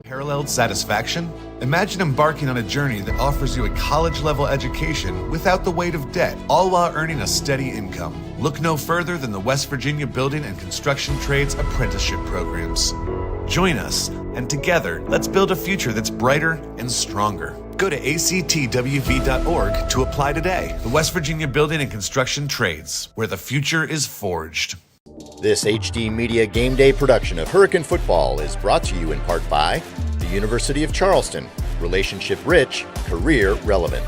Paralleled satisfaction? Imagine embarking on a journey that offers you a college-level education without the weight of debt, all while earning a steady income. Look no further than the West Virginia Building and Construction Trades apprenticeship programs. Join us, and together, let's build a future that's brighter and stronger. Go to actwv.org to apply today. The West Virginia Building and Construction Trades, where the future is forged. This HD Media Game Day production of Hurricane Football is brought to you in part by the University of Charleston, relationship rich, career relevant.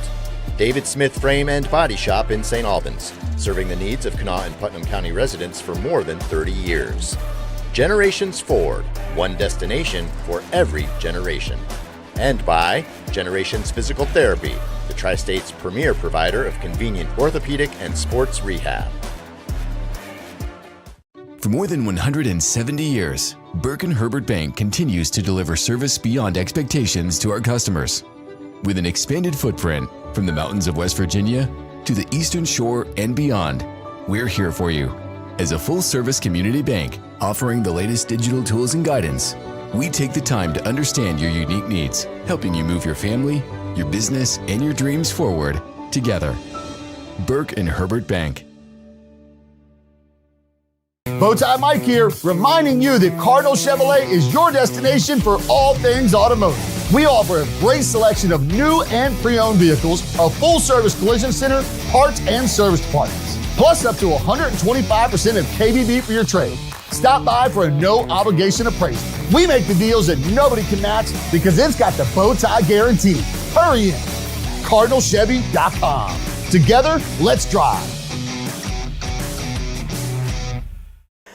David Smith Frame and Body Shop in St. Albans, serving the needs of Kanawha and Putnam County residents for more than 30 years. Generations Ford, one destination for every generation. And by Generations Physical Therapy, the Tri-State's premier provider of convenient orthopedic and sports rehab. For more than 170 years, Burke & Herbert Bank continues to deliver service beyond expectations to our customers. With an expanded footprint from the mountains of West Virginia to the Eastern Shore and beyond, we're here for you. As a full-service community bank offering the latest digital tools and guidance, we take the time to understand your unique needs, helping you move your family, your business, and your dreams forward together. Burke & Herbert Bank. Bowtie Mike here, reminding you that Cardinal Chevrolet is your destination for all things automotive. We offer a great selection of new and pre-owned vehicles, a full-service collision center, parts and service departments, plus up to 125% of KBB for your trade. Stop by for a no-obligation appraisal. We make the deals that nobody can match because it's got the Bowtie guarantee. Hurry in. CardinalChevy.com. Together, let's drive.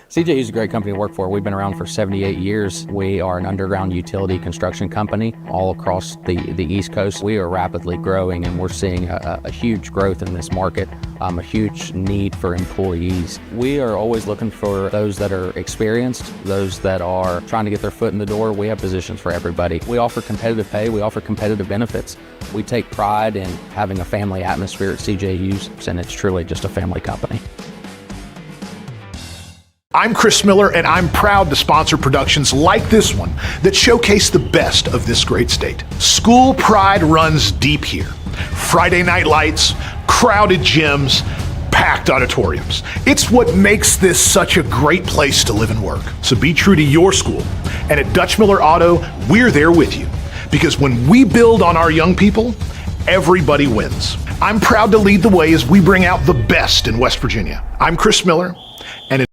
CJU is a great company to work for. We've been around for 78 years. We are an underground utility construction company all across the East Coast. We are rapidly growing, and we're seeing a huge growth in this market, a huge need for employees. We are always looking for those that are experienced, those that are trying to get their foot in the door. We have positions for everybody. We offer competitive pay. We offer competitive benefits. We take pride in having a family atmosphere at CJU's, and it's truly just a family company. I'm Chris Miller, and I'm proud to sponsor productions like this one that showcase the best of this great state. School pride runs deep here. Friday night lights, crowded gyms, packed auditoriums. It's what makes this such a great place to live and work. So be true to your school. And at Dutch Miller Auto, we're there with you. Because when we build on our young people, everybody wins. I'm proud to lead the way as we bring out the best in West Virginia. I'm Chris Miller, and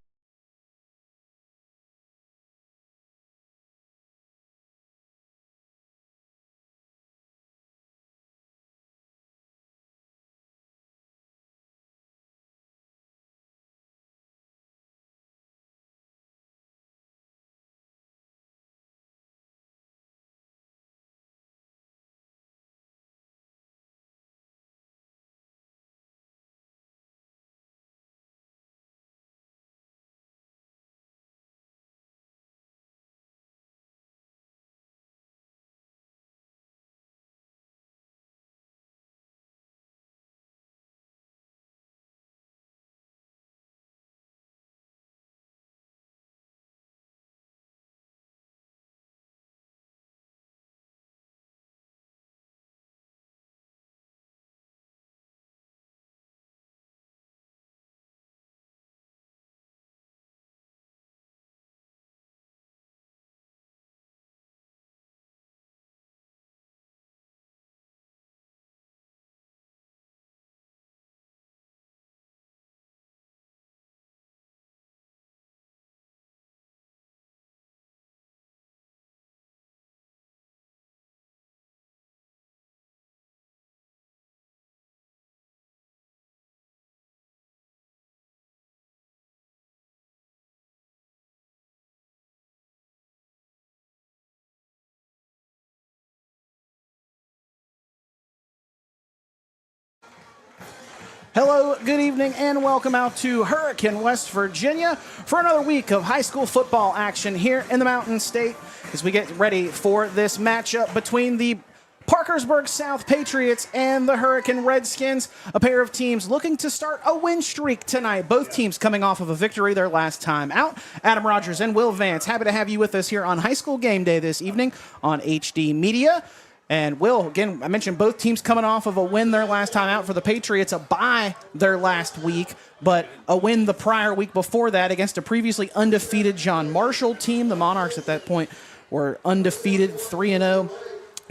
Hello, good evening, and welcome out to Hurricane, West Virginia for another week of high school football action here in the Mountain State as we get ready for this matchup between the Parkersburg South Patriots and the Hurricane Redskins, a pair of teams looking to start a win streak tonight. Both teams coming off of a victory their last time out. Adam Rogers and Will Vance, happy to have you with us here on High School Game Day this evening on HD Media. And Will, again, I mentioned both teams coming off of a win their last time out. For the Patriots, a bye their last week, but a win the prior week before that against a previously undefeated John Marshall team. The Monarchs at that point were undefeated, 3-0.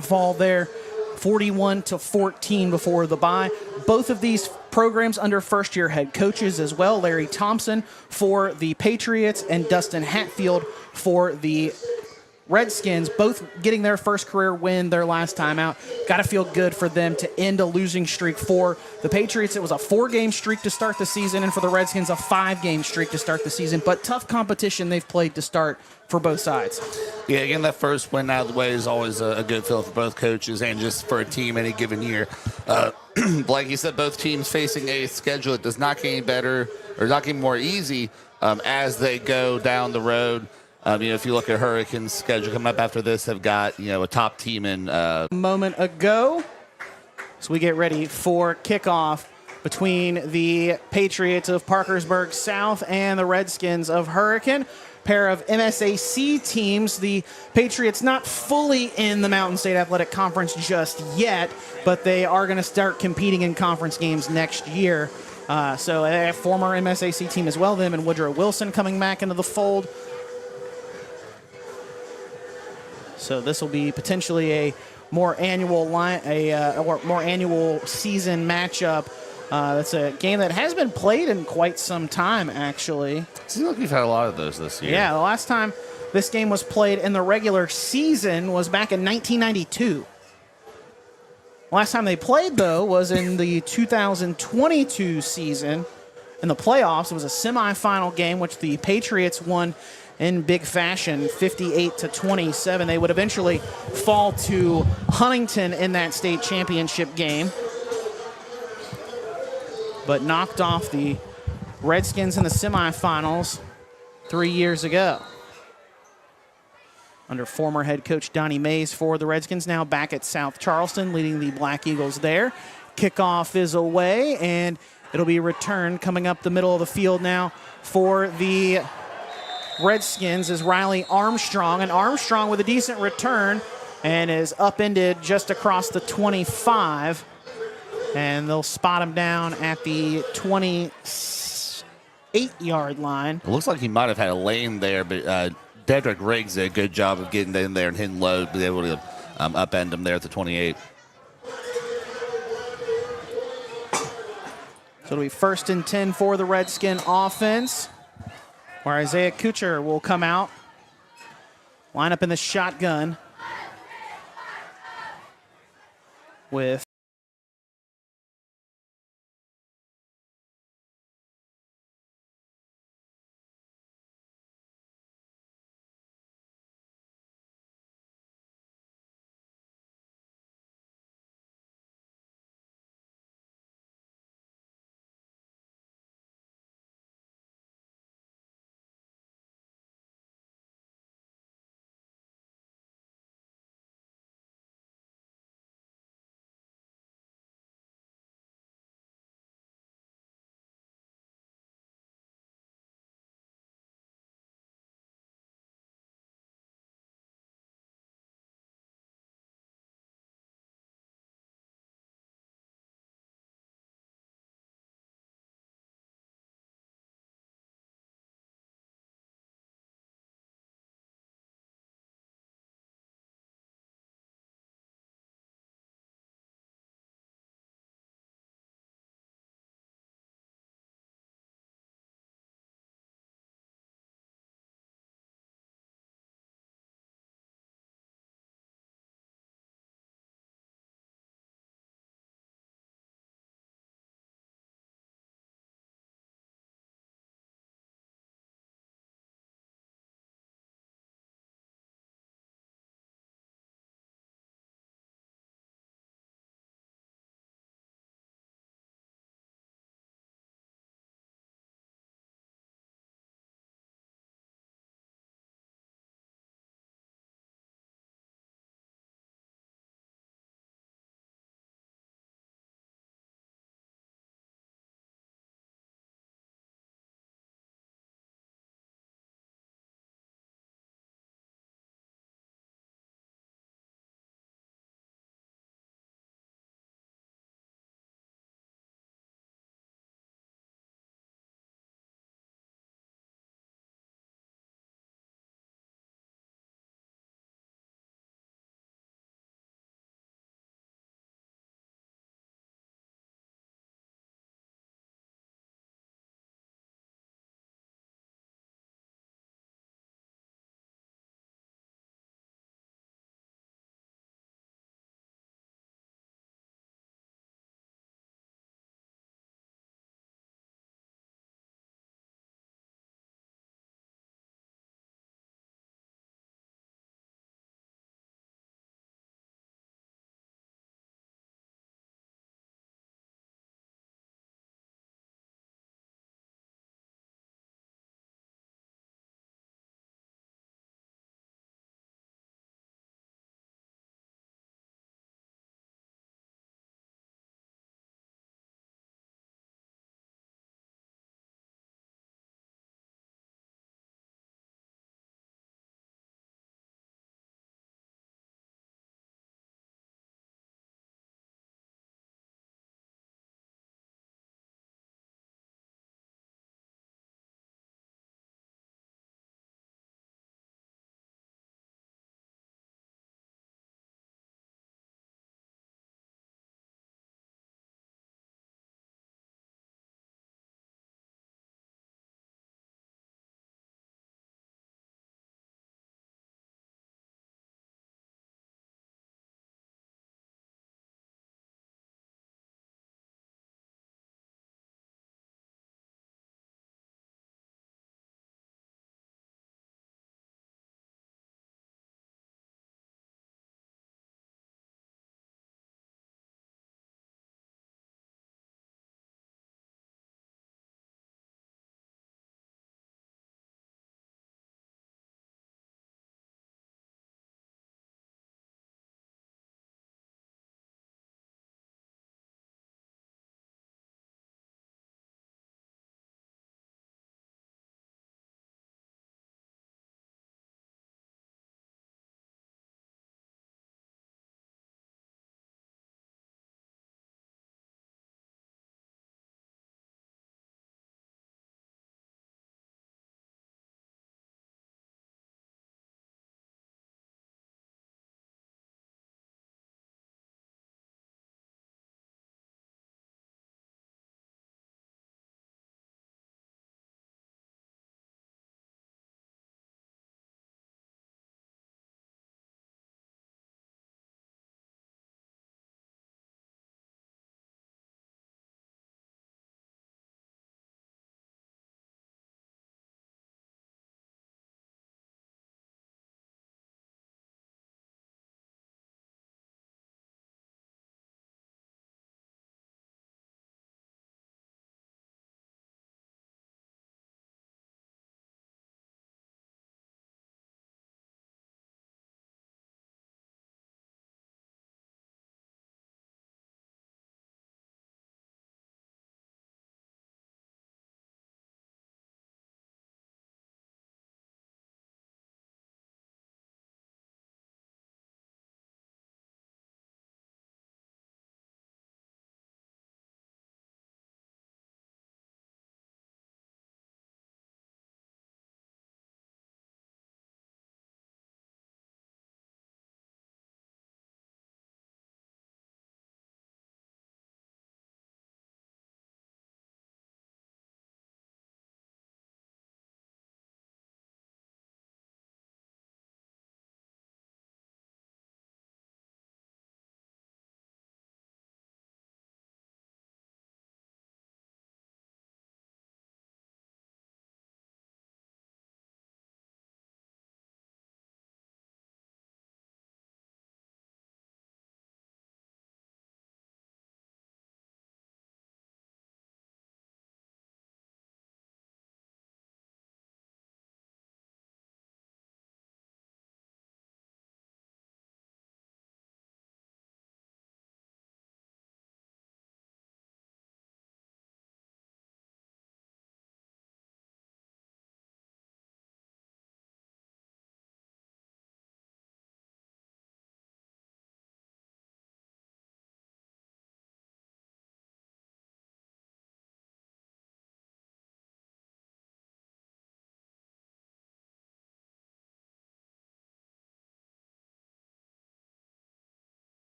Fall there 41-14 before the bye. Both of these programs under first-year head coaches as well. Larry Thompson for the Patriots and Dustin Hatfield for the Redskins, both getting their first career win their last time out. Got to feel good for them to end a losing streak. For the Patriots, it was a 4-game streak to start the season, and for the Redskins, a 5-game streak to start the season. But tough competition they've played to start for both sides. Yeah, again, that first win out of the way is always a good feeling for both coaches and just for a team any given year. Like you said, both teams facing a schedule that does not get any better or not get more easy as they go down the road. If you look at Hurricanes' schedule coming up after this, they've got, a top team in. A moment ago, so we get ready for kickoff between the Patriots of Parkersburg South and the Redskins of Hurricane. Pair of MSAC teams. The Patriots not fully in the Mountain State Athletic Conference just yet, but they are going to start competing in conference games next year. So a former MSAC team as well, them and Woodrow Wilson coming back into the fold. So this will be potentially a more annual more annual season matchup. That's a game that has been played in quite some time, actually. It seems like we've had a lot of those this year. Yeah, the last time this game was played in the regular season was back in 1992. Last time they played, though, was in the 2022 season. In the playoffs, it was a semifinal game, which the Patriots won in big fashion, 58-27. They would eventually fall to Huntington in that state championship game, but knocked off the Redskins in the semifinals 3 years ago. Under former head coach Donnie Mays for the Redskins, now back at South Charleston, leading the Black Eagles there. Kickoff is away, and it'll be returned coming up the middle of the field now for the Redskins is Riley Armstrong, and Armstrong with a decent return and is upended just across the 25, and they'll spot him down at the 28-yard line. It looks like he might have had a lane there, but Dedrick Riggs did a good job of getting in there and hitting low, be able to upend him there at the 28. So it'll be 1st and 10 for the Redskin offense, where Isaiah Kucher will come out, line up in the shotgun with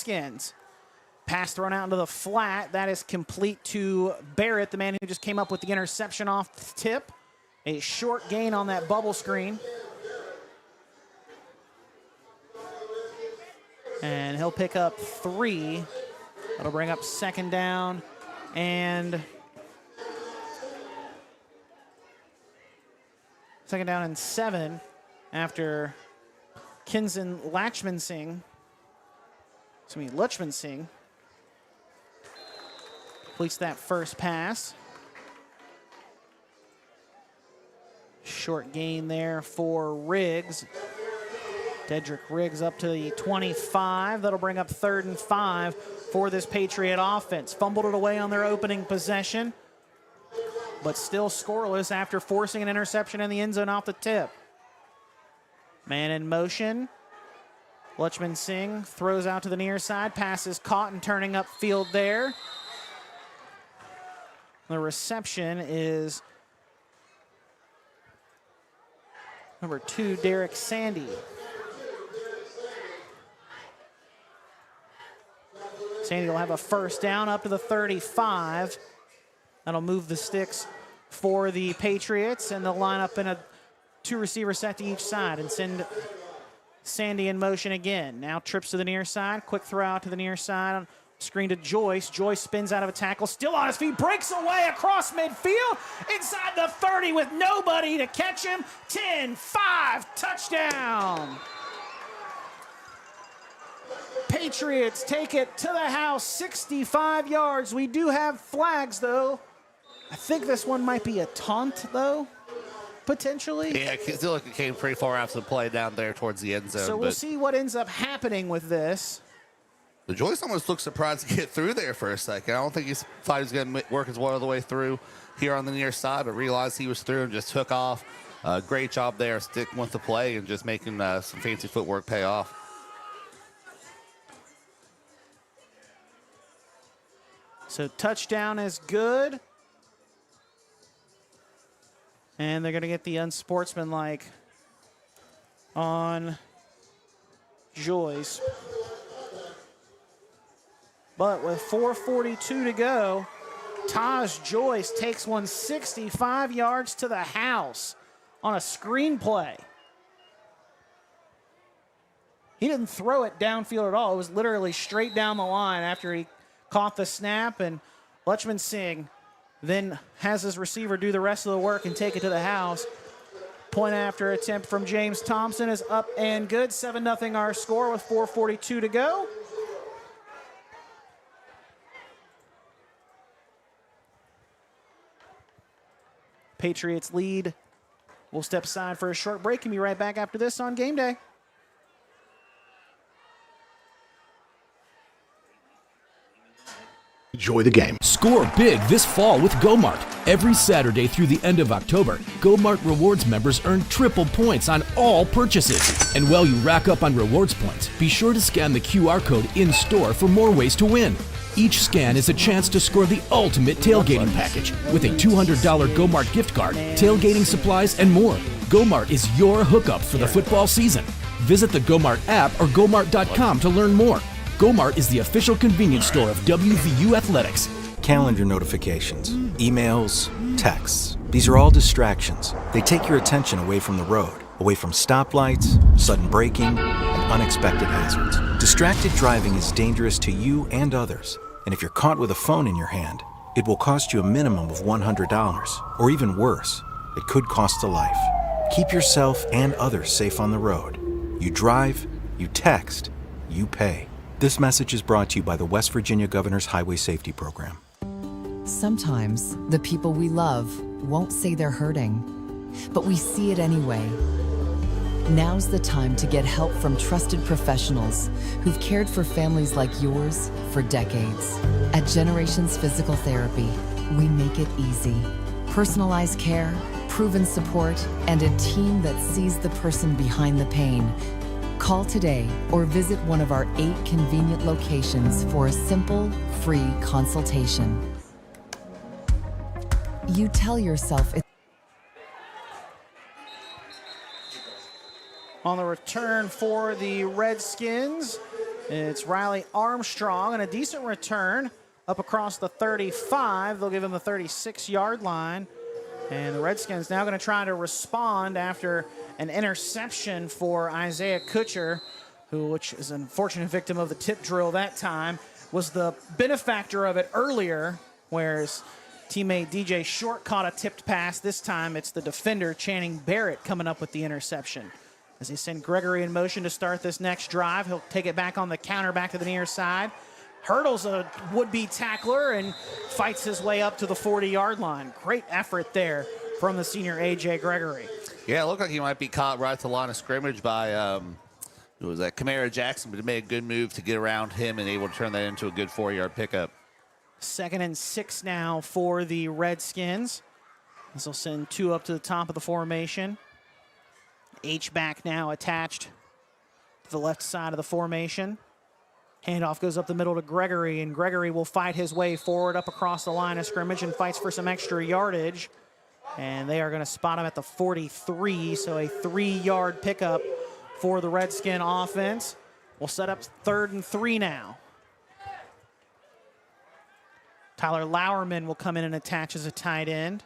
Redskins. Pass thrown out into the flat. That is complete to Barrett, the man who just came up with the interception off the tip. A short gain on that bubble screen. And he'll pick up 3. That'll bring up second down and 7 after Lachman Singh completes that first pass. Short gain there for Riggs. Dedrick Riggs up to the 25. That'll bring up 3rd and 5 for this Patriot offense. Fumbled it away on their opening possession, but still scoreless after forcing an interception in the end zone off the tip. Man in motion. Lachman Singh throws out to the near side. Pass is caught and turning upfield there. The reception is number 2, Derek Sandy. Sandy will have a first down up to the 35. That'll move the sticks for the Patriots, and they'll line up in a 2-receiver set to each side and send Sandy in motion again. Now trips to the near side. Quick throw out to the near side. Screen to Joyce. Joyce spins out of a tackle. Still on his feet. Breaks away across midfield. Inside the 30 with nobody to catch him. 10-5. Touchdown. Patriots take it to the house. 65 yards. We do have flags, though. I think this one might be a taunt, though. Potentially. Yeah, it still like it came pretty far after the play down there towards the end zone. So we'll see what ends up happening with this. The Joyce almost looked surprised to get through there for a second. I don't think he thought he was going to work his way all the way through here on the near side, but realized he was through and just took off. Great job there, sticking with the play and just making some fancy footwork pay off. So touchdown is good. And they're going to get the unsportsmanlike on Joyce. But with 4:42 to go, Taj Joyce takes one 65 yards to the house on a screen play. He didn't throw it downfield at all. It was literally straight down the line after he caught the snap, and Lachman Singh then has his receiver do the rest of the work and take it to the house. Point after attempt from James Thompson is up and good. 7-0 our score with 4:42 to go. Patriots lead. We'll step aside for a short break and be right back after this on Game Day. Enjoy the game. Score big this fall with GoMart. Every Saturday through the end of October, GoMart Rewards members earn triple points on all purchases. And while you rack up on rewards points, be sure to scan the QR code in-store for more ways to win. Each scan is a chance to score the ultimate tailgating package with a $200 GoMart gift card, tailgating supplies, and more. GoMart is your hookup for the football season. Visit the GoMart app or GoMart.com to learn more. GoMart is the official convenience store of WVU Athletics. Calendar notifications, emails, texts. These are all distractions. They take your attention away from the road, away from stoplights, sudden braking, and unexpected hazards. Distracted driving is dangerous to you and others. And if you're caught with a phone in your hand, it will cost you a minimum of $100. Or even worse, it could cost a life. Keep yourself and others safe on the road. You drive, you text, you pay. This message is brought to you by the West Virginia Governor's Highway Safety Program. Sometimes the people we love won't say they're hurting, but we see it anyway. Now's the time to get help from trusted professionals who've cared for families like yours for decades. At Generations Physical Therapy, we make it easy. Personalized care, proven support, and a team that sees the person behind the pain. Call today or visit one of our 8 convenient locations for a simple, free consultation. You tell yourself it's on the return for the Redskins. It's Riley Armstrong, and a decent return up across the 35. They'll give him the 36-yard line. And the Redskins now going to try to respond after an interception for Isaiah Kutcher, which is an unfortunate victim of the tip drill that time, was the benefactor of it earlier, whereas teammate DJ Short caught a tipped pass. This time it's the defender, Channing Barrett, coming up with the interception. As they send Gregory in motion to start this next drive, he'll take it back on the counter back to the near side. Hurdles a would-be tackler and fights his way up to the 40-yard line. Great effort there from the senior A.J. Gregory. Yeah, it looked like he might be caught right at the line of scrimmage by who was that, Kamara Jackson, but he made a good move to get around him and able to turn that into a good 4-yard pickup. 2nd and 6 now for the Redskins. This will send 2 up to the top of the formation. H-back now attached to the left side of the formation. Handoff goes up the middle to Gregory, and Gregory will fight his way forward up across the line of scrimmage and fights for some extra yardage. And they are going to spot him at the 43, so a 3-yard pickup for the Redskin offense. We'll set up 3rd and 3 now. Tyler Lauerman will come in and attach as a tight end.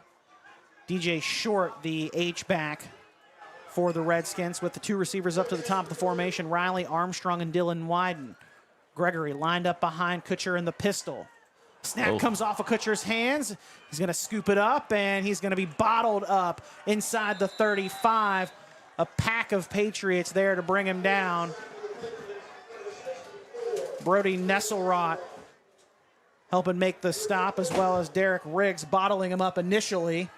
DJ Short, the H-back for the Redskins, with the 2 receivers up to the top of the formation, Riley Armstrong and Dylan Wyden. Gregory lined up behind Kutcher in the pistol. Snap comes off of Kutcher's hands. He's going to scoop it up, and he's going to be bottled up inside the 35. A pack of Patriots there to bring him down. Brody Nesselrot helping make the stop, as well as Derek Riggs bottling him up initially.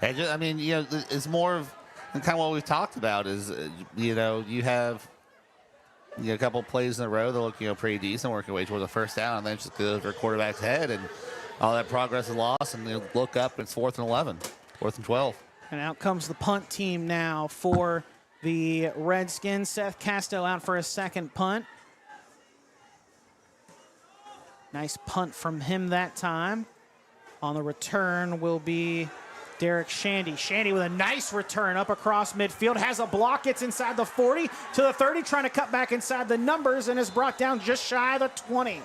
I mean, you know, it's more of kind of what we've talked about is, you know, you have a couple plays in a row that look, you know, pretty decent, working away towards the first down, and then just goes over quarterback's head, and all that progress is lost, and you look up, it's 4th and 11, 4th and 12. And out comes the punt team now for the Redskins. Seth Casto out for a second punt. Nice punt from him that time. On the return will be Derek Shandy. Shandy with a nice return up across midfield. Has a block, gets inside the 40 to the 30, trying to cut back inside the numbers, and is brought down just shy of the 20.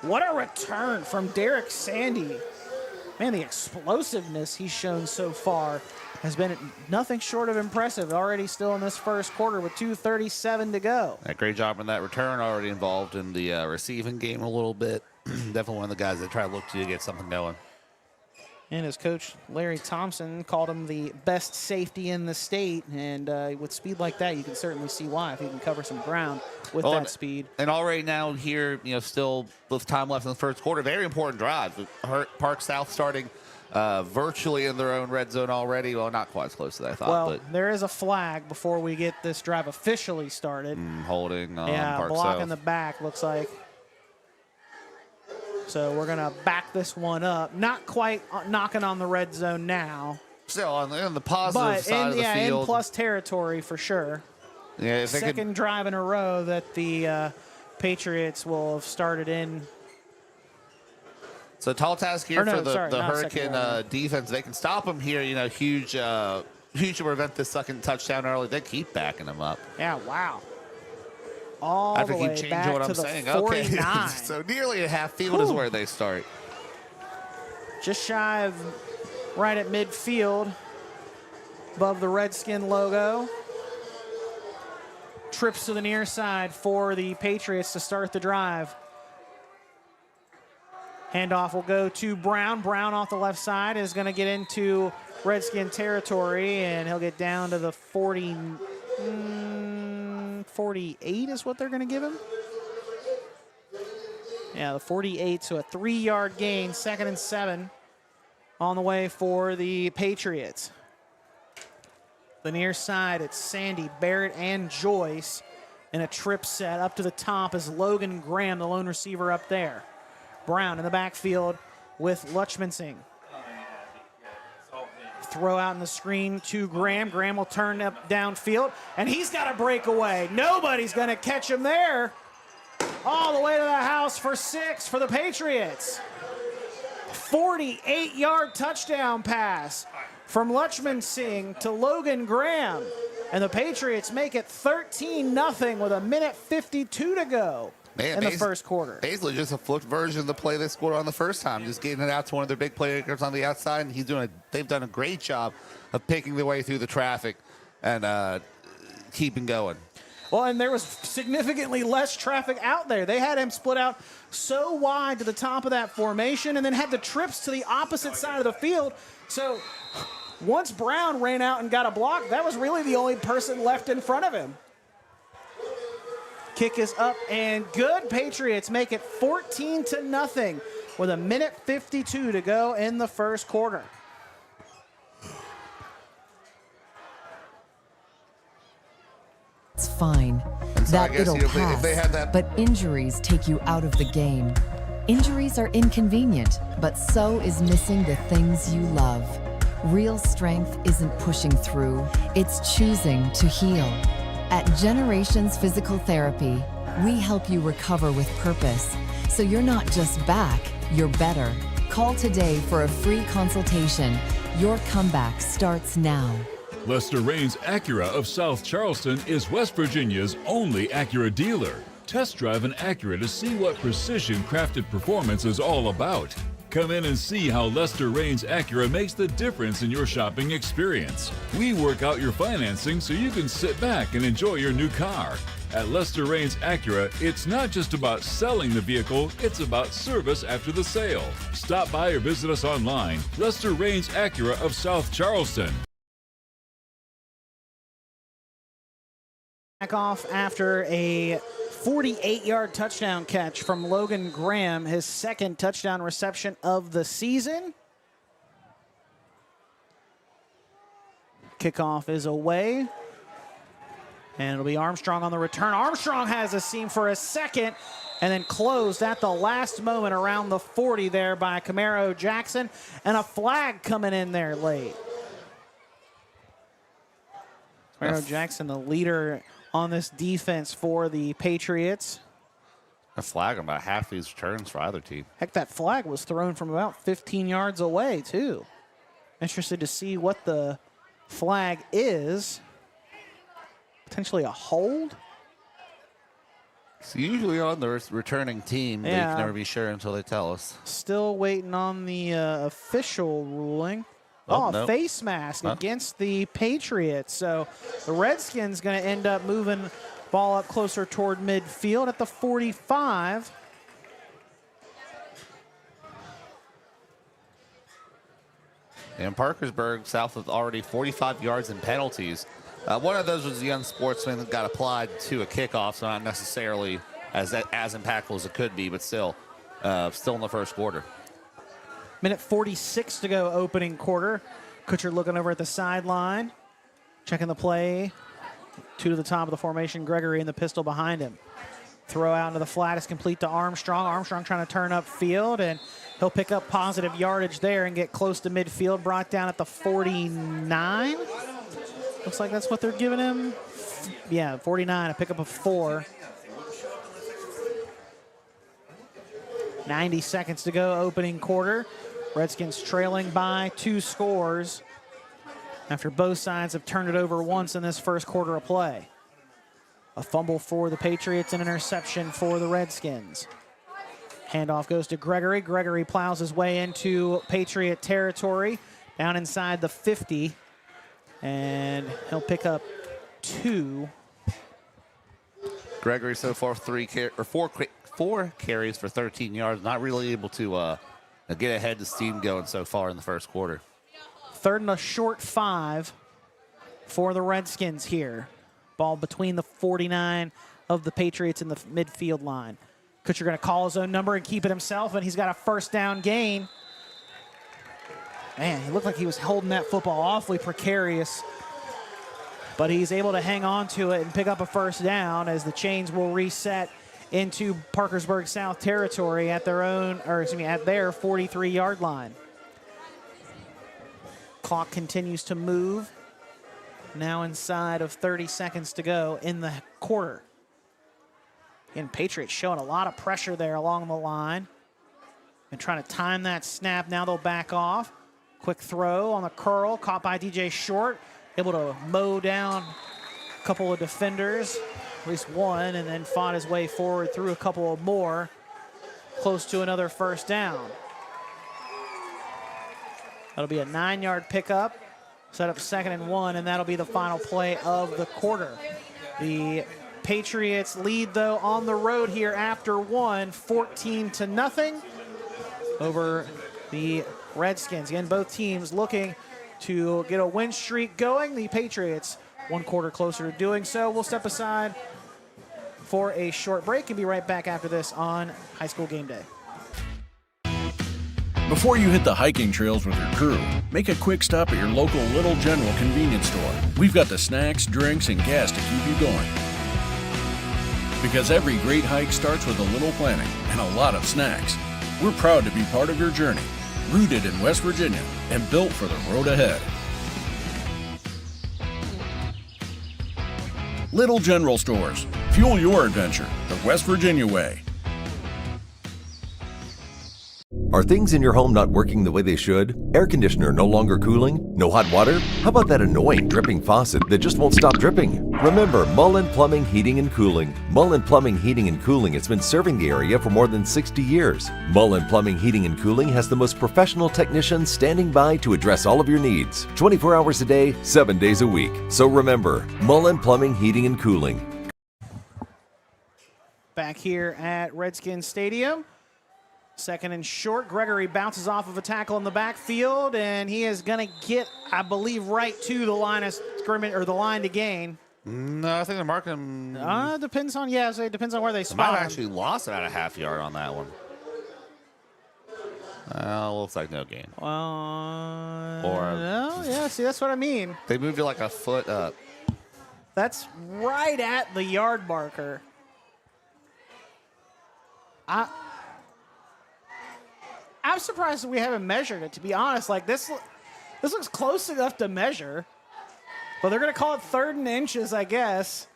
What a return from Derek Shandy. Man, the explosiveness he's shown so far has been nothing short of impressive. Already still in this first quarter with 2:37 to go. Great job on that return. Already involved in the receiving game a little bit. Definitely one of the guys that try to look to get something going. And his coach, Larry Thompson, called him the best safety in the state. And with speed like that, you can certainly see why, if he can cover some ground with that speed. And already now here, you know, still with time left in the first quarter, very important drive. Park South starting virtually in their own red zone already. Well, not quite as close as I thought. Well, but there is a flag before we get this drive officially started. Holding on block Park South. in the back, looks like. So we're going to back this one up. Not quite knocking on the red zone now. Still on the positive side of the field. In plus territory for sure. Yeah, Second drive in a row that the Patriots will have started in. So tall task here for the Hurricane defense. They can stop them here. You know, huge to prevent this second touchdown early. They keep backing them up. Yeah, wow. All the way back to the 49. Okay. So nearly a half field is where they start. Just shy of right at midfield, above the Redskin logo. Trips to the near side for the Patriots to start the drive. Handoff will go to Brown. Brown off the left side is going to get into Redskin territory, and he'll get down to the 48 is what they're going to give him. Yeah, the 48, so a 3-yard gain, 2nd and 7 on the way for the Patriots. The near side, it's Sandy, Barrett, and Joyce in a trip set. Up to the top is Logan Graham, the lone receiver up there. Brown in the backfield with Lutchmansing. Throw out in the screen to Graham. Graham will turn up downfield, and he's got a breakaway. Nobody's going to catch him there. All the way to the house for 6 for the Patriots. 48-yard touchdown pass from Lutchmansing to Logan Graham. And the Patriots make it 13-0 with 1:52 to go in the first quarter. Basically just a flipped version of the play they scored on the first time, just getting it out to one of their big playmakers on the outside, and they've done a great job of picking their way through the traffic and keeping going. Well, and there was significantly less traffic out there. They had him split out so wide to the top of that formation and then had the trips to the opposite side of the field. So once Brown ran out and got a block, that was really the only person left in front of him. Kick is up and good. Patriots make it 14-0 with 1:52 to go in the first quarter. It's fine. That it'll pass. If they had that, but injuries take you out of the game. Injuries are inconvenient, but so is missing the things you love. Real strength isn't pushing through, it's choosing to heal. At Generations Physical Therapy, we help you recover with purpose. So you're not just back, you're better. Call today for a free consultation. Your comeback starts now. Lester Raines Acura of South Charleston is West Virginia's only Acura dealer. Test drive an Acura to see what precision-crafted performance is all about. Come in and see how Lester Raines Acura makes the difference in your shopping experience. We work out your financing so you can sit back and enjoy your new car. At Lester Raines Acura, it's not just about selling the vehicle, it's about service after the sale. Stop by or visit us online. Lester Raines Acura of South Charleston. Back off after a 48-yard touchdown catch from Logan Graham, his second touchdown reception of the season. Kickoff is away. And it'll be Armstrong on the return. Armstrong has a seam for a second and then closed at the last moment around the 40 there by Camaro Jackson. And a flag coming in there late. Camaro Jackson, the leader on this defense for the Patriots. A flag on about half these returns for either team. Heck, that flag was thrown from about 15 yards away, too. Interested to see what the flag is. Potentially a hold? It's usually on the returning team. Yeah. They can never be sure until they tell us. Still waiting on the official ruling. A face mask against the Patriots. So the Redskins going to end up moving ball up closer toward midfield at the 45. And Parkersburg south of already 45 yards in penalties. One of those was the unsportsman that got applied to a kickoff, so not necessarily as impactful as it could be, but still in the first quarter. Minute 46 to go, opening quarter. Kutcher looking over at the sideline, checking the play. Two to the top of the formation, Gregory in the pistol behind him. Throw out into the flat is complete to Armstrong. Armstrong trying to turn up field, and he'll pick up positive yardage there and get close to midfield, brought down at the 49. Looks like that's what they're giving him. Yeah, 49, a pickup of 4. 90 seconds to go, opening quarter. Redskins trailing by 2 scores after both sides have turned it over once in this first quarter of play. A fumble for the Patriots, an interception for the Redskins. Handoff goes to Gregory. Gregory plows his way into Patriot territory, down inside the 50, and he'll pick up 2. Gregory so far 4 carries for 13 yards. Not really able to get ahead to steam going so far in the first quarter. 3rd and a short 5 for the Redskins here. Ball between the 49 of the Patriots and the midfield line. Kutcher going to call his own number and keep it himself, and he's got a first down gain. Man, he looked like he was holding that football awfully precarious, but he's able to hang on to it and pick up a first down as the chains will reset into Parkersburg South territory at their at their 43-yard line. Clock continues to move. Now inside of 30 seconds to go in the quarter. And Patriots showing a lot of pressure there along the line. And trying to time that snap. Now they'll back off. Quick throw on the curl, caught by DJ Short. Able to mow down a couple of defenders, at least one, and then fought his way forward through a couple of more, close to another first down. That'll be a 9-yard pickup, set up 2nd and 1, and that'll be the final play of the quarter. The Patriots lead, though, on the road here after 14-0 over the Redskins. Again, both teams looking to get a win streak going. The Patriots 1 quarter closer to doing so. We'll step aside for a short break and be right back after this on High School Game Day. Before you hit the hiking trails with your crew, make a quick stop at your local Little General convenience store. We've got the snacks, drinks, and gas to keep you going. Because every great hike starts with a little planning and a lot of snacks. We're proud to be part of your journey, rooted in West Virginia and built for the road ahead. Little General Stores. Fuel your adventure the West Virginia way. Are things in your home not working the way they should? Air conditioner no longer cooling? No hot water? How about that annoying dripping faucet that just won't stop dripping? Remember Mullen Plumbing, Heating and Cooling. Mullen Plumbing, Heating and Cooling has been serving the area for more than 60 years. Mullen Plumbing, Heating and Cooling has the most professional technicians standing by to address all of your needs. 24 hours a day, 7 days a week. So remember, Mullen Plumbing, Heating and Cooling. Back here at Redskins Stadium. 2nd and short. Gregory bounces off of a tackle in the backfield, and he is going to get, I believe, right to the line of scrimmage or the line to gain. No, I think they're marking him. Depends on it depends on where they spot him. Might have actually lost about a half yard on that one. Looks like no gain. No, yeah. See, that's what I mean. They moved it like a foot up. That's right at the yard marker. I'm surprised that we haven't measured it, to be honest. Like, this looks close enough to measure. But they're going to call it 3rd and inches, I guess.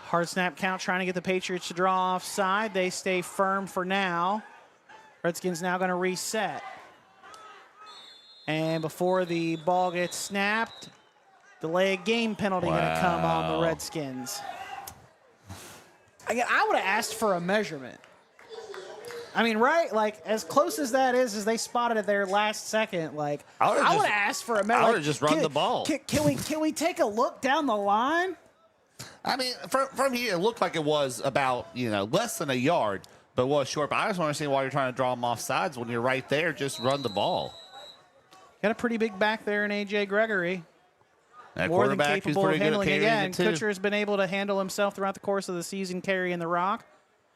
Hard snap count trying to get the Patriots to draw offside. They stay firm for now. Redskins now going to reset. And before the ball gets snapped, delay of game penalty going to come on the Redskins. Again, I would have asked for a measurement. I mean, right? Like, as close as that is, as they spotted it there last second, like, I would have asked for a measurement. I would have just run the ball. Can we take a look down the line? I mean, from here, it looked like it was about, less than a yard, but was short. But I just want to see why you're trying to draw them off sides when you're right there. Just run the ball. Got a pretty big back there in A.J. Gregory. That More than quarterback capable who's of pretty good at handling carrying again. it, too. Kutcher has been able to handle himself throughout the course of the season, carrying the rock.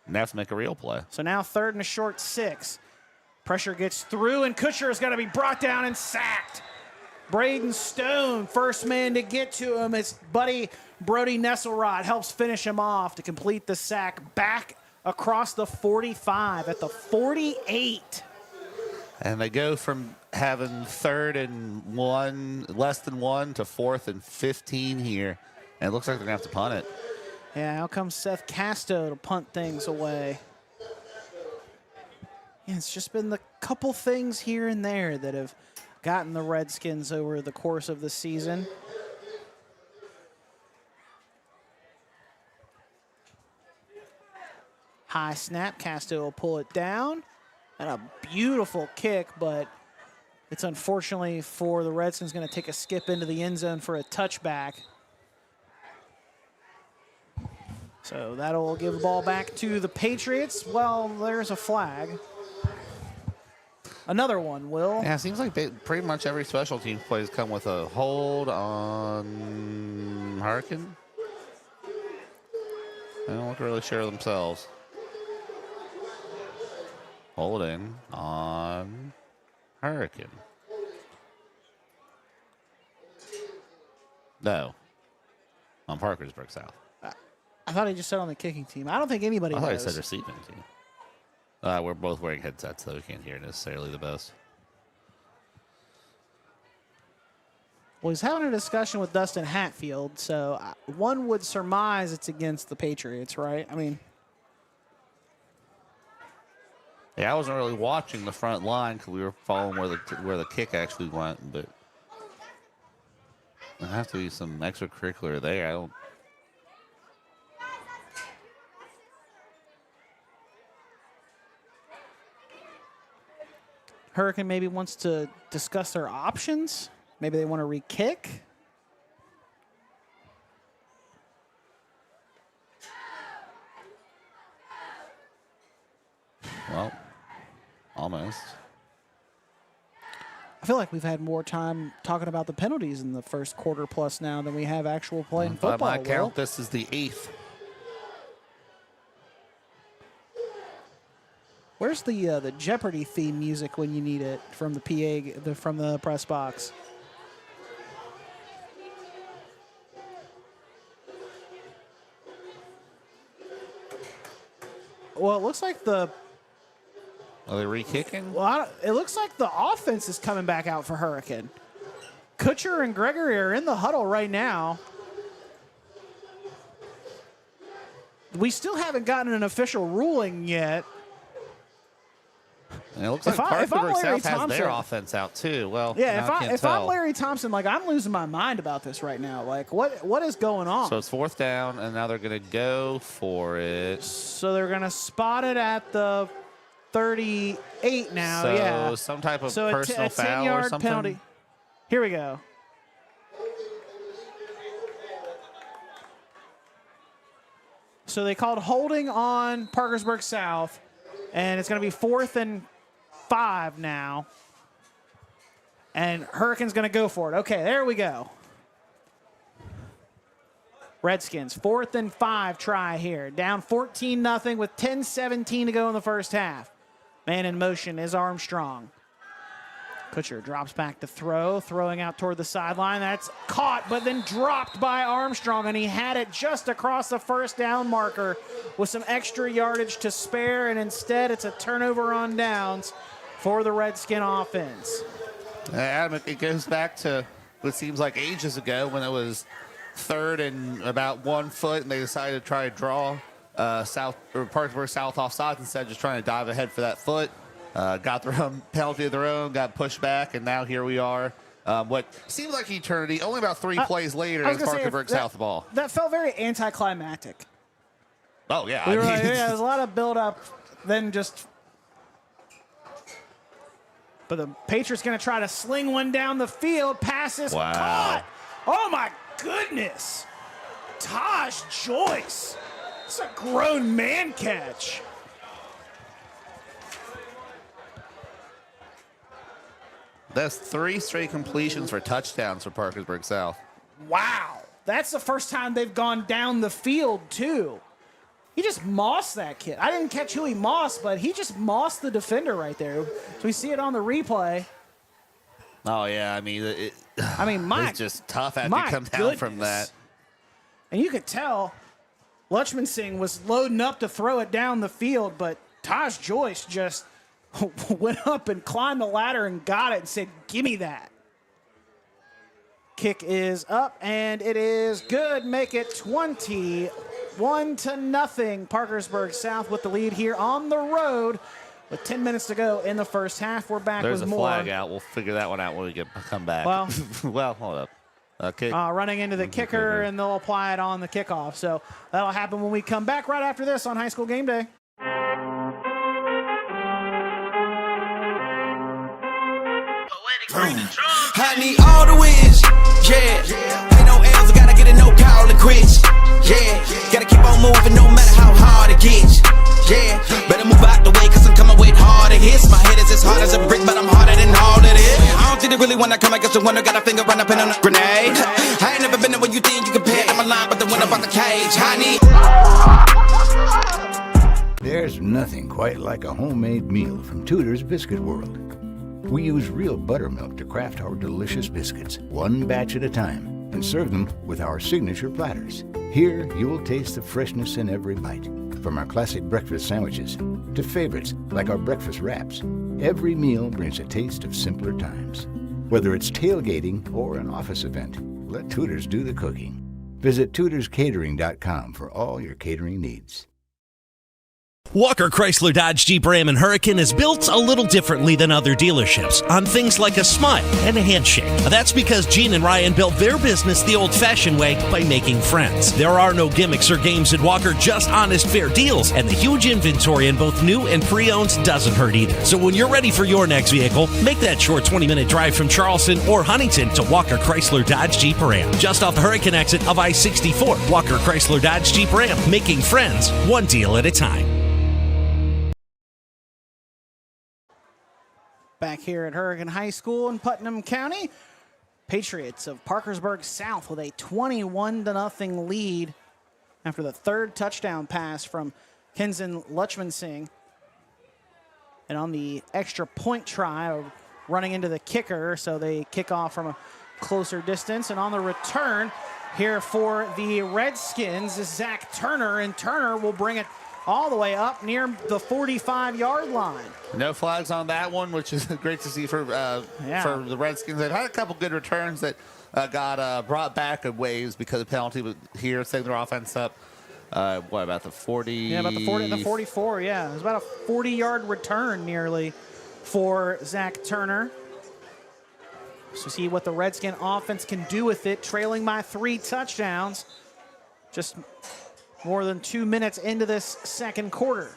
And have to make a real play. So now 3rd and a short 6. Pressure gets through, and Kutcher is going to be brought down and sacked. Braden Stone, first man to get to him. His buddy Brody Nesselrod helps finish him off to complete the sack back across the 45 at the 48. And they go from having 3rd and 1, less than 1, to 4th and 15 here. And it looks like they're going to have to punt it. Yeah, out comes Seth Casto to punt things away. Yeah, it's just been the couple things here and there that have gotten the Redskins over the course of the season. High snap, Casto will pull it down. And a beautiful kick, but it's unfortunately for the Redskins going to take a skip into the end zone for a touchback. So that'll give the ball back to the Patriots. Well, there's a flag. Another one, Will. Yeah, it seems like pretty much every special team plays come with a hold on Hurricane. They don't look really sure themselves. Holding on Hurricane. No. On Parkersburg South. I thought he just said on the kicking team. I don't think anybody knows. I thought he said receiving team. We're both wearing headsets, so we can't hear necessarily the best. Well, he's having a discussion with Dustin Hatfield, so one would surmise it's against the Patriots, right? I mean, yeah, I wasn't really watching the front line because we were following where the kick actually went, but There has to be some extracurricular there. I don't. Hurricane maybe wants to discuss their options. Maybe they want to re-kick. Well, almost. I feel like we've had more time talking about the penalties in the first quarter plus now than we have actual play in football. By my count, this is the 8th. Where's the Jeopardy theme music when you need it from the PA, from the press box? Well, it looks like Are they re-kicking? Well, it looks like the offense is coming back out for Hurricane. Kutcher and Gregory are in the huddle right now. We still haven't gotten an official ruling yet. And it looks like Parkersburg South has their offense out too. Well, yeah. If I'm Larry Thompson, like I'm losing my mind about this right now. Like, what is going on? So it's 4th down, and now they're going to go for it. So they're going to spot it at the 38 now. So yeah. some type of So personal a foul or something. Penalty. Here we go. So they called holding on Parkersburg South, and it's going to be 4th and 5 now. And Hurricane's going to go for it. Okay, there we go. Redskins, 4th and 5 try here. Down 14-0 with 10:17 to go in the first half. Man in motion is Armstrong. Kutcher drops back to throw, throwing out toward the sideline. That's caught, but then dropped by Armstrong, and he had it just across the first down marker with some extra yardage to spare, and instead it's a turnover on downs for the Redskin offense. Adam, it goes back to what seems like ages ago when it was 3rd and about 1 foot, and they decided to try to draw Parkersburg South offsides instead of just trying to dive ahead for that foot. Got their own penalty of their own, got pushed back, and now here we are. What seemed like eternity, only about 3 plays later is Parkersburg South ball. That felt very anticlimactic. Oh, yeah. There's a lot of build-up, then just... But the Patriots going to try to sling one down the field. Pass is caught. Oh, my goodness. Taj Joyce. It's a grown man catch. That's 3 straight completions for touchdowns for Parkersburg South. Wow. That's the first time they've gone down the field, too. He just mossed that kid. I didn't catch who he mossed, but he just mossed the defender right there. So we see it on the replay. Oh, yeah. I mean, it's just tough after you come down from that. And you could tell Lutchman Singh was loading up to throw it down the field, but Taj Joyce just went up and climbed the ladder and got it and said, "Give me that." Kick is up, and it is good. Make it 21-0. Parkersburg South with the lead here on the road with 10 minutes to go in the first half. We're back There's with a more. flag out. We'll figure that one out when we come back. Well, well, hold up. Kick. Running into the kicker, and they'll apply it on the kickoff. So that'll happen when we come back right after this on High School Game Day. I need all the wins, yeah. Ain't no L's, I gotta get it, no call and quits, yeah. Gotta keep on moving no matter how hard it gets, yeah. Better move out the way, cause I'm coming with harder hits. My head is as hard as a brick, but I'm harder than all of this. I don't think they really wanna come against the winner, got a finger run up in a grenade. I ain't never been there when you think you compare to my line, but the winner about the cage, honey. There's nothing quite like a homemade meal from Tudor's Biscuit World. We use real buttermilk to craft our delicious biscuits, one batch at a time, and serve them with our signature platters. Here, you will taste the freshness in every bite. From our classic breakfast sandwiches to favorites like our breakfast wraps, every meal brings a taste of simpler times. Whether it's tailgating or an office event, let Tudor's do the cooking. Visit TudorsCatering.com for all your catering needs. Walker Chrysler Dodge Jeep Ram and Hurricane is built a little differently than other dealerships on things like a smile and a handshake. That's because Gene and Ryan built their business the old-fashioned way by making friends. There are no gimmicks or games at Walker, just honest, fair deals, and the huge inventory in both new and pre-owned doesn't hurt either. So when you're ready for your next vehicle, make that short 20-minute drive from Charleston or Huntington to Walker Chrysler Dodge Jeep Ram. Just off the Hurricane exit of I-64, Walker Chrysler Dodge Jeep Ram, making friends one deal at a time. Back here at Hurricane High School in Putnam County, Patriots of Parkersburg South with a 21-0 lead after the third touchdown pass from Kenzen Lutchman-Singh. And on the extra point try, running into the kicker, so they kick off from a closer distance. And on the return here for the Redskins is Zach Turner, and Turner will bring it all the way up near the 45-yard line. No flags on that one, which is great to see for the Redskins. They've had a couple good returns that got brought back a ways because of penalty was here, setting their offense up. What, about the 40? Yeah, about the 40, the 44, yeah. It was about a 40-yard return nearly for Zach Turner. So see what the Redskin offense can do with it, trailing by 3 touchdowns. Just more than 2 minutes into this second quarter.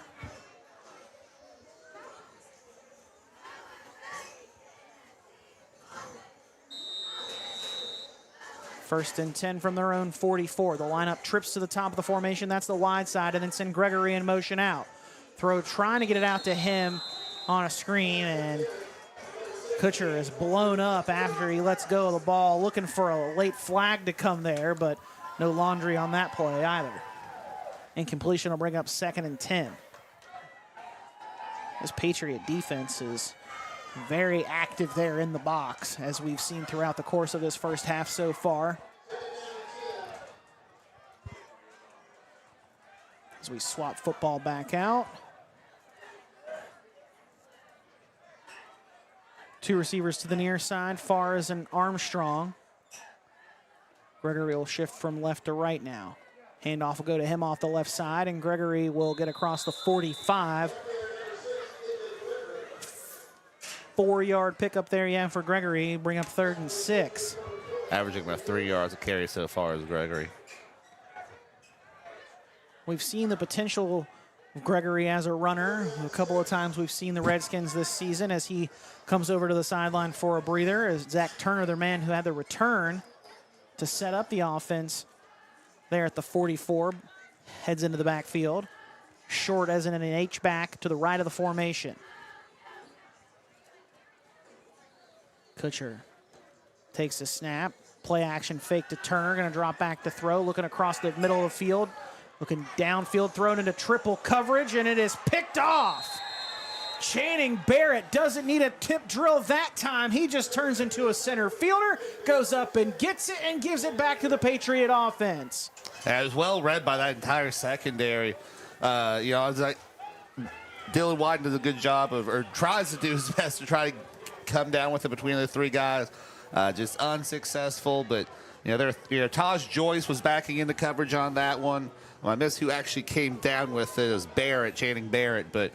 First and 10 from their own 44. The lineup trips to the top of the formation. That's the wide side, and then send Gregory in motion out. Throw trying to get it out to him on a screen, and Kutcher is blown up after he lets go of the ball, looking for a late flag to come there, but no laundry on that play either. Incompletion will bring up 2nd and 10. This Patriot defense is very active there in the box, as we've seen throughout the course of this first half so far. As we swap football back out. 2 receivers to the near side, Farrs and Armstrong. Gregory will shift from left to right now. Handoff will go to him off the left side, and Gregory will get across the 45. 4-yard pickup there, yeah, for Gregory. Bring up 3rd and 6. Averaging about 3 yards a carry so far as Gregory. We've seen the potential of Gregory as a runner. A couple of times we've seen the Redskins this season as he comes over to the sideline for a breather. As Zach Turner, their man who had the return to set up the offense there at the 44, heads into the backfield. Short as in an H-back to the right of the formation. Kutcher takes the snap. Play action fake to Turner. Going to drop back to throw. Looking across the middle of the field. Looking downfield, thrown into triple coverage, and it is picked off. Channing Barrett doesn't need a tip drill that time. He just turns into a center fielder, goes up and gets it, and gives it back to the Patriot offense. Yeah, it was well read by that entire secondary. I was like, Dylan Wyden does a good job of, or tries to do his best to try to come down with it between the 3 guys. Just unsuccessful, but Taj Joyce was backing into coverage on that one. Well, I miss who actually came down with it. It was Barrett, Channing Barrett, but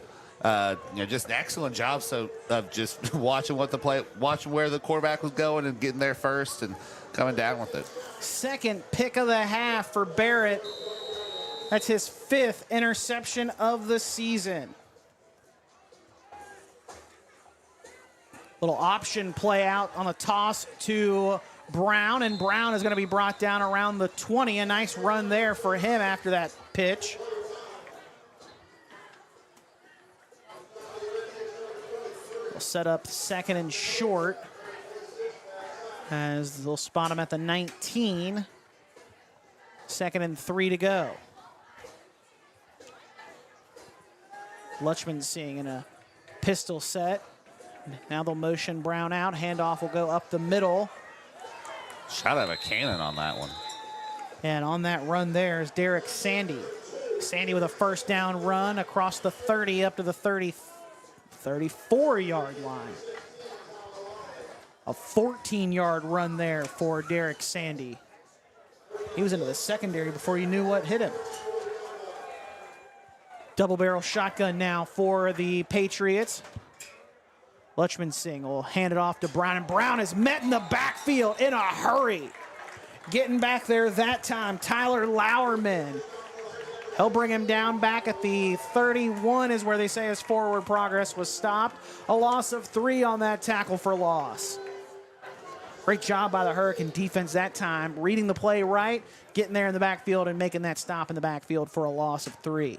just an excellent job of just watching watching where the quarterback was going and getting there first and coming down with it. Second pick of the half for Barrett. That's his 5th interception of the season. Little option play out on a toss to Brown, and Brown is going to be brought down around the 20. A nice run there for him after that pitch. We'll set up 2nd and short as they'll spot him at the 19. 2nd and 3 to go. Lutchman-Singh in a pistol set. Now they'll motion Brown out. Handoff will go up the middle. Shot out of a cannon on that one. And on that run there is Derek Sandy. Sandy with a first down run across the 30 up to the 34-yard line. A 14-yard run there for Derek Sandy. He was into the secondary before you knew what hit him. Double barrel shotgun now for the Patriots. Lutchman Singh will hand it off to Brown, and Brown is met in the backfield in a hurry. Getting back there that time, Tyler Lauerman. He'll bring him down back at the 31 is where they say his forward progress was stopped. A loss of 3 on that tackle for loss. Great job by the Hurricane defense that time, reading the play right, getting there in the backfield and making that stop in the backfield for a loss of 3.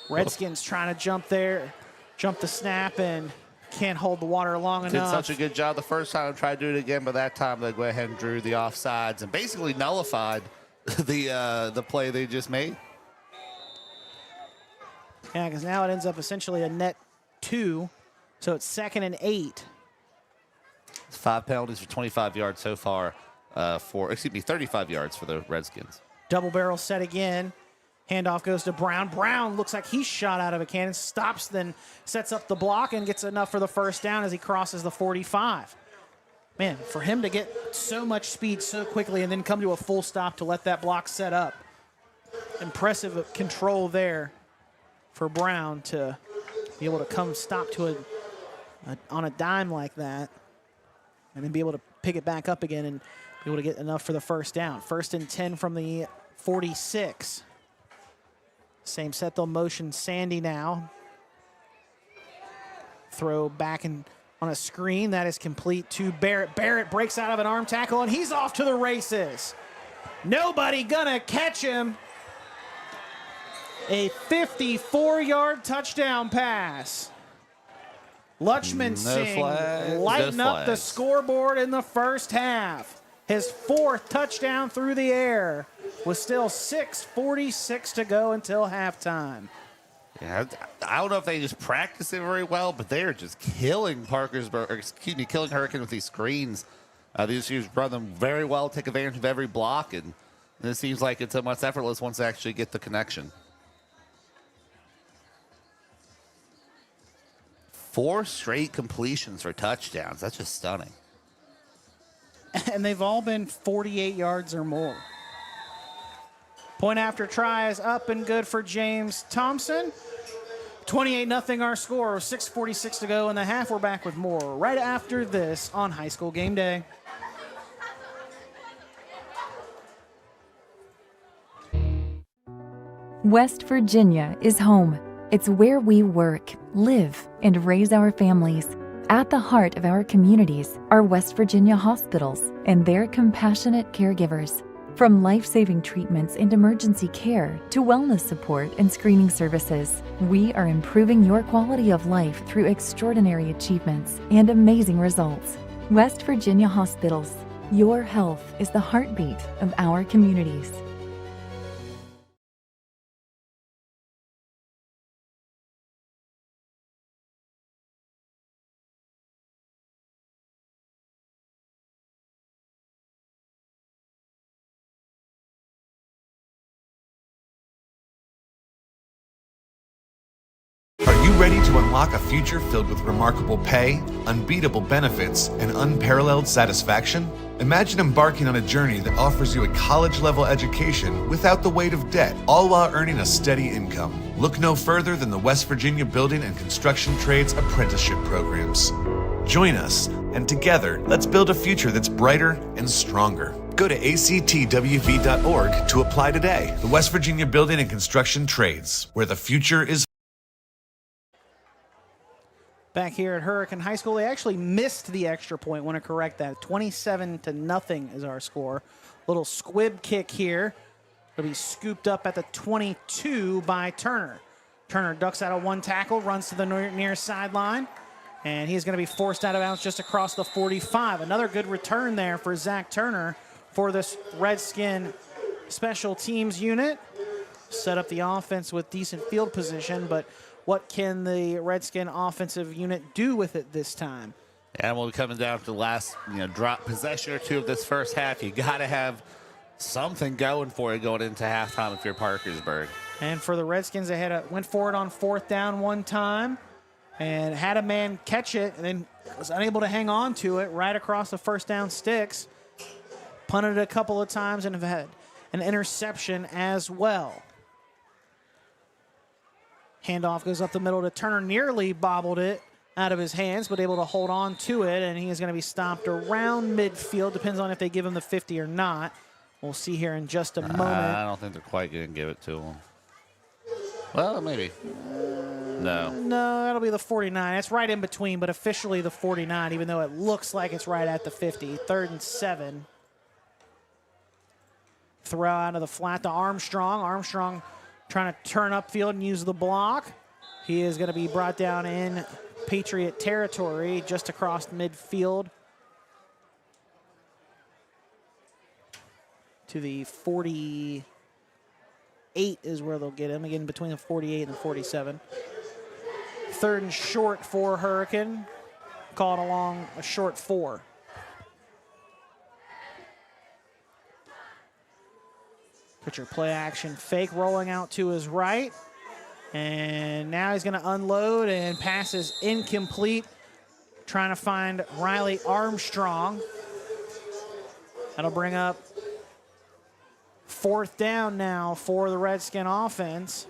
Redskins trying to jump there, jump the snap, and can't hold the water long enough. Did such a good job the first time, tried to do it again, but that time they go ahead and drew the offsides and basically nullified the play they just made. Yeah, because now it ends up essentially a net 2, so it's 2nd and 8. 5 penalties for 25 yards so far 35 yards for the Redskins. Double barrel set again. Handoff goes to Brown. Brown looks like he's shot out of a cannon, stops, then sets up the block and gets enough for the first down as he crosses the 45. Man, for him to get so much speed so quickly and then come to a full stop to let that block set up. Impressive control there for Brown to be able to come stop to on a dime like that and then be able to pick it back up again and be able to get enough for the first down. 1st and 10 from the 46. Same set, they'll motion Sandy now. Throw back on a screen. That is complete to Barrett. Barrett breaks out of an arm tackle, and he's off to the races. Nobody gonna catch him. A 54-yard touchdown pass. Lutchman Singh lighting up the scoreboard in the first half. His 4th touchdown through the air, with still 6:46 to go until halftime. Yeah, I don't know if they just practice it very well, but they're just killing killing Hurricane with these screens. These teams run them very well, take advantage of every block, and it seems like it's almost effortless once they actually get the connection. 4 straight completions for touchdowns. That's just stunning. And they've all been 48 yards or more. Point after try is up and good for James Thompson. 28-0 our score. 6:46 to go in the half. We're back with more right after this on High School Game Day. West Virginia is home. It's where we work, live, and raise our families. At the heart of our communities are West Virginia hospitals and their compassionate caregivers. From life-saving treatments and emergency care to wellness support and screening services, we are improving your quality of life through extraordinary achievements and amazing results. West Virginia Hospitals. Your health is the heartbeat of our communities. Are you ready to unlock a future filled with remarkable pay, unbeatable benefits, and unparalleled satisfaction? Imagine embarking on a journey that offers you a college-level education without the weight of debt, all while earning a steady income. Look no further than the West Virginia Building and Construction Trades apprenticeship programs. Join us, and together, let's build a future that's brighter and stronger. Go to actwv.org to apply today. The West Virginia Building and Construction Trades, where the future is. Back here at Hurricane High School, they actually missed the extra point. Want to correct that. 27-0 is our score. Little squib kick here. It'll be scooped up at the 22 by Turner. Turner ducks out of one tackle, runs to the near sideline, and he's going to be forced out of bounds just across the 45. Another good return there for Zach Turner for this Redskin special teams unit. Set up the offense with decent field position, but what can the Redskin offensive unit do with it this time? And we'll be coming down to the last drop possession or two of this first half. You got to have something going for you going into halftime if you're Parkersburg. And for the Redskins, they went for it on 4th down one time and had a man catch it and then was unable to hang on to it right across the first down sticks. Punted it a couple of times and have had an interception as well. Handoff goes up the middle to Turner, nearly bobbled it out of his hands, but able to hold on to it, and he is going to be stopped around midfield. Depends on if they give him the 50 or not. We'll see here in just a moment. I don't think they're quite going to give it to him. Well, maybe. No. No, that'll be the 49. It's right in between, but officially the 49, even though it looks like it's right at the 50. 3rd and 7. Throw out of the flat to Armstrong. Armstrong trying to turn upfield and use the block. He is going to be brought down in Patriot territory, just across midfield to the 48 is where they'll get him, again between the 48 and the 47. 3rd and short for Hurricane, called along a short 4. Pitcher play action fake, rolling out to his right. And now he's going to unload, and pass is incomplete. Trying to find Riley Armstrong. That'll bring up 4th down now for the Redskin offense.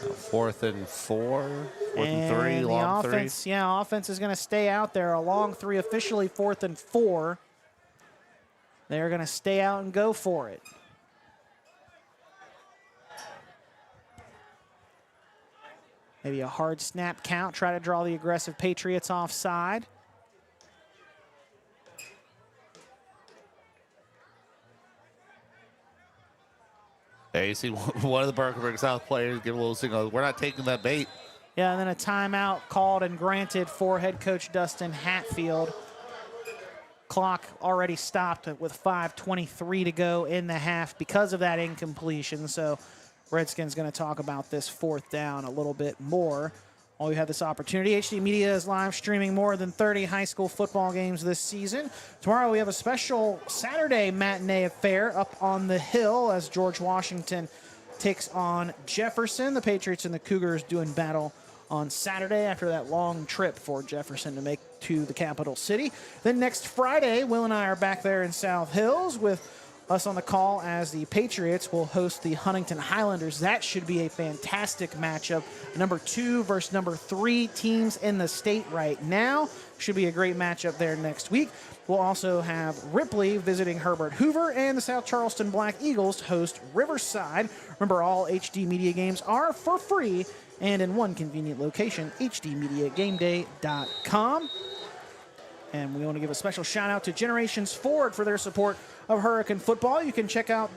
4th and 4, 4th and 3, long offense, 3. Yeah, offense is going to stay out there. A long 3, officially 4th and 4. They're going to stay out and go for it. Maybe a hard snap count, try to draw the aggressive Patriots offside. There you see one of the Parkersburg South players give a little signal. We're not taking that bait. Yeah, and then a timeout called and granted for head coach Dustin Hatfield. Clock already stopped with 5:23 to go in the half because of that incompletion. So Redskins going to talk about this 4th down a little bit more. While we have this opportunity, HD Media is live streaming more than 30 high school football games this season. Tomorrow we have a special Saturday matinee affair up on the hill as George Washington takes on Jefferson. The Patriots and the Cougars doing battle on Saturday after that long trip for Jefferson to make to the capital city. Then next Friday, Will and I are back there in South Hills with us on the call as the Patriots will host the Huntington Highlanders. That should be a fantastic matchup. Number 2 versus number 3 teams in the state right now. Should be a great matchup there next week. We'll also have Ripley visiting Herbert Hoover, and the South Charleston Black Eagles host Riverside. Remember, all HD Media games are for free and in one convenient location, hdmediagameday.com. And we want to give a special shout out to Generations Ford for their support of Hurricane football. You can check out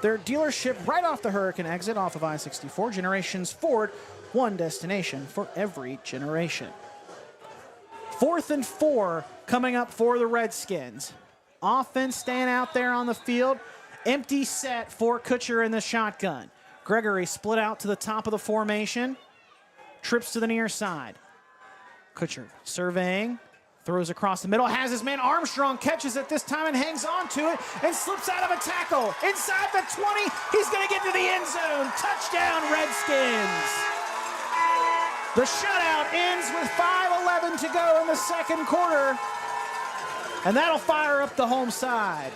their dealership right off the Hurricane exit off of I-64. Generations Ford, one destination for every generation. 4th and 4 coming up for the Redskins. Offense staying out there on the field. Empty set for Kutcher in the shotgun. Gregory split out to the top of the formation. Trips to the near side. Kutcher surveying. Throws across the middle, has his man Armstrong, catches it this time and hangs on to it and slips out of a tackle. Inside the 20, he's going to get to the end zone. Touchdown, Redskins. The shutout ends with 5:11 to go in the second quarter, and that'll fire up the home side.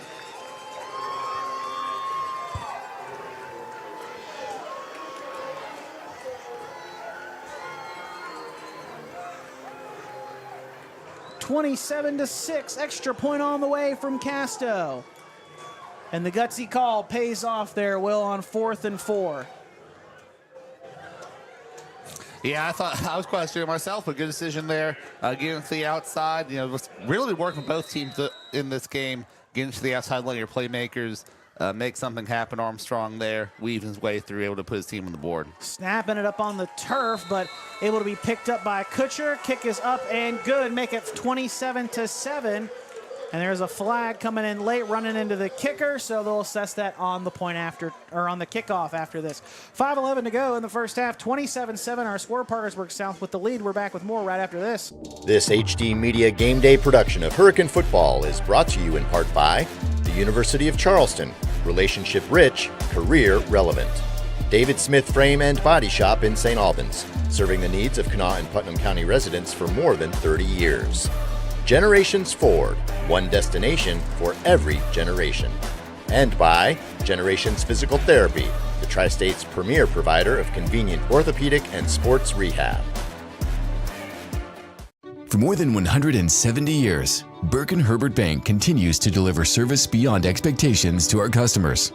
(27-6), extra point on the way from Casto. And the gutsy call pays off there, Will, on 4th and 4. Yeah, I was questioning myself, but good decision there. Getting to the outside, was really working both teams in this game. Getting to the outside, letting your playmakers make something happen. Armstrong there, weaving his way through, able to put his team on the board. Snapping it up on the turf, but able to be picked up by Kutcher. Kick is up and good. Make it 27-7. And there's a flag coming in late, running into the kicker, so they'll assess that on the point after, or on the kickoff after this. 5:11 to go in the first half. 27-7. Our score. Parkersburg South with the lead. We're back with more right after this. This HD Media Game Day production of Hurricane Football is brought to you in part by the University of Charleston. Relationship rich, career relevant. David Smith Frame and Body Shop in St. Albans, serving the needs of Kanawha and Putnam County residents for more than 30 years. Generations Ford, one destination for every generation. And by Generations Physical Therapy, the the Tri-State's premier provider of convenient orthopedic and sports rehab. For more than 170 years, Burke & Herbert Bank continues to deliver service beyond expectations to our customers.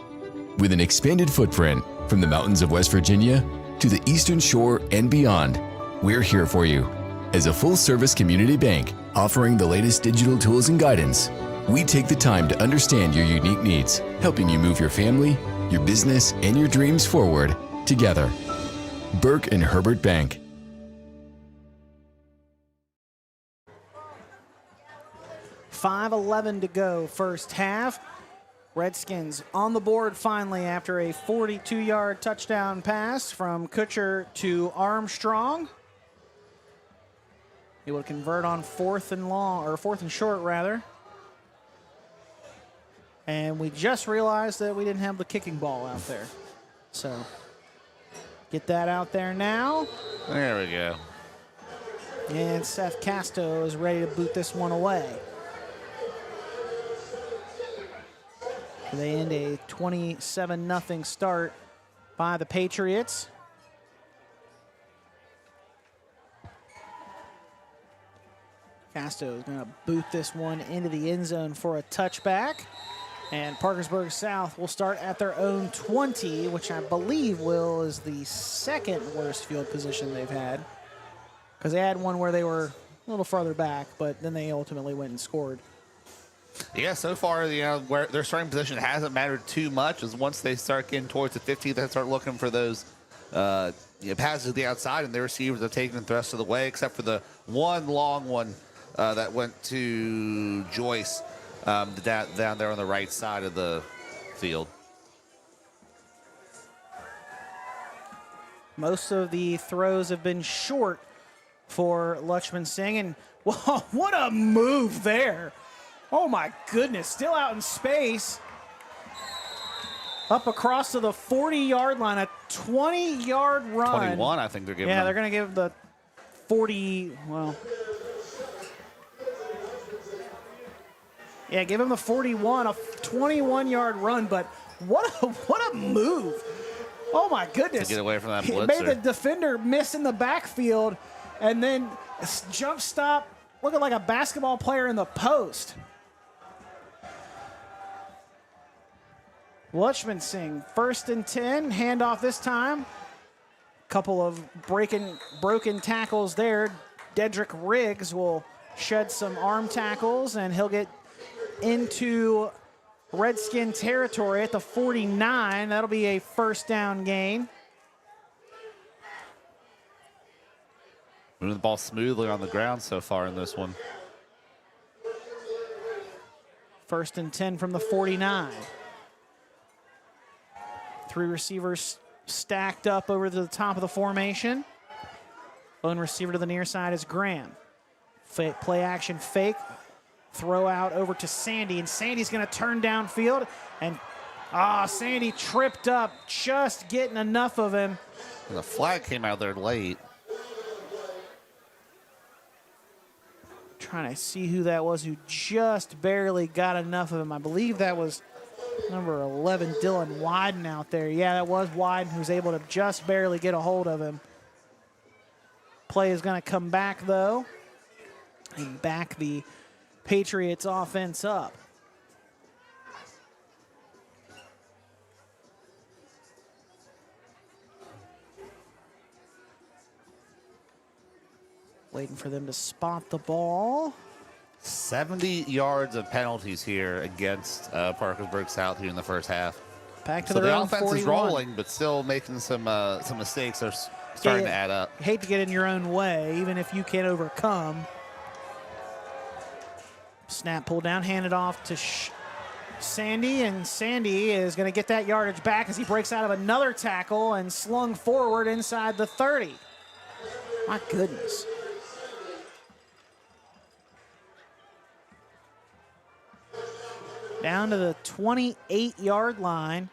With an expanded footprint from the mountains of West Virginia to the Eastern Shore and beyond, we're here for you. As a full-service community bank offering the latest digital tools and guidance, we take the time to understand your unique needs, helping you move your family, your business, and your dreams forward together. Burke & Herbert Bank. .5:11 to go first half. Redskins on the board finally after a 42-yard touchdown pass from Kutcher to Armstrong. He would convert on fourth and short rather. And we just realized that we didn't have the kicking ball out there. So get that out there now. There we go. And Seth Casto is ready to boot this one away. They end a 27-0 start by the Patriots. Casto is going to boot this one into the end zone for a touchback. And Parkersburg South will start at their own 20, which I believe, Will, is the second worst field position they've had. Because they had one where they were a little farther back, but then they ultimately went and scored. Yeah, so far, where their starting position hasn't mattered too much. Is once they start getting towards the 50, they start looking for those passes to the outside, and their receivers have taken the rest of the way, except for the one long one that went to Joyce down there on the right side of the field. Most of the throws have been short for Lutchman Singh, and whoa, what a move there. Oh my goodness, still out in space. Up across to the 40-yard line, a 20-yard run. 21, I think they're giving Yeah, they're going to give the 40, well. Yeah, give him the 41, a 21-yard run, but what a move. Oh my goodness. To get away from that blitzer. He made the defender miss in the backfield and then jump stop, looking like a basketball player in the post. Lutchman Singh, 1st and 10, handoff this time. Couple of broken tackles there. Dedrick Riggs will shed some arm tackles, and he'll get into Redskin territory at the 49. That'll be a first down gain. Moving the ball smoothly on the ground so far in this one. 1st and 10 from the 49. 3 receivers stacked up over to the top of the formation. Lone receiver to the near side is Graham. Play action fake. Throw out over to Sandy, and Sandy's going to turn downfield. And Sandy tripped up, just getting enough of him. And the flag came out there late. Trying to see who that was who just barely got enough of him. I believe that was number 11, Dylan Wyden out there. Yeah, that was Wyden who was able to just barely get a hold of him. Play is going to come back, though, and back the Patriots offense up. Waiting for them to spot the ball. 70 yards of penalties here against Parkersburg South here in the first half. Back to so their the own offense 41. is rolling, but still making some mistakes are starting to add up. Hate to get in your own way, even if you can overcome. Snap pulled down, handed off to Sandy, and Sandy is going to get that yardage back as he breaks out of another tackle and slung forward inside the 30. My goodness. Down to the 28-yard line.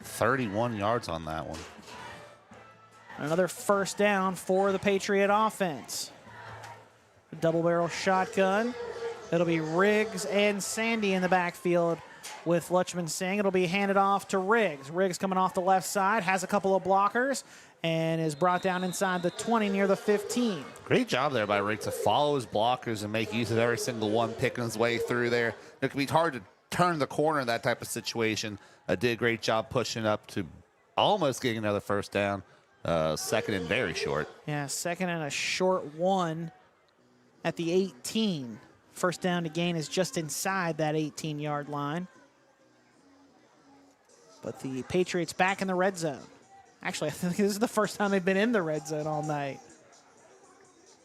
31 yards on that one. Another first down for the Patriot offense. The double barrel shotgun. It'll be Riggs and Sandy in the backfield with Lutchman Singh. It'll be handed off to Riggs. Riggs coming off the left side, has a couple of blockers, and is brought down inside the 20 near the 15. Great job there by Riggs to follow his blockers and make use of every single one, picking his way through there. It can be hard to turn the corner in that type of situation. Did a great job pushing up to almost getting another first down. Second and very short. Yeah, second and a short one at the 18. First down to gain is just inside that 18-yard line. But the Patriots back in the red zone. Actually, I think this is the first time they've been in the red zone all night.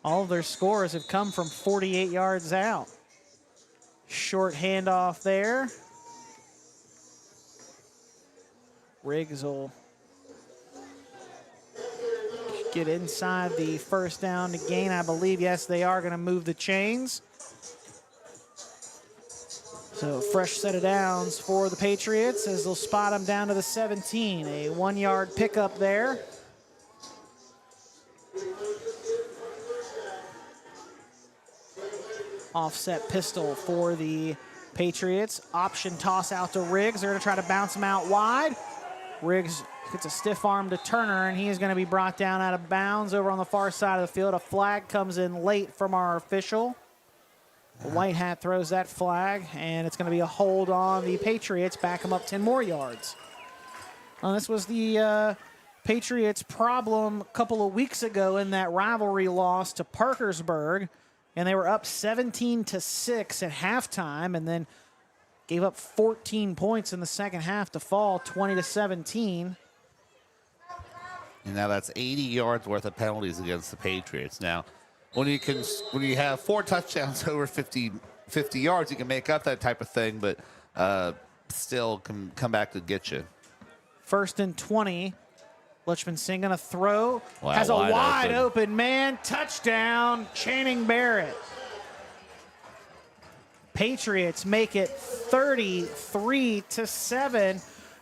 All of their scores have come from 48 yards out. Short handoff there. Riggs will get inside the first down to gain, I believe. Yes, they are going to move the chains. So fresh set of downs for the Patriots as they'll spot them down to the 17. A 1-yard pickup there. Offset pistol for the Patriots. Option toss out to Riggs. They're going to try to bounce him out wide. Riggs gets a stiff arm to Turner, and he is going to be brought down out of bounds over on the far side of the field. A flag comes in late from our official. The white hat throws that flag, and it's going to be a hold on the Patriots. Back them up 10 more yards. This was the Patriots' problem a couple of weeks ago in that rivalry loss to Parkersburg, and they were up 17-6 at halftime, and then gave up 14 points in the second half to fall 20-17. And now that's 80 yards worth of penalties against the Patriots. Now, when you have 4 touchdowns over 50 yards, you can make up that type of thing, but still can come back to get you. First and 20. Lutchman Singh going to throw. Wow, has a wide open open man. Touchdown, Channing Barrett. Patriots make it 33-7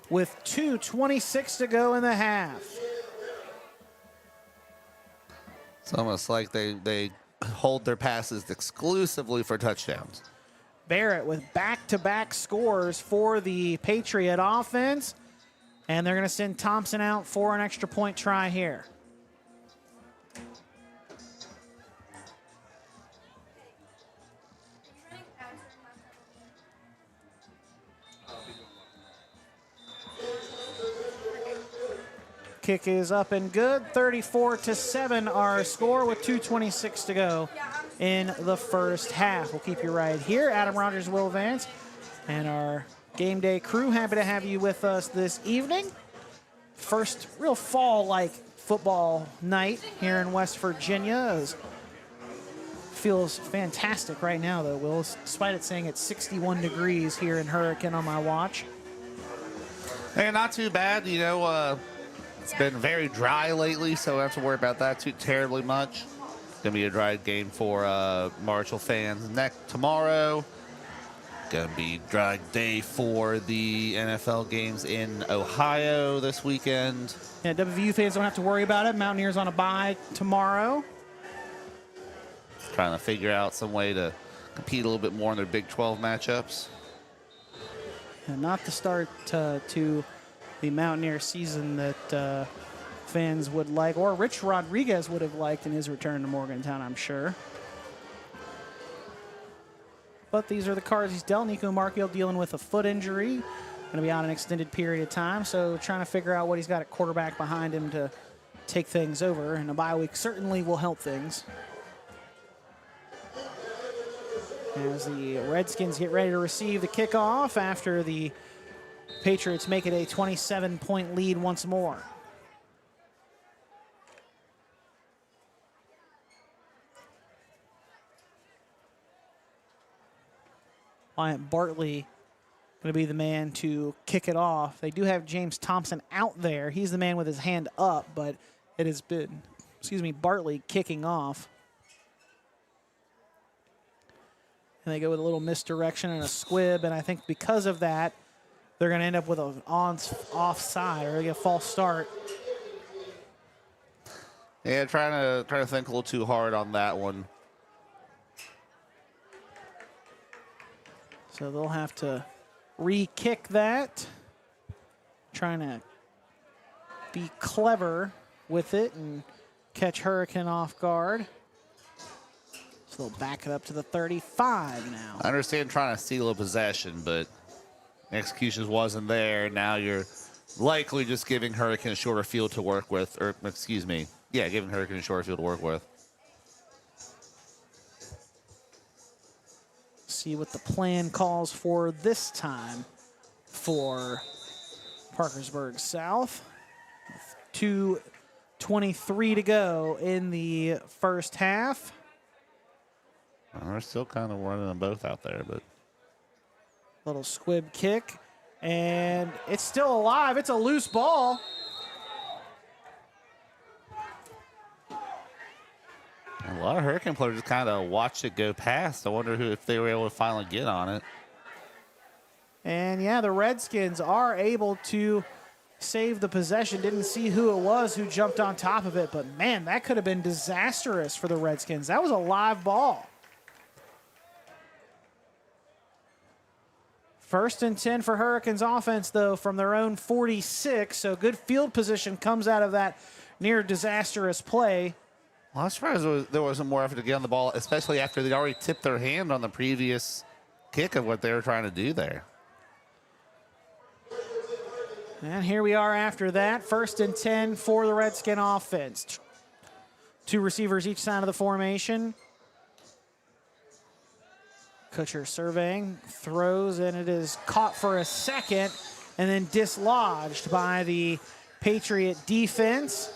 with 2:26 to go in the half. It's almost like they hold their passes exclusively for touchdowns. Barrett with back-to-back scores for the Patriot offense. And they're going to send Thompson out for an extra point try here. Kick is up and good. 34-7 our score with 2:26 to go in the first half. We'll keep you right here. Adam Rogers, Will Vance, and our Game Day crew. Happy to have you with us this evening. First real fall-like football night here in West Virginia. Feels fantastic right now, though, Will, despite it saying it's 61 degrees here in Hurricane on my watch. Hey, not too bad. You know, it's been very dry lately, so we don't have to worry about that too terribly much. It's going to be a dry game for Marshall fans tomorrow. Going to be dry day for the NFL games in Ohio this weekend. Yeah, WVU fans don't have to worry about it. Mountaineers on a bye tomorrow. Trying to figure out some way to compete a little bit more in their Big 12 matchups. And not the start to the Mountaineer season that fans would like, or Rich Rodriguez would have liked in his return to Morgantown, I'm sure. But these are the cards he's dealt. Nico Markiel dealing with a foot injury. Going to be on an extended period of time. So trying to figure out what he's got at quarterback behind him to take things over. And a bye week certainly will help things. As the Redskins get ready to receive the kickoff after the Patriots make it a 27-point lead once more. Wyatt Bartley going to be the man to kick it off. They do have James Thompson out there. He's the man with his hand up, but it has been, Bartley kicking off. And they go with a little misdirection and a squib, and I think because of that, they're going to end up with an offside, or they get a false start. Yeah, trying to think a little too hard on that one. So they'll have to re-kick that. Trying to be clever with it and catch Hurricane off guard. So they'll back it up to the 35 now. I understand trying to steal a possession, but execution wasn't there. Now you're likely just giving Hurricane a shorter field to work with, or excuse me, yeah, giving Hurricane a shorter field to work with. See what the plan calls for this time for Parkersburg South. 2:23 to go in the first half. They're still kind of running them both out there, but little squib kick, and it's still alive. It's a loose ball. a lot of Hurricane players just kind of watched it go past. I wonder if they were able to finally get on it. And yeah, the Redskins are able to save the possession. Didn't see who it was who jumped on top of it, but man, that could have been disastrous for the Redskins. That was a live ball. 1st and 10 for Hurricanes offense, though, from their own 46. So good field position comes out of that near disastrous play. Well, I was surprised there wasn't more effort to get on the ball, especially after they'd already tipped their hand on the previous kick of what they were trying to do there. And here we are after that. 1st and 10 for the Redskin offense. 2 receivers each side of the formation. Kutcher surveying, throws, and it is caught for a second and then dislodged by the Patriot defense.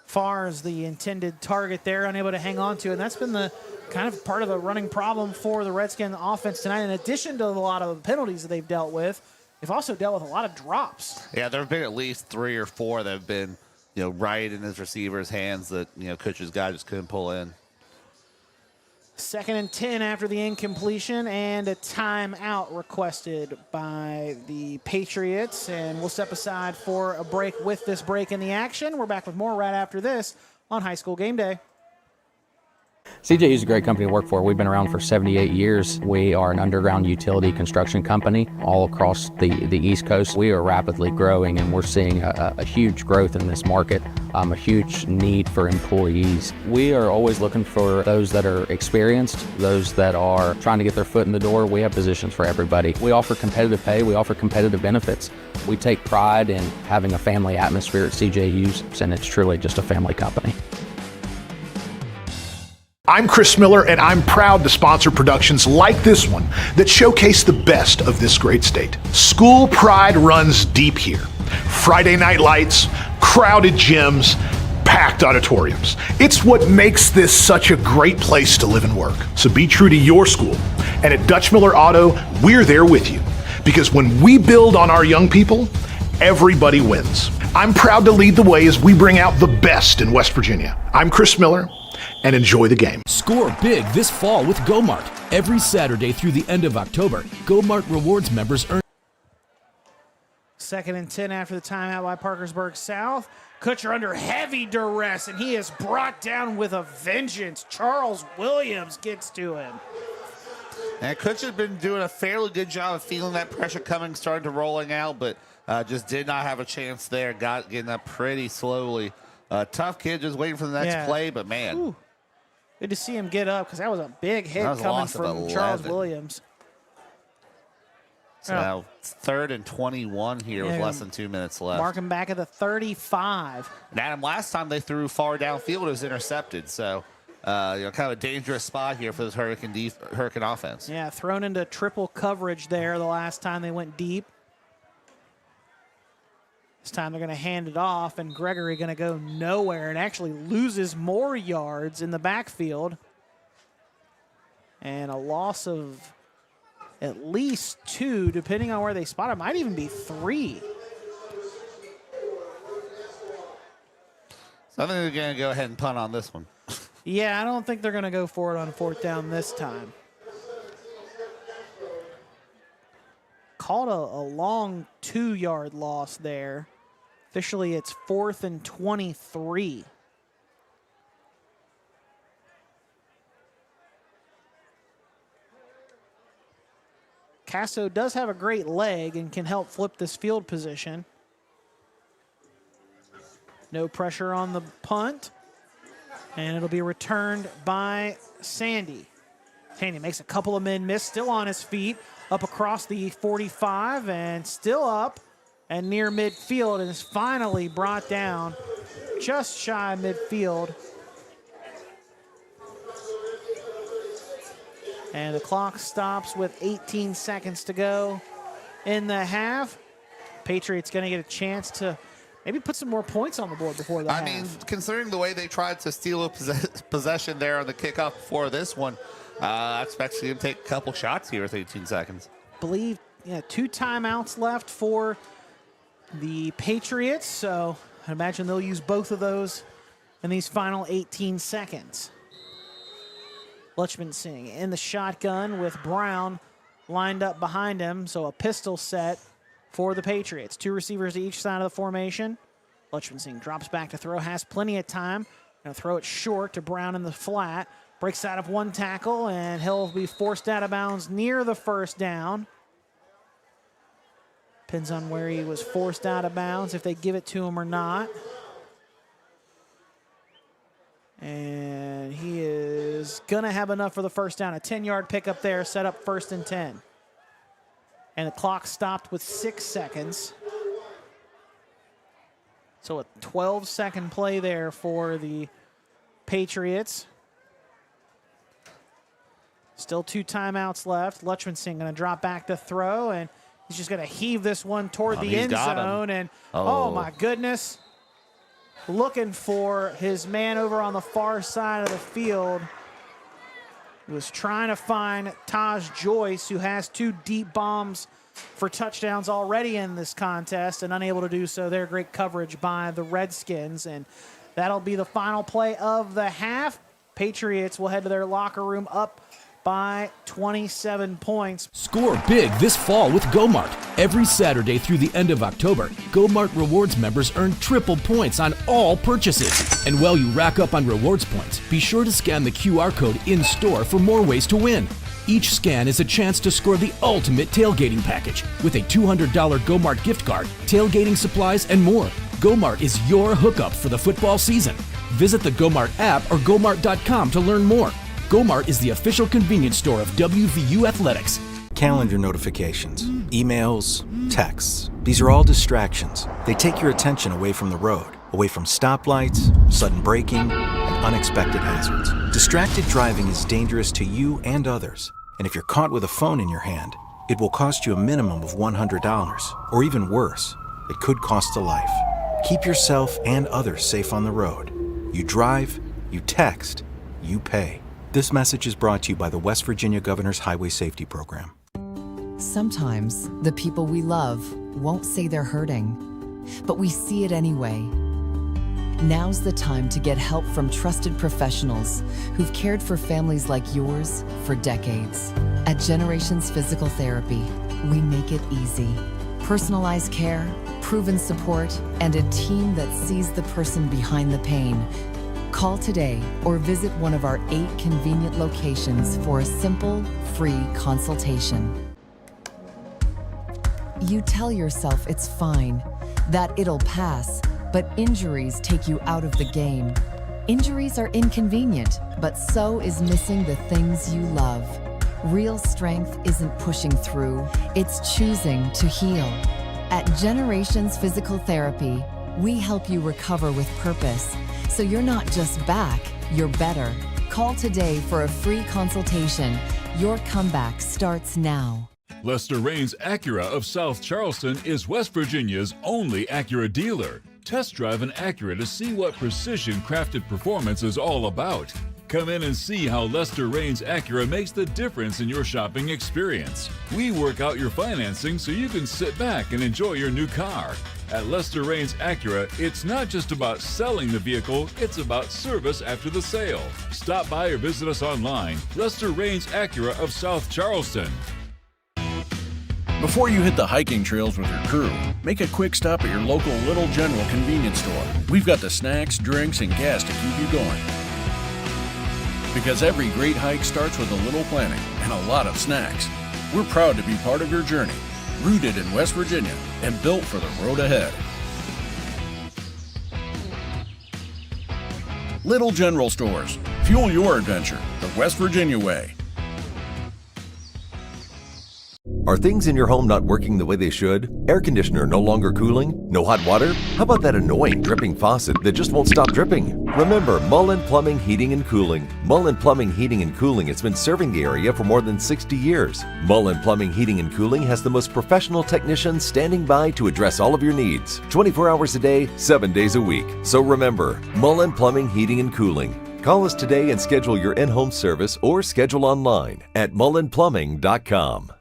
Far as the intended target there, unable to hang on to, and that's been the kind of part of the running problem for the Redskin offense tonight. In addition to a lot of the penalties that they've dealt with, they've also dealt with a lot of drops. Yeah, there have been at least 3 or 4 that have been, right in his receiver's hands that, Kutcher's guy just couldn't pull in. 2nd and 10 after the incompletion, and a timeout requested by the Patriots. And we'll step aside for a break with this break in the action. We're back with more right after this on High School Game Day. CJU is a great company to work for. We've been around for 78 years. We are an underground utility construction company all across the East Coast. We are rapidly growing, and we're seeing a huge growth in this market, a huge need for employees. We are always looking for those that are experienced, those that are trying to get their foot in the door. We have positions for everybody. We offer competitive pay. We offer competitive benefits. We take pride in having a family atmosphere at CJU's, and it's truly just a family company. I'm Chris Miller, and I'm proud to sponsor productions like this one that showcase the best of this great state. School pride runs deep here. Friday night lights, crowded gyms, packed auditoriums. It's what makes this such a great place to live and work. So be true to your school. And at Dutch Miller Auto, we're there with you. Because when we build on our young people, everybody wins. I'm proud to lead the way as we bring out the best in West Virginia. I'm Chris Miller, and enjoy the game. Score big this fall with GoMart. Every Saturday through the end of October, GoMart Rewards members earn. 2nd and 10 after the timeout by Parkersburg South. Kutcher under heavy duress, and he is brought down with a vengeance. Charles Williams gets to him. And Kutcher's been doing a fairly good job of feeling that pressure coming, starting to rolling out, but just did not have a chance there. Getting up pretty slowly. Tough kid, just waiting for the next play, but man. Ooh. Good to see him get up, because that was a big hit coming from Charles Williams. So now 3rd and 21 here with less than 2 minutes left. Mark him back at the 35. And Adam, last time they threw far downfield, it was intercepted. So, kind of a dangerous spot here for this Hurricane offense. Yeah, thrown into triple coverage there the last time they went deep. This time they're going to hand it off, and Gregory going to go nowhere and actually loses more yards in the backfield. And a loss of at least 2, depending on where they spot it. Might even be 3. So I think they're going to go ahead and punt on this one. Yeah, I don't think they're going to go for it on 4th down this time. Called a long 2-yard loss there. Officially, it's 4th and 23. Casso does have a great leg and can help flip this field position. No pressure on the punt. And it'll be returned by Sandy. Sandy makes a couple of men miss, still on his feet, up across the 45 and still up and near midfield, and is finally brought down just shy of midfield. And the clock stops with 18 seconds to go in the half. Patriots going to get a chance to maybe put some more points on the board before the half. I mean, considering the way they tried to steal a possession there on the kickoff before this one, I expect you to take a couple shots here with 18 seconds. Believe 2 timeouts left for the Patriots, so I imagine they'll use both of those in these final 18 seconds. Lutchman Singh in the shotgun with Brown lined up behind him, so a pistol set for the Patriots. 2 receivers to each side of the formation. Lutchman Singh drops back to throw, has plenty of time. Gonna throw it short to Brown in the flat. Breaks out of 1 tackle, and he'll be forced out of bounds near the first down. Depends on where he was forced out of bounds, if they give it to him or not. And he is going to have enough for the first down. A 10-yard pickup there, set up 1st and 10. And the clock stopped with 6 seconds. So a 12-second play there for the Patriots. Still 2 timeouts left. Lutchman Singh going to drop back to throw, and he's just going to heave this one toward the end zone. And oh my goodness. Looking for his man over on the far side of the field. He was trying to find Taj Joyce, who has 2 deep bombs for touchdowns already in this contest, and unable to do so there. Great coverage by the Redskins, and that'll be the final play of the half. Patriots will head to their locker room up by 27 points. Score big this fall with GoMart. Every Saturday through the end of October, GoMart Rewards members earn triple points on all purchases. And while you rack up on rewards points, be sure to scan the QR code in-store for more ways to win. Each scan is a chance to score the ultimate tailgating package with a $200 GoMart gift card, tailgating supplies, and more. GoMart is your hookup for the football season. Visit the GoMart app or GoMart.com to learn more. GoMart is the official convenience store of WVU Athletics. Calendar notifications, emails, texts. These are all distractions. They take your attention away from the road, away from stoplights, sudden braking, and unexpected hazards. Distracted driving is dangerous to you and others. And if you're caught with a phone in your hand, it will cost you a minimum of $100. Or even worse, it could cost a life. Keep yourself and others safe on the road. You drive, you text, you pay. This message is brought to you by the West Virginia Governor's Highway Safety Program. Sometimes the people we love won't say they're hurting, but we see it anyway. Now's the time to get help from trusted professionals who've cared for families like yours for decades. At Generations Physical Therapy, we make it easy. Personalized care, proven support, and a team that sees the person behind the pain. Call today or visit one of our 8 convenient locations for a simple, free consultation. You tell yourself it's fine, that it'll pass, but injuries take you out of the game. Injuries are inconvenient, but so is missing the things you love. Real strength isn't pushing through, it's choosing to heal. At Generations Physical Therapy, we help you recover with purpose. So you're not just back, you're better. Call today for a free consultation. Your comeback starts now. Lester Raines Acura of South Charleston is West Virginia's only Acura dealer. Test drive an Acura to see what precision-crafted performance is all about. Come in and see how Lester Raines Acura makes the difference in your shopping experience. We work out your financing so you can sit back and enjoy your new car. At Lester Raines Acura, it's not just about selling the vehicle, it's about service after the sale. Stop by or visit us online. Lester Raines Acura of South Charleston. Before you hit the hiking trails with your crew, make a quick stop at your local Little General convenience store. We've got the snacks, drinks, and gas to keep you going. Because every great hike starts with a little planning and a lot of snacks. We're proud to be part of your journey, rooted in West Virginia and built for the road ahead. Little General Stores. Fuel your adventure the West Virginia way. Are things in your home not working the way they should? Air conditioner no longer cooling? No hot water? How about that annoying dripping faucet that just won't stop dripping? Remember Mullen Plumbing, Heating and Cooling. Mullen Plumbing, Heating and Cooling has been serving the area for more than 60 years. Mullen Plumbing, Heating and Cooling has the most professional technicians standing by to address all of your needs. 24 hours a day, 7 days a week. So remember, Mullen Plumbing, Heating and Cooling. Call us today and schedule your in-home service or schedule online at mullenplumbing.com.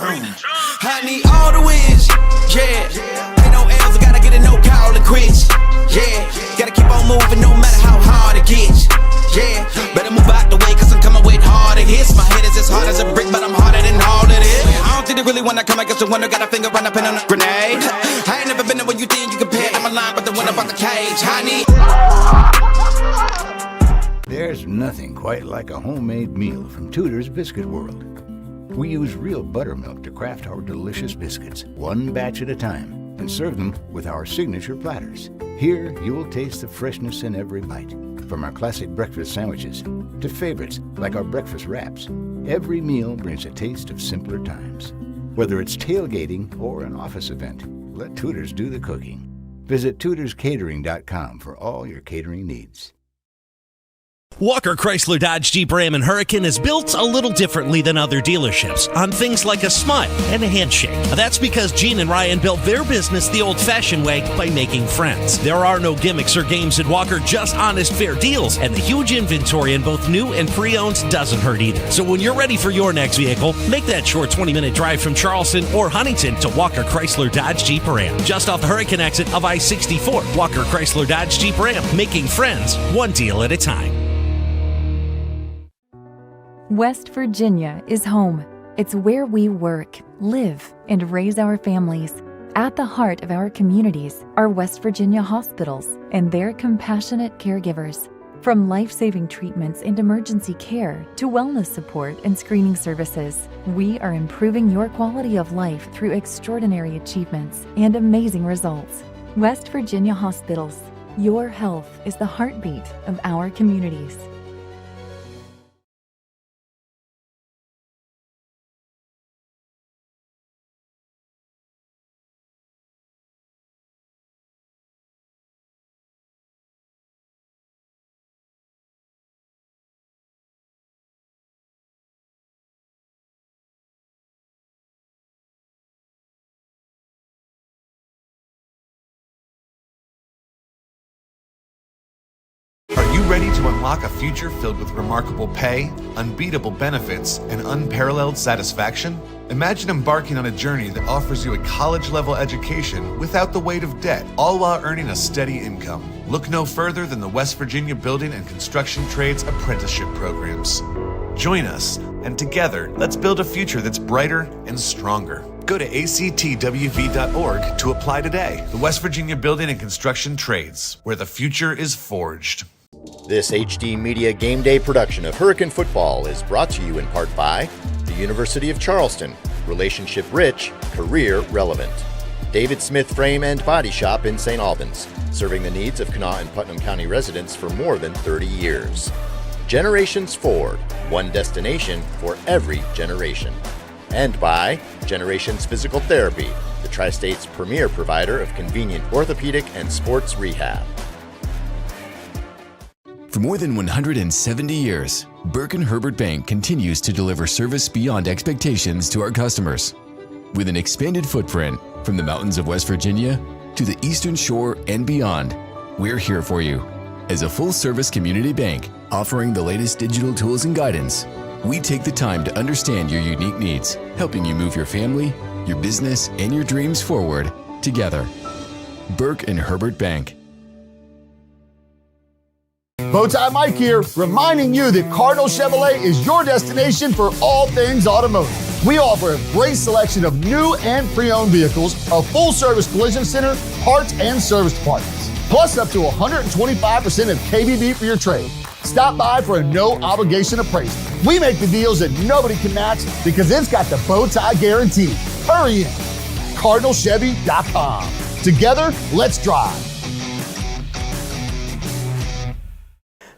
I need all the wins, yeah. Ain't no L's, I gotta get it, no call it quits, yeah. Gotta keep on moving no matter how hard it gets, yeah. Better move out the way, cause I'm coming with harder hits. My head is as hard as a brick, but I'm harder than all of it. I don't think they really wanna come against the one who got a finger run up in on a grenade. I ain't never been the one you think you compare. I'm a line, but the one about the cage. I need. There's nothing quite like a homemade meal from Tudor's Biscuit World. We use real buttermilk to craft our delicious biscuits, one batch at a time, and serve them with our signature platters. Here, you will taste the freshness in every bite. From our classic breakfast sandwiches to favorites like our breakfast wraps, every meal brings a taste of simpler times. Whether it's tailgating or an office event, let Tudor's do the cooking. Visit tudorscatering.com for all your catering needs. Walker Chrysler Dodge Jeep Ram and Hurricane is built a little differently than other dealerships on things like a smile and a handshake. That's because Gene and Ryan built their business the old-fashioned way by making friends. There are no gimmicks or games at Walker, just honest, fair deals, and the huge inventory in both new and pre-owned doesn't hurt either. So when you're ready for your next vehicle, make that short 20-minute drive from Charleston or Huntington to Walker Chrysler Dodge Jeep Ram. Just off the Hurricane exit of I-64, Walker Chrysler Dodge Jeep Ram, making friends one deal at a time. West Virginia is home. It's where we work, live, and raise our families. At the heart of our communities are West Virginia hospitals and their compassionate caregivers. From life-saving treatments and emergency care to wellness support and screening services, we are improving your quality of life through extraordinary achievements and amazing results. West Virginia Hospitals. Your health is the heartbeat of our communities. Are you ready to unlock a future filled with remarkable pay, unbeatable benefits, and unparalleled satisfaction? Imagine embarking on a journey that offers you a college-level education without the weight of debt, all while earning a steady income. Look no further than the West Virginia Building and Construction Trades apprenticeship programs. Join us, and together, let's build a future that's brighter and stronger. Go to actwv.org to apply today. The West Virginia Building and Construction Trades, where the future is forged. This HD Media Game Day production of Hurricane Football is brought to you in part by the University of Charleston, relationship rich, career relevant. David Smith Frame and Body Shop in St. Albans, serving the needs of Kanawha and Putnam County residents for more than 30 years. Generations Ford, one destination for every generation. And by Generations Physical Therapy, the Tri-State's premier provider of convenient orthopedic and sports rehab. For more than 170 years, Burke & Herbert Bank continues to deliver service beyond expectations to our customers. With an expanded footprint from the mountains of West Virginia to the Eastern Shore and beyond, we're here for you. As a full-service community bank offering the latest digital tools and guidance, we take the time to understand your unique needs, helping you move your family, your business, and your dreams forward together. Burke & Herbert Bank. Bowtie Mike here, reminding you that Cardinal Chevrolet is your destination for all things automotive. We offer a great selection of new and pre-owned vehicles, a full-service collision center, parts and service departments, plus up to 125% of KBB for your trade. Stop by for a no-obligation appraisal. We make the deals that nobody can match because it's got the bow tie guarantee. Hurry in. CardinalChevy.com. Together, let's drive.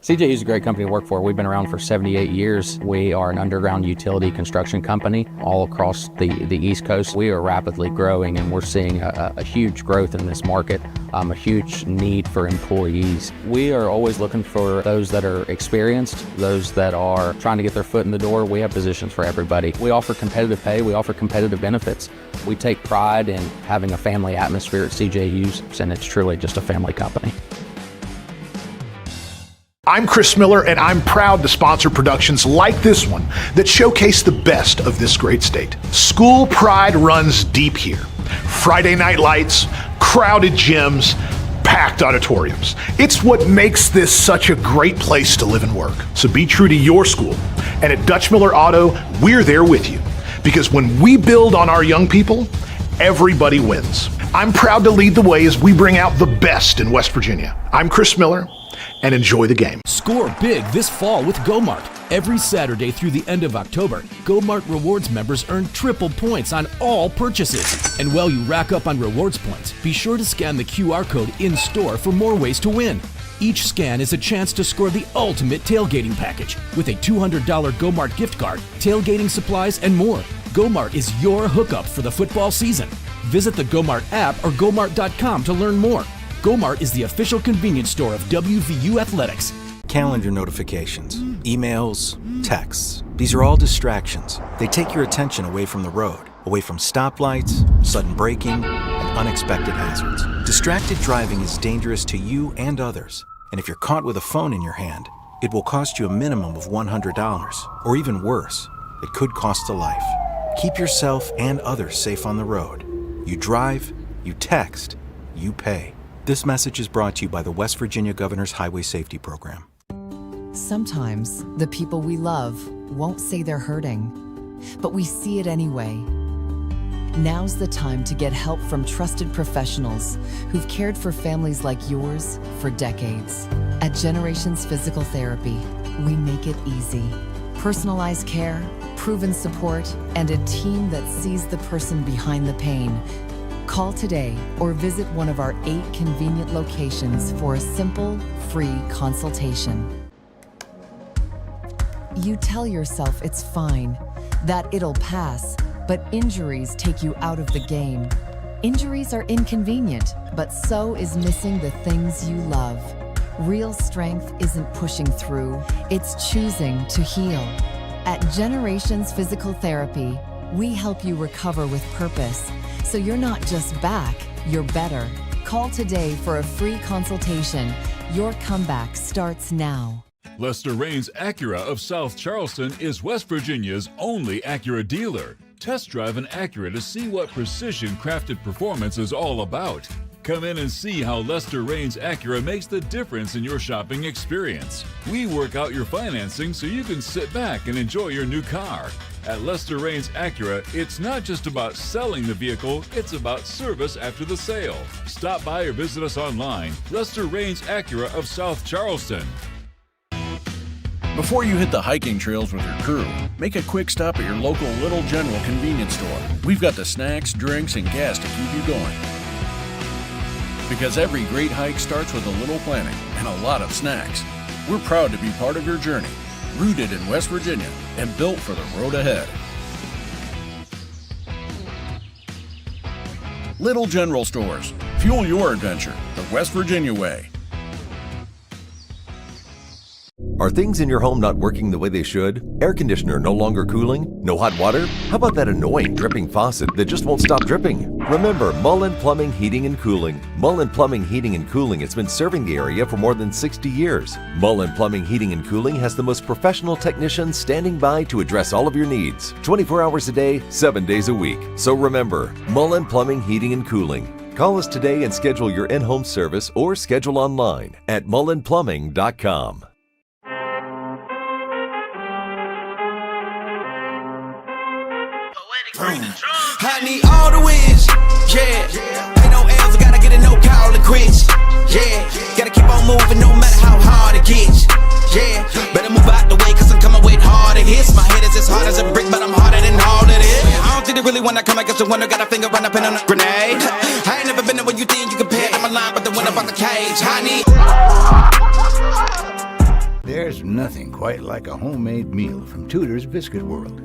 CJU is a great company to work for. We've been around for 78 years. We are an underground utility construction company all across the East Coast. We are rapidly growing, and we're seeing a huge growth in this market, a huge need for employees. We are always looking for those that are experienced, those that are trying to get their foot in the door. We have positions for everybody. We offer competitive pay. We offer competitive benefits. We take pride in having a family atmosphere at CJU's, and it's truly just a family company. I'm Chris Miller, and I'm proud to sponsor productions like this one that showcase the best of this great state. School pride runs deep here. Friday night lights, crowded gyms, packed auditoriums. It's what makes this such a great place to live and work. So be true to your school. And at Dutch Miller Auto, we're there with you. Because when we build on our young people, everybody wins. I'm proud to lead the way as we bring out the best in West Virginia. I'm Chris Miller, and enjoy the game. Score big this fall with GoMart. Every Saturday through the end of October, GoMart Rewards members earn triple points on all purchases. And while you rack up on rewards points, be sure to scan the QR code in-store for more ways to win. Each scan is a chance to score the ultimate tailgating package with a $200 GoMart gift card, tailgating supplies, and more. GoMart is your hookup for the football season. Visit the GoMart app or GoMart.com to learn more. GoMart is the official convenience store of WVU Athletics. Calendar notifications, emails, texts. These are all distractions. They take your attention away from the road, away from stoplights, sudden braking, and unexpected hazards. Distracted driving is dangerous to you and others. And if you're caught with a phone in your hand, it will cost you a minimum of $100. Or even worse, it could cost a life. Keep yourself and others safe on the road. You drive, you text, you pay. This message is brought to you by the West Virginia Governor's Highway Safety Program. Sometimes the people we love won't say they're hurting, but we see it anyway. Now's the time to get help from trusted professionals who've cared for families like yours for decades. At Generations Physical Therapy, we make it easy. Personalized care, proven support, and a team that sees the person behind the pain. Call today or visit one of our 8 convenient locations for a simple, free consultation. You tell yourself it's fine, that it'll pass, but injuries take you out of the game. Injuries are inconvenient, but so is missing the things you love. Real strength isn't pushing through, it's choosing to heal. At Generations Physical Therapy, we help you recover with purpose. So you're not just back, you're better. Call today for a free consultation. Your comeback starts now. Lester Raines Acura of South Charleston is West Virginia's only Acura dealer. Test drive an Acura to see what precision-crafted performance is all about. Come in and see how Lester Raines Acura makes the difference in your shopping experience. We work out your financing so you can sit back and enjoy your new car. At Lester Raines Acura, it's not just about selling the vehicle, it's about service after the sale. Stop by or visit us online. Lester Raines Acura of South Charleston. Before you hit the hiking trails with your crew, make a quick stop at your local Little General convenience store. We've got the snacks, drinks, and gas to keep you going. Because every great hike starts with a little planning and a lot of snacks. We're proud to be part of your journey, rooted in West Virginia and built for the road ahead. Little General Stores. Fuel your adventure the West Virginia way. Are things in your home not working the way they should? Air conditioner no longer cooling? No hot water? How about that annoying dripping faucet that just won't stop dripping? Remember Mullen Plumbing, Heating and Cooling. Mullen Plumbing, Heating and Cooling has been serving the area for more than 60 years. Mullen Plumbing, Heating and Cooling has the most professional technicians standing by to address all of your needs. 24 hours a day, 7 days a week. So remember, Mullen Plumbing, Heating and Cooling. Call us today and schedule your in-home service or schedule online at mullenplumbing.com. I need all the wins, yeah. Ain't no L's, I gotta get a no call and quits, yeah. Gotta keep on moving no matter how hard it gets, yeah. when I come against the winner, got a finger run up in on a grenade. I ain't never been there when you think you compare. I'm aligned with the winner about the cage. Honey. There's nothing quite like a homemade meal from Tudor's Biscuit World.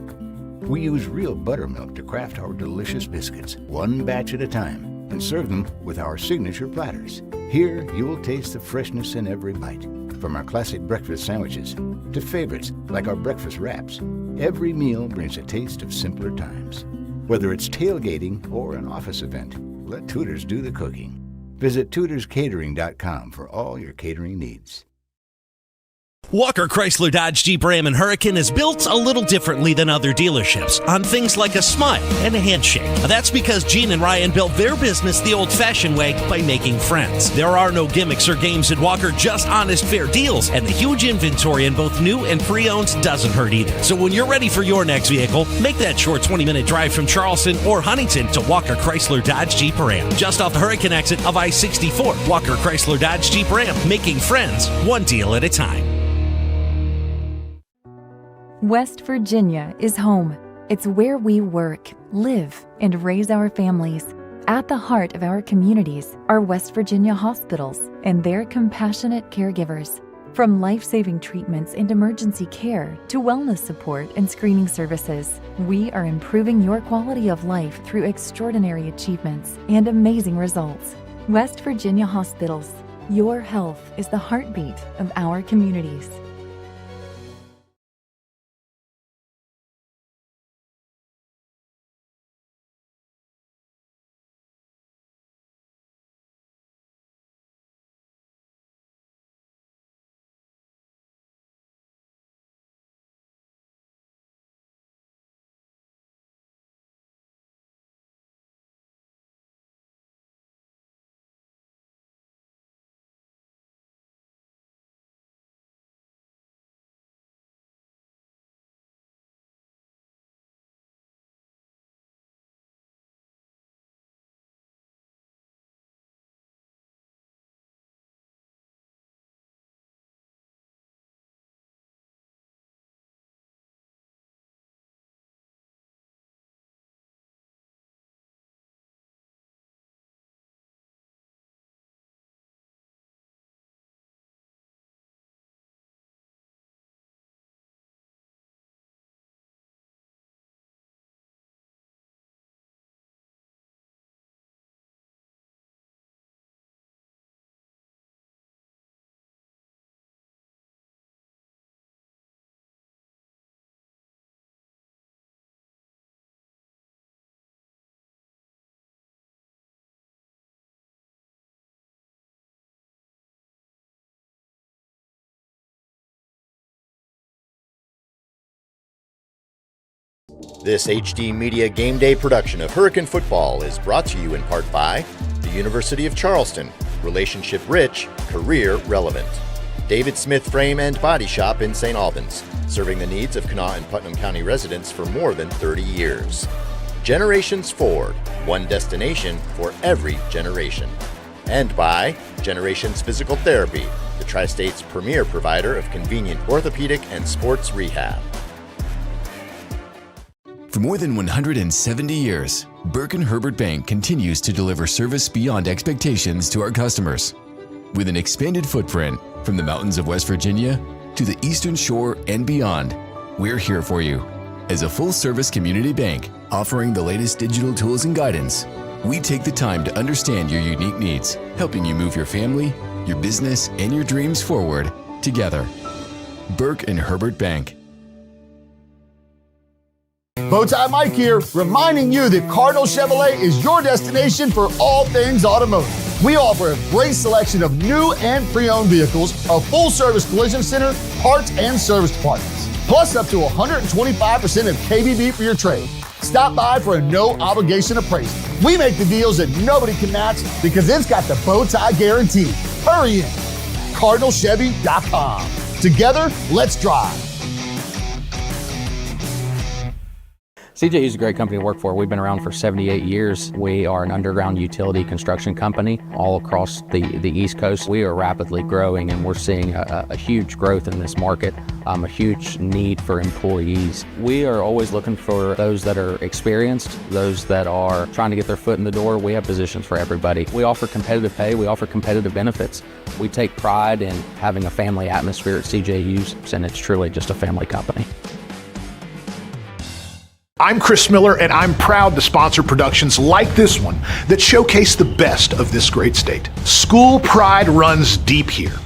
We use real buttermilk to craft our delicious biscuits, one batch at a time, and serve them with our signature platters. Here, you will taste the freshness in every bite. From our classic breakfast sandwiches to favorites like our breakfast wraps, every meal brings a taste of simpler times. Whether it's tailgating or an office event, let Tudor's do the cooking. Visit tudorscatering.com for all your catering needs. Walker Chrysler Dodge Jeep Ram and Hurricane is built a little differently than other dealerships on things like a smile and a handshake. That's because Gene and Ryan built their business the old-fashioned way by making friends. There are no gimmicks or games at Walker, just honest, fair deals, and the huge inventory in both new and pre-owned doesn't hurt either. So when you're ready for your next vehicle, make that short 20-minute drive from Charleston or Huntington to Walker Chrysler Dodge Jeep Ram. Just off the Hurricane exit of I-64, Walker Chrysler Dodge Jeep Ram, making friends one deal at a time. West Virginia is home. It's where we work, live, and raise our families. At the heart of our communities are West Virginia hospitals and their compassionate caregivers. From life-saving treatments and emergency care to wellness support and screening services, we are improving your quality of life through extraordinary achievements and amazing results. West Virginia hospitals. Your health is the heartbeat of our communities. This HD Media Game Day production of Hurricane Football is brought to you in part by the University of Charleston, relationship rich, career relevant. David Smith Frame and Body Shop in St. Albans, serving the needs of Kanawha and Putnam County residents for more than 30 years. Generations Ford, one destination for every generation. And by Generations Physical Therapy, the Tri-State's premier provider of convenient orthopedic and sports rehab. For more than 170 years, Burke & Herbert Bank continues to deliver service beyond expectations to our customers. With an expanded footprint from the mountains of West Virginia to the Eastern Shore and beyond, we're here for you. As a full-service community bank offering the latest digital tools and guidance, we take the time to understand your unique needs, helping you move your family, your business, and your dreams forward together. Burke & Herbert Bank. Bowtie Mike here, reminding you that Cardinal Chevrolet is your destination for all things automotive. We offer a great selection of new and pre-owned vehicles, a full-service collision center, parts and service departments, plus up to 125% of KBB for your trade. Stop by for a no-obligation appraisal. We make the deals that nobody can match because it's got the Bowtie guarantee. Hurry in. CardinalChevy.com. Together, let's drive. CJU is a great company to work for. We've been around for 78 years. We are an underground utility construction company all across the East Coast. We are rapidly growing, and we're seeing a huge growth in this market, a huge need for employees. We are always looking for those that are experienced, those that are trying to get their foot in the door. We have positions for everybody. We offer competitive pay. We offer competitive benefits. We take pride in having a family atmosphere at CJU's, and it's truly just a family company. I'm Chris Miller, and I'm proud to sponsor productions like this one that showcase the best of this great state. School pride runs deep here.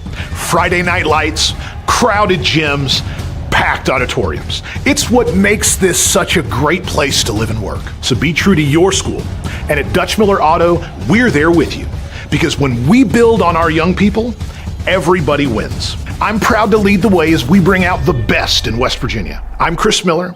Friday night lights, crowded gyms, packed auditoriums. It's what makes this such a great place to live and work. So be true to your school. And at Dutch Miller Auto, we're there with you. Because when we build on our young people, everybody wins. I'm proud to lead the way as we bring out the best in West Virginia. I'm Chris Miller,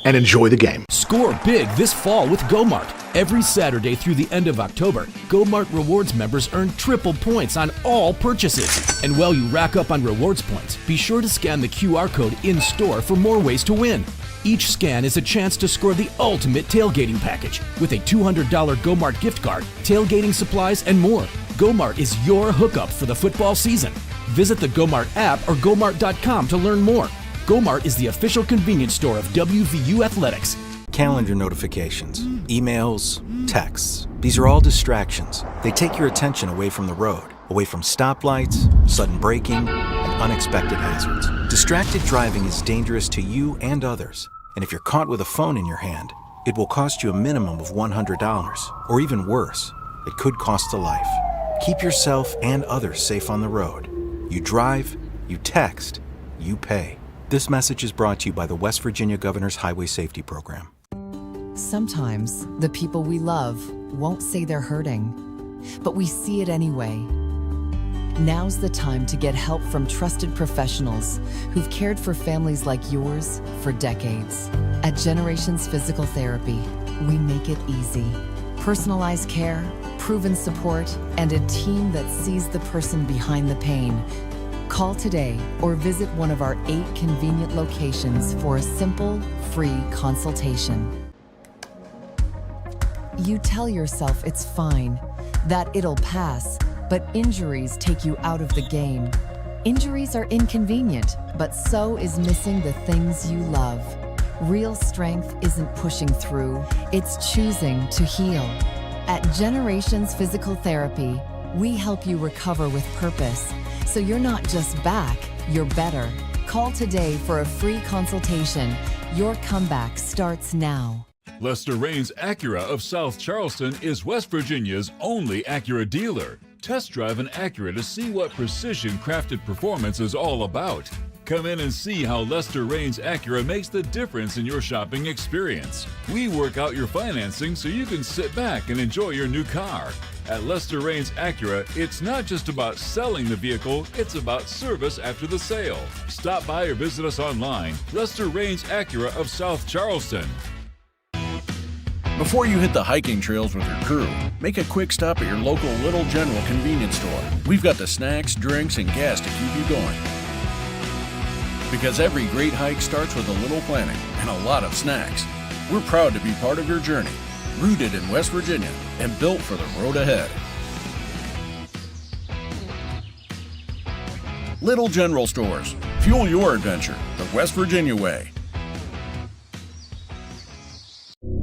and enjoy the game. Score big this fall with GoMart. Every Saturday through the end of October, GoMart Rewards members earn triple points on all purchases. And while you rack up on rewards points, be sure to scan the QR code in-store for more ways to win. Each scan is a chance to score the ultimate tailgating package with a $200 GoMart gift card, tailgating supplies, and more. GoMart is your hookup for the football season. Visit the GoMart app or GoMart.com to learn more. GoMart is the official convenience store of WVU Athletics. Calendar notifications, emails, texts. These are all distractions. They take your attention away from the road, away from stoplights, sudden braking, and unexpected hazards. Distracted driving is dangerous to you and others. And if you're caught with a phone in your hand, it will cost you a minimum of $100. Or even worse, it could cost a life. Keep yourself and others safe on the road. You drive, you text, you pay. This message is brought to you by the West Virginia Governor's Highway Safety Program. Sometimes the people we love won't say they're hurting, but we see it anyway. Now's the time to get help from trusted professionals who've cared for families like yours for decades. At Generations Physical Therapy, we make it easy. Personalized care, proven support, and a team that sees the person behind the pain. Call today or visit one of our 8 convenient locations for a simple, free consultation. You tell yourself it's fine, that it'll pass, but injuries take you out of the game. Injuries are inconvenient, but so is missing the things you love. Real strength isn't pushing through, it's choosing to heal. At Generations Physical Therapy, we help you recover with purpose. So you're not just back, you're better. Call today for a free consultation. Your comeback starts now. Lester Raines Acura of South Charleston is West Virginia's only Acura dealer. Test drive an Acura to see what precision-crafted performance is all about. Come in and see how Lester Raines Acura makes the difference in your shopping experience. We work out your financing so you can sit back and enjoy your new car. At Lester Raines Acura, it's not just about selling the vehicle, it's about service after the sale. Stop by or visit us online. Lester Raines Acura of South Charleston. Before you hit the hiking trails with your crew, make a quick stop at your local Little General convenience store. We've got the snacks, drinks, and gas to keep you going. Because every great hike starts with a little planning and a lot of snacks. We're proud to be part of your journey, rooted in West Virginia and built for the road ahead. Little General Stores. Fuel your adventure the West Virginia way.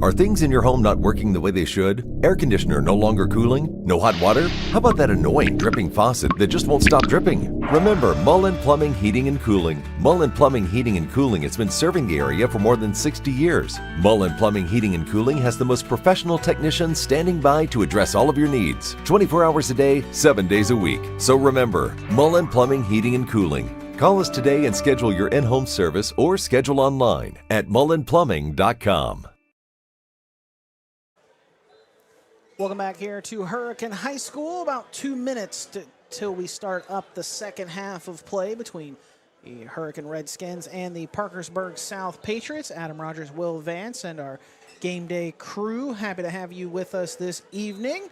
Are things in your home not working the way they should? Air conditioner no longer cooling? No hot water? How about that annoying dripping faucet that just won't stop dripping? Remember Mullen Plumbing, Heating and Cooling. Mullen Plumbing, Heating and Cooling has been serving the area for more than 60 years. Mullen Plumbing, Heating and Cooling has the most professional technicians standing by to address all of your needs. 24 hours a day, 7 days a week. So remember, Mullen Plumbing, Heating and Cooling. Call us today and schedule your in-home service or schedule online at mullenplumbing.com. Welcome back here to Hurricane High School. About 2 minutes till we start up the second half of play between the Hurricane Redskins and the Parkersburg South Patriots. Adam Rogers, Will Vance, and our Game Day crew. Happy to have you with us this evening.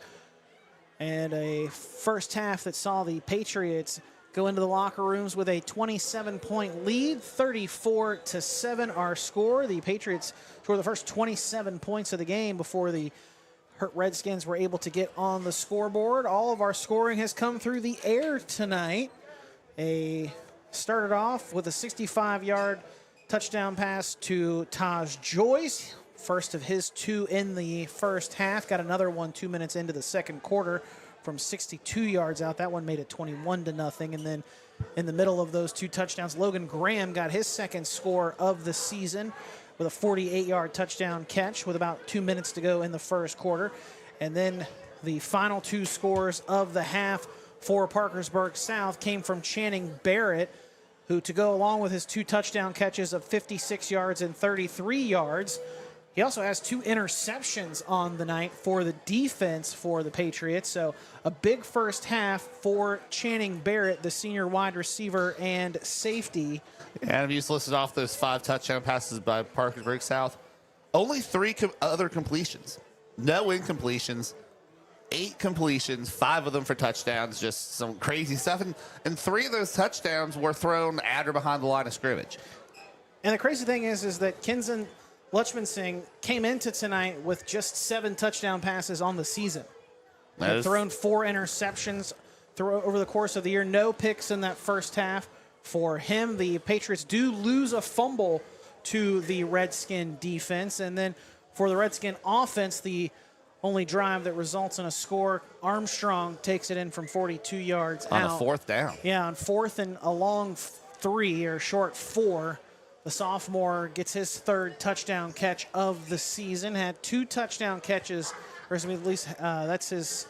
And a first half that saw the Patriots go into the locker rooms with a 27-point lead, 34-7 our score. The Patriots scored the first 27 points of the game before the Redskins were able to get on the scoreboard. All of our scoring has come through the air tonight. Started off with a 65-yard touchdown pass to Taj Joyce, first of his 2 in the first half. Got another one 2 minutes into the second quarter from 62 yards out. That one made it 21-0. And then in the middle of those 2 touchdowns, Logan Graham got his second score of the season with a 48-yard touchdown catch with about 2 minutes to go in the first quarter. And then the final 2 scores of the half for Parkersburg South came from Channing Barrett, who, to go along with his 2 touchdown catches of 56 yards and 33 yards, he also has 2 interceptions on the night for the defense for the Patriots. So a big first half for Channing Barrett, the senior wide receiver and safety. And you just listed off those 5 touchdown passes by Parkersburg South. Only 3 other completions. No incompletions. 8 completions, 5 of them for touchdowns, just some crazy stuff. And 3 of those touchdowns were thrown at or behind the line of scrimmage. And the crazy thing is that Kinson Lutchman-Singh came into tonight with just 7 touchdown passes on the season. He'd thrown 4 interceptions over the course of the year. No picks in that first half for him. The Patriots do lose a fumble to the Redskin defense. And then for the Redskin offense, the only drive that results in a score, Armstrong takes it in from 42 yards on out. a 4th down. Yeah, on 4th and a long 3 or short 4. The sophomore gets his 3rd touchdown catch of the season. Had 2 touchdown catches, or at least that's his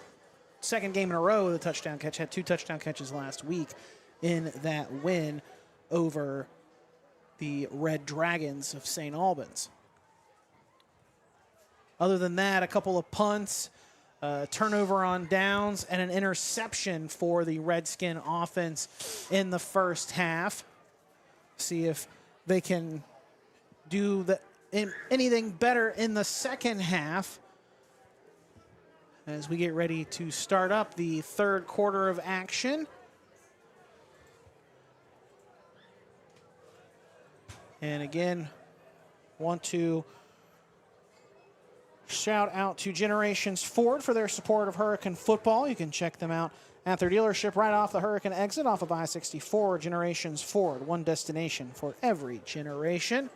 2nd game in a row with a touchdown catch. Had 2 touchdown catches last week in that win over the Red Dragons of St. Albans. Other than that, a couple of punts, turnover on downs, and an interception for the Redskin offense in the first half. See if they can do anything better in the second half as we get ready to start up the 3rd quarter of action. And again, want to shout out to Generations Ford for their support of Hurricane football. You can check them out at their dealership right off the Hurricane exit off of I-64. Generations Ford, one destination for every generation.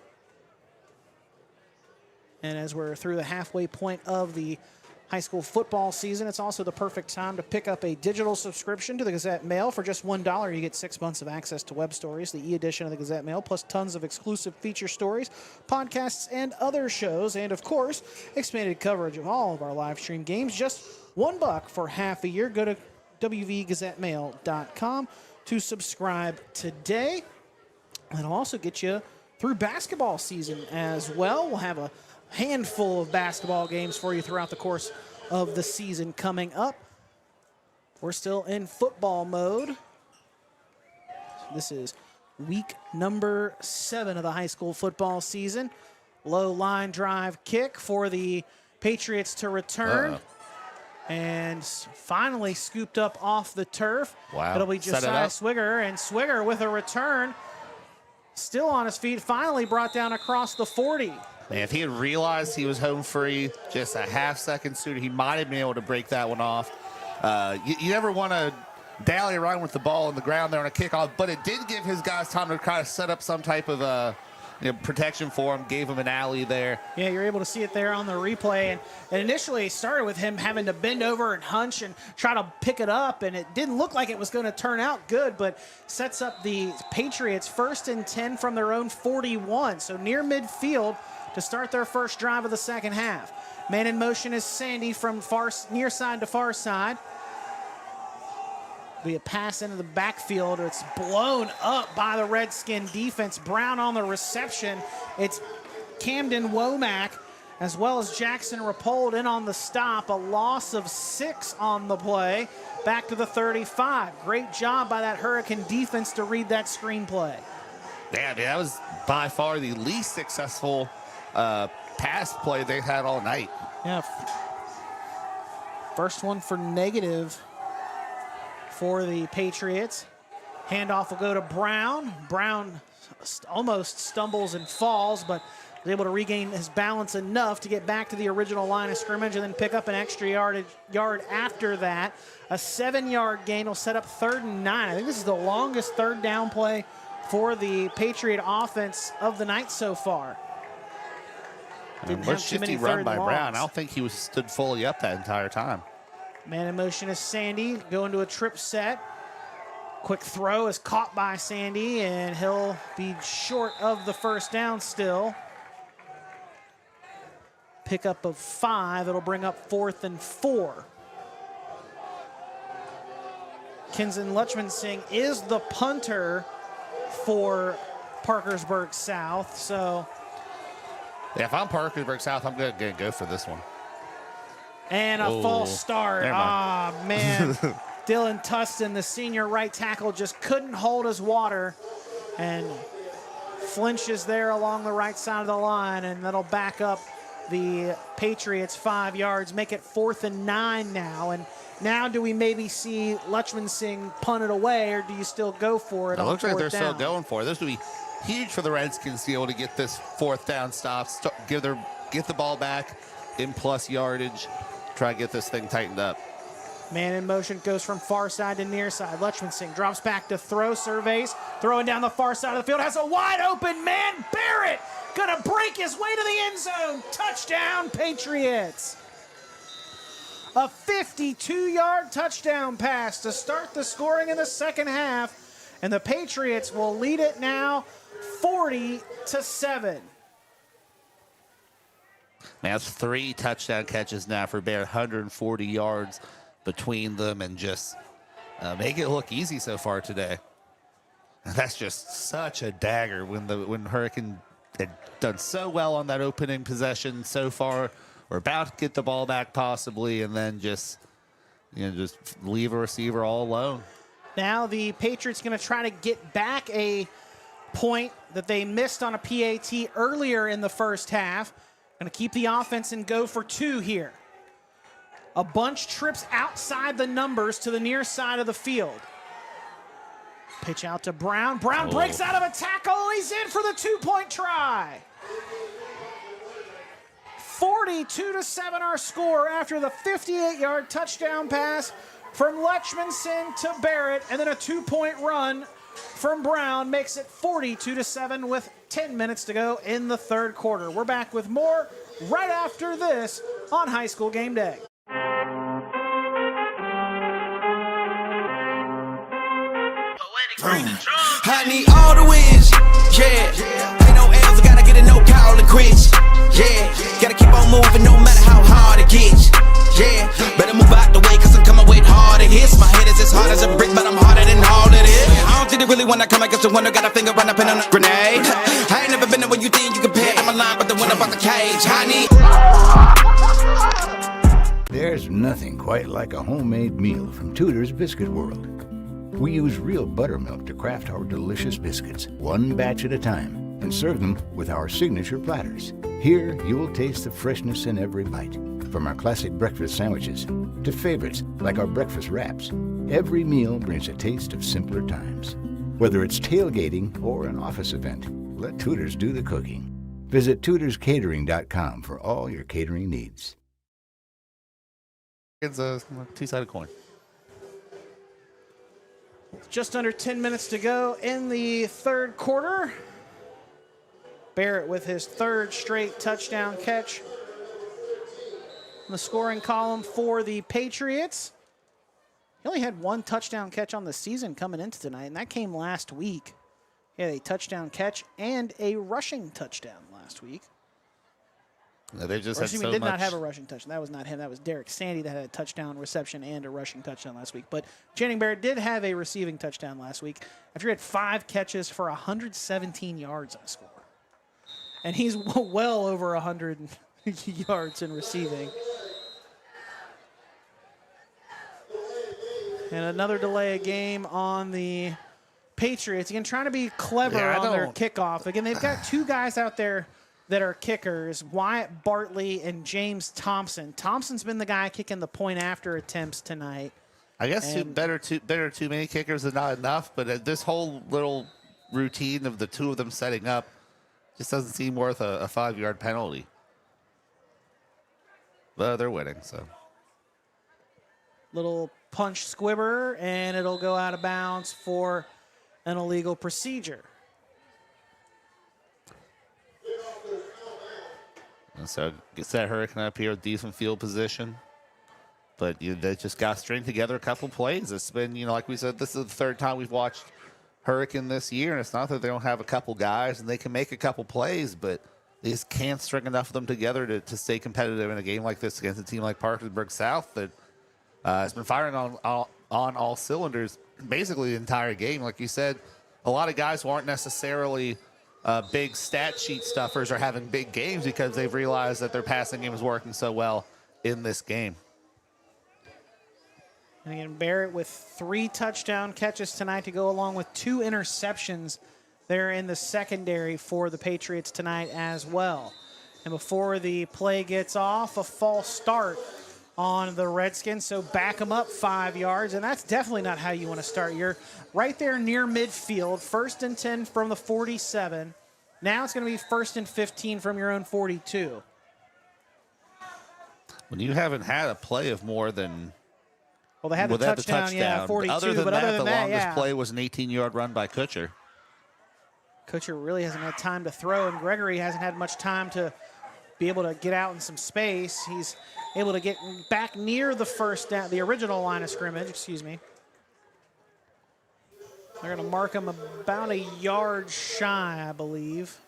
And as we're through the halfway point of the high school football season, it's also the perfect time to pick up a digital subscription to the Gazette Mail. For just $1, you get 6 months of access to web stories, the e-edition of the Gazette Mail, plus tons of exclusive feature stories, podcasts, and other shows, and of course, expanded coverage of all of our live stream games. Just $1 for half a year. Go to wvgazettemail.com to subscribe today. And it'll also get you through basketball season as well. We'll have a handful of basketball games for you throughout the course of the season coming up. We're still in football mode. This is week number 7 of the high school football season. Low line drive kick for the Patriots to return. And finally scooped up off the turf. Wow. It'll be Josiah Swigger, and Swigger with a return. Still on his feet, finally brought down across the 40. Man, if he had realized he was home free just a half-second sooner, he might have been able to break that one off. You never want to dally around with the ball on the ground there on a kickoff, but it did give his guys time to kind of set up some type of protection for him, gave him an alley there. Yeah, you're able to see it there on the replay. And initially it started with him having to bend over and hunch and try to pick it up, and it didn't look like it was going to turn out good, but sets up the Patriots 1st and 10 from their own 41. So near midfield to start their first drive of the second half. Man in motion is Sandy from near side to far side. Be a pass into the backfield. It's blown up by the Redskin defense. Brown on the reception. It's Camden Womack as well as Jackson Rapold in on the stop. A loss of 6 on the play. Back to the 35. Great job by that Hurricane defense to read that screenplay. Yeah, that was by far the least successful pass play they had all night. Yeah. First one for negative for the Patriots. Handoff will go to Brown. Brown almost stumbles and falls, but is able to regain his balance enough to get back to the original line of scrimmage and then pick up an extra yard after that. A 7-yard gain will set up 3rd and 9. I think this is the longest third down play for the Patriot offense of the night so far. Didn't have too many run third by and Brown. I longs. don't think he was stood fully up that entire time. Man in motion is Sandy, going to a trip set. Quick throw is caught by Sandy, and he'll be short of the first down still. Pickup of 5. It'll bring up 4th and 4. Kinson Lutchman-Singh is the punter for Parkersburg South. So, yeah, if I'm Parkersburg South, I'm going to go for this one. And a false start. Never mind. Ah, man. Dylan Tustin, the senior right tackle, just couldn't hold his water and flinches there along the right side of the line, and that'll back up the Patriots 5 yards, make it 4th and 9 now. And now do we maybe see Lutchman-Singh punt it away, or do you still go for it? It looks like they're still down? going for it. This would be huge for the Redskins to be able to get this 4th down stop, get the ball back in plus yardage, try to get this thing tightened up. Man in motion goes from far side to near side. Lutchman-Singh drops back to throw, surveys, throwing down the far side of the field, has a wide open man, Barrett, gonna break his way to the end zone. Touchdown, Patriots. A 52-yard touchdown pass to start the scoring in the second half, and the Patriots will lead it now 40-7. Man, that's 3 touchdown catches now for Bear, 140 yards between them, and just make it look easy so far today. And that's just such a dagger when Hurricane had done so well on that opening possession so far. We're about to get the ball back possibly, and then just leave a receiver all alone. Now the Patriots going to try to get back a point that they missed on a PAT earlier in the first half. Going to keep the offense and go for 2 here. A bunch trips outside the numbers to the near side of the field. Pitch out to Brown. Brown breaks out of a tackle. He's in for the 2-point try. 42-7 our score after the 58-yard touchdown pass from Lutchman-Singh to Barrett, and then a 2-point run from Brown makes it 42-7 with 10 minutes to go in the third quarter. We're back with more right after this on High School Game Day. I need all the wins, yeah. Ain't no L's, I gotta get it, no call and quits, yeah. Gotta keep on moving no matter how hard it gets, yeah. Better move out the way, cause I'm coming with harder hits. My head is as hard as a brick, but I'm harder than all of this. I don't think they really wanna come against the winner, got a finger run up in on a grenade. I ain't never been there when you think you compare to my line, but the winner about the cage. I need. There's nothing quite like a homemade meal from Tudor's Biscuit World. We use real buttermilk to craft our delicious biscuits, one batch at a time, and serve them with our signature platters. Here, you'll taste the freshness in every bite. From our classic breakfast sandwiches to favorites like our breakfast wraps, every meal brings a taste of simpler times. Whether it's tailgating or an office event, let Tudor's do the cooking. Visit tudorscatering.com for all your catering needs. It's a 2-sided coin. Just under 10 minutes to go in the third quarter. Barrett with his 3rd straight touchdown catch in the scoring column for the Patriots. He only had 1 touchdown catch on the season coming into tonight, and that came last week. He had a touchdown catch and a rushing touchdown last week. No, they just He did not have a rushing touchdown. That was not him. That was Derek Sandy that had a touchdown reception and a rushing touchdown last week. But Channing Barrett did have a receiving touchdown last week after he had 5 catches for 117 yards on the score. And he's well over 100 yards in receiving. And another delay of game on the Patriots. Again, trying to be clever on their kickoff. Again, they've got 2 guys out there that are kickers, Wyatt Bartley and James Thompson. Thompson's been the guy kicking the point after attempts tonight. I guess better too many kickers is not enough, but this whole little routine of the two of them setting up just doesn't seem worth a 5-yard penalty. But they're winning, so. Little punch squibber, and it'll go out of bounds for an illegal procedure. And so gets that Hurricane up here with decent field position. But they just got to string together a couple plays. It's been, like we said, this is the third time we've watched Hurricane this year, and it's not that they don't have a couple guys and they can make a couple plays, but they just can't string enough of them together to stay competitive in a game like this against a team like Parkersburg South that has been firing on all cylinders basically the entire game. Like you said, a lot of guys who aren't necessarily big stat sheet stuffers are having big games because they've realized that their passing game is working so well in this game. And again, Barrett with 3 touchdown catches tonight to go along with 2 interceptions there in the secondary for the Patriots tonight as well. And before the play gets off, a false start on the Redskins, so back them up 5 yards, and that's definitely not how you want to start. You're right there near midfield, 1st and 10 from the 47. Now it's going to be 1st and 15 from your own 42. When you haven't had a play of more than... Well, they had the touchdown, yeah, 42. Other than but that, other than the that, longest yeah. play was an 18-yard run by Kutcher. Kutcher really hasn't had time to throw, and Gregory hasn't had much time to be able to get out in some space. He's able to get back near the original line of scrimmage, excuse me. They're going to mark him about a yard shy, I believe.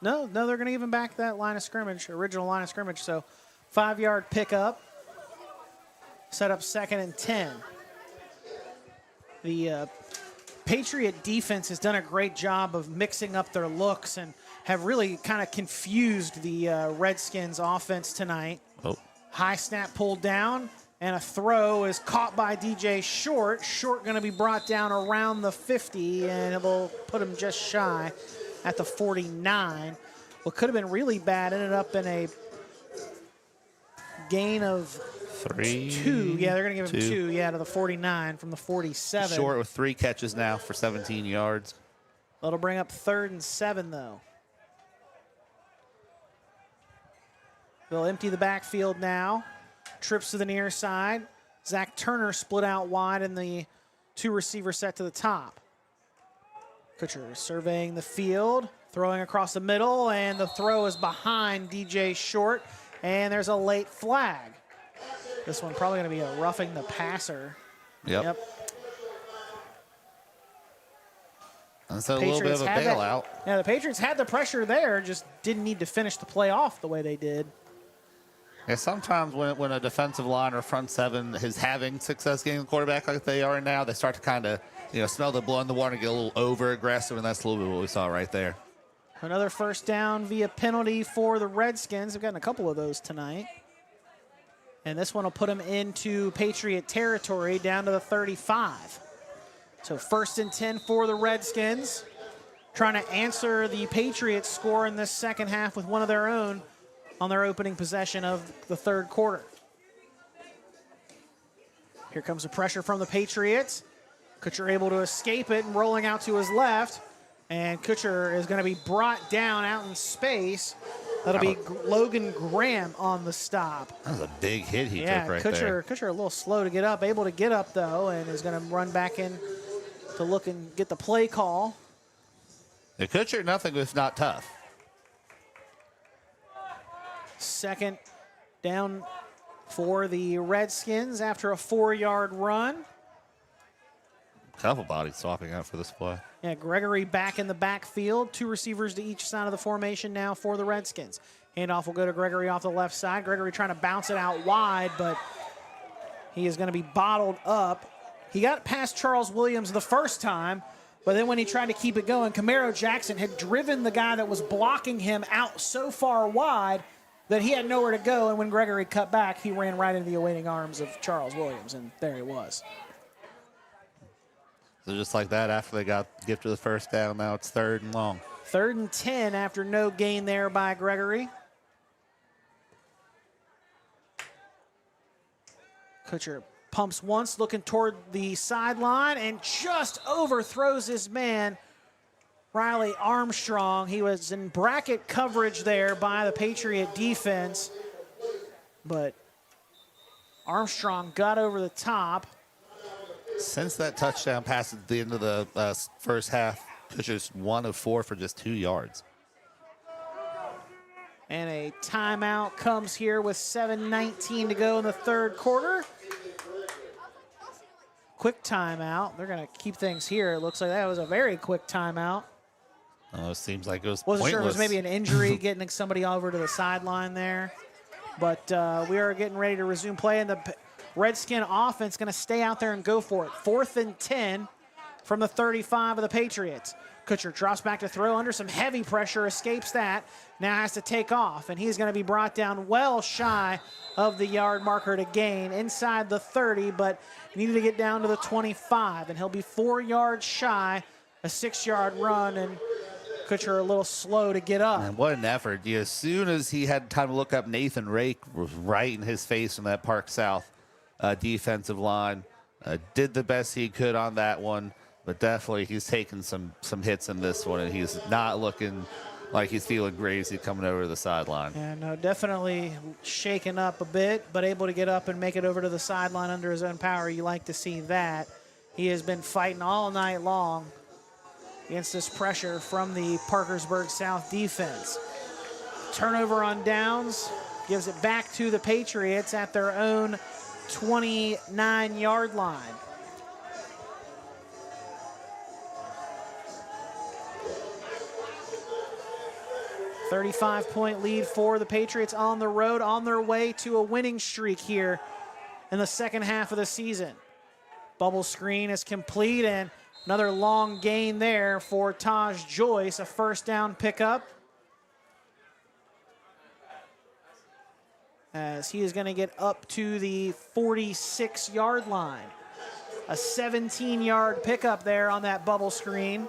No, they're going to give him back that line of scrimmage, original line of scrimmage. So 5-yard pickup. Set up 2nd and 10. The Patriot defense has done a great job of mixing up their looks and have really kind of confused the Redskins offense tonight. Oh. High snap pulled down, and a throw is caught by DJ Short. Short going to be brought down around the 50, and it will put him just shy at the 49. What could have been really bad ended up in a gain of 2. Yeah, they're going to give him 2, to the 49 from the 47. Short with 3 catches now for 17 yards. That'll bring up 3rd and 7, though. They'll empty the backfield now. Trips to the near side. Zach Turner split out wide in the 2-receiver set to the top. Kutcher surveying the field, throwing across the middle, and the throw is behind DJ Short, and there's a late flag. This one probably going to be a roughing the passer. Yep. And so a little bit of a bailout. Yeah, the Patriots had the pressure there, just didn't need to finish the play off the way they did. Yeah, sometimes when a defensive line or front seven is having success getting the quarterback like they are now, they start to kind of smell the blood in the water and get a little over aggressive, and that's a little bit what we saw right there. Another first down via penalty for the Redskins. They've gotten a couple of those tonight. And this one will put them into Patriot territory down to the 35. So 1st and 10 for the Redskins. Trying to answer the Patriots score in this second half with one of their own on their opening possession of the third quarter. Here comes the pressure from the Patriots. Kutcher able to escape it and rolling out to his left. And Kutcher is going to be brought down out in space. That'll be Logan Graham on the stop. That was a big hit he took right there. Kutcher a little slow to get up, able to get up, though, and is going to run back in to look and get the play call. The Kutcher, nothing if not tough. 2nd down for the Redskins after a 4-yard run. Couple bodies swapping out for this play. Yeah, Gregory back in the backfield. 2 receivers to each side of the formation now for the Redskins. Handoff will go to Gregory off the left side. Gregory trying to bounce it out wide, but he is going to be bottled up. He got past Charles Williams the first time, but then when he tried to keep it going, Camaro Jackson had driven the guy that was blocking him out so far wide that he had nowhere to go, and when Gregory cut back, he ran right into the awaiting arms of Charles Williams, and there he was. So just like that, after they got gifted the first down, now it's 3rd and long. 3rd and 10 after no gain there by Gregory. Kutcher Pumps once, looking toward the sideline, and just overthrows his man, Riley Armstrong. He was in bracket coverage there by the Patriot defense, but Armstrong got over the top. Since that touchdown pass at the end of the first half, Pitcher's 1 of 4 for just 2 yards. And a timeout comes here with 7:19 to go in the third quarter. Quick timeout. They're going to keep things here. It looks like that was a very quick timeout. Oh, it seems like it was Wasn't pointless. sure if it was maybe an injury getting somebody over to the sideline there. But we are getting ready to resume play, and the Redskin offense going to stay out there and go for it. 4th and 10 from the 35 of the Patriots. Kutcher drops back to throw under some heavy pressure, escapes that, now has to take off, and he's going to be brought down well shy of the yard marker to gain inside the 30, but needed to get down to the 25, and he'll be 4 yards shy, a 6-yard run, and Kutcher a little slow to get up. And what an effort. As soon as he had time to look up, Nathan Rake was right in his face from that Park South defensive line. Did the best he could on that one. But definitely he's taking some hits in this one, and he's not looking like he's feeling great as he's coming over to the sideline. Yeah, no, definitely shaken up a bit, but able to get up and make it over to the sideline under his own power. You like to see that. He has been fighting all night long against this pressure from the Parkersburg South defense. Turnover on downs, gives it back to the Patriots at their own 29-yard line. A 35-point lead for the Patriots on the road, on their way to a winning streak here in the second half of the season. Bubble screen is complete, and another long gain there for Taj Joyce, a first down pickup. As he is going to get up to the 46-yard line. A 17-yard pickup there on that bubble screen.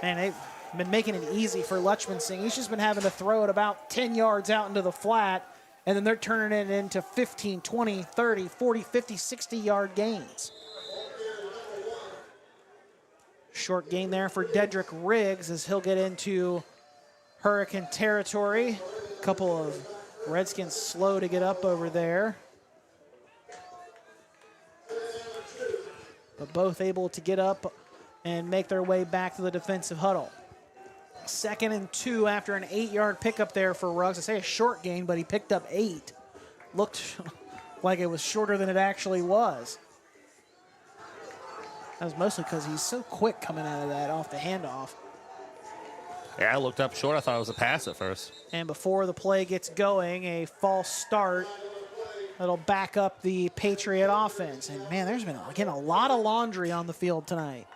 And they've been making it easy for Lutchman-Singh. He's just been having to throw it about 10 yards out into the flat, and then they're turning it into 15, 20, 30, 40, 50, 60-yard gains. Short gain there for Dedrick Riggs as he'll get into Hurricane territory. A couple of Redskins slow to get up over there, but both able to get up and make their way back to the defensive huddle. 2nd and 2 after an 8-yard pickup there for Ruggs. I say a short gain, but he picked up 8. Looked like it was shorter than it actually was. That was mostly because he's so quick coming out of that off the handoff. Yeah, I looked up short. I thought it was a pass at first. And before the play gets going, a false start that'll back up the Patriot offense. And, man, there's been, again, a lot of laundry on the field tonight.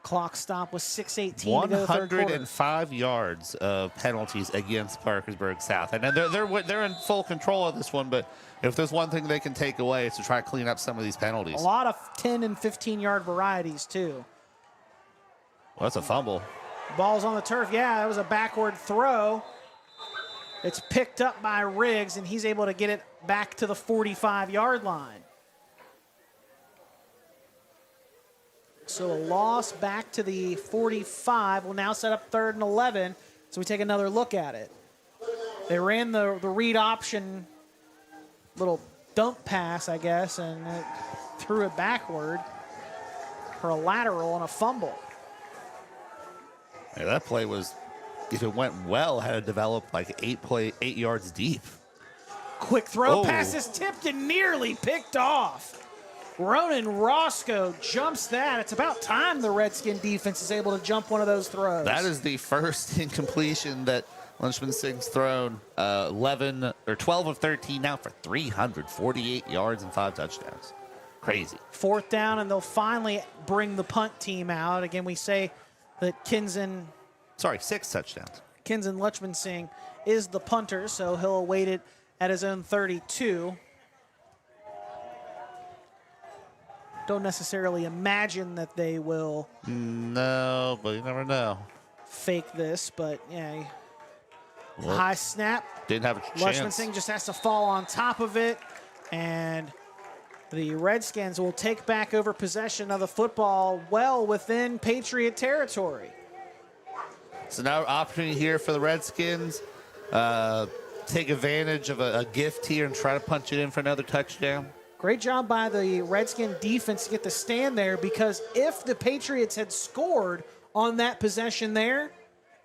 Clock stop with 6:18 to go the third quarter. 105 yards of penalties against Parkersburg South. And they're in full control of this one, but if there's one thing they can take away, it's to try to clean up some of these penalties. A lot of 10 and 15-yard varieties, too. Well, that's a fumble. Ball's on the turf. Yeah, it was a backward throw. It's picked up by Riggs, and he's able to get it back to the 45-yard line. So a loss back to the 45 will now set up 3rd and 11. So we take another look at it. They ran the read option little dump pass, I guess, and it threw it backward for a lateral and a fumble. Yeah, that play was, if it went well, had to develop like 8 yards deep. Quick throw, pass is tipped and nearly picked off. Ronan Roscoe jumps that. It's about time the Redskin defense is able to jump one of those throws. That is the first incompletion that Lutchman-Singh's thrown. 12 of 13 now for 348 yards and 5 touchdowns. Crazy. 4th down, and they'll finally bring the punt team out. Again, we say that 6 touchdowns. Kinzen Lutchman-Singh is the punter, so he'll await it at his own 32. Don't necessarily imagine that they will. No, but you never know. Fake this, but yeah. High snap. Didn't have a Lushman chance. Singh just has to fall on top of it, and the Redskins will take back over possession of the football well within Patriot territory. So now opportunity here for the Redskins. Take advantage of a gift here and try to punch it in for another touchdown. Great job by the Redskin defense to get the stand there, because if the Patriots had scored on that possession there,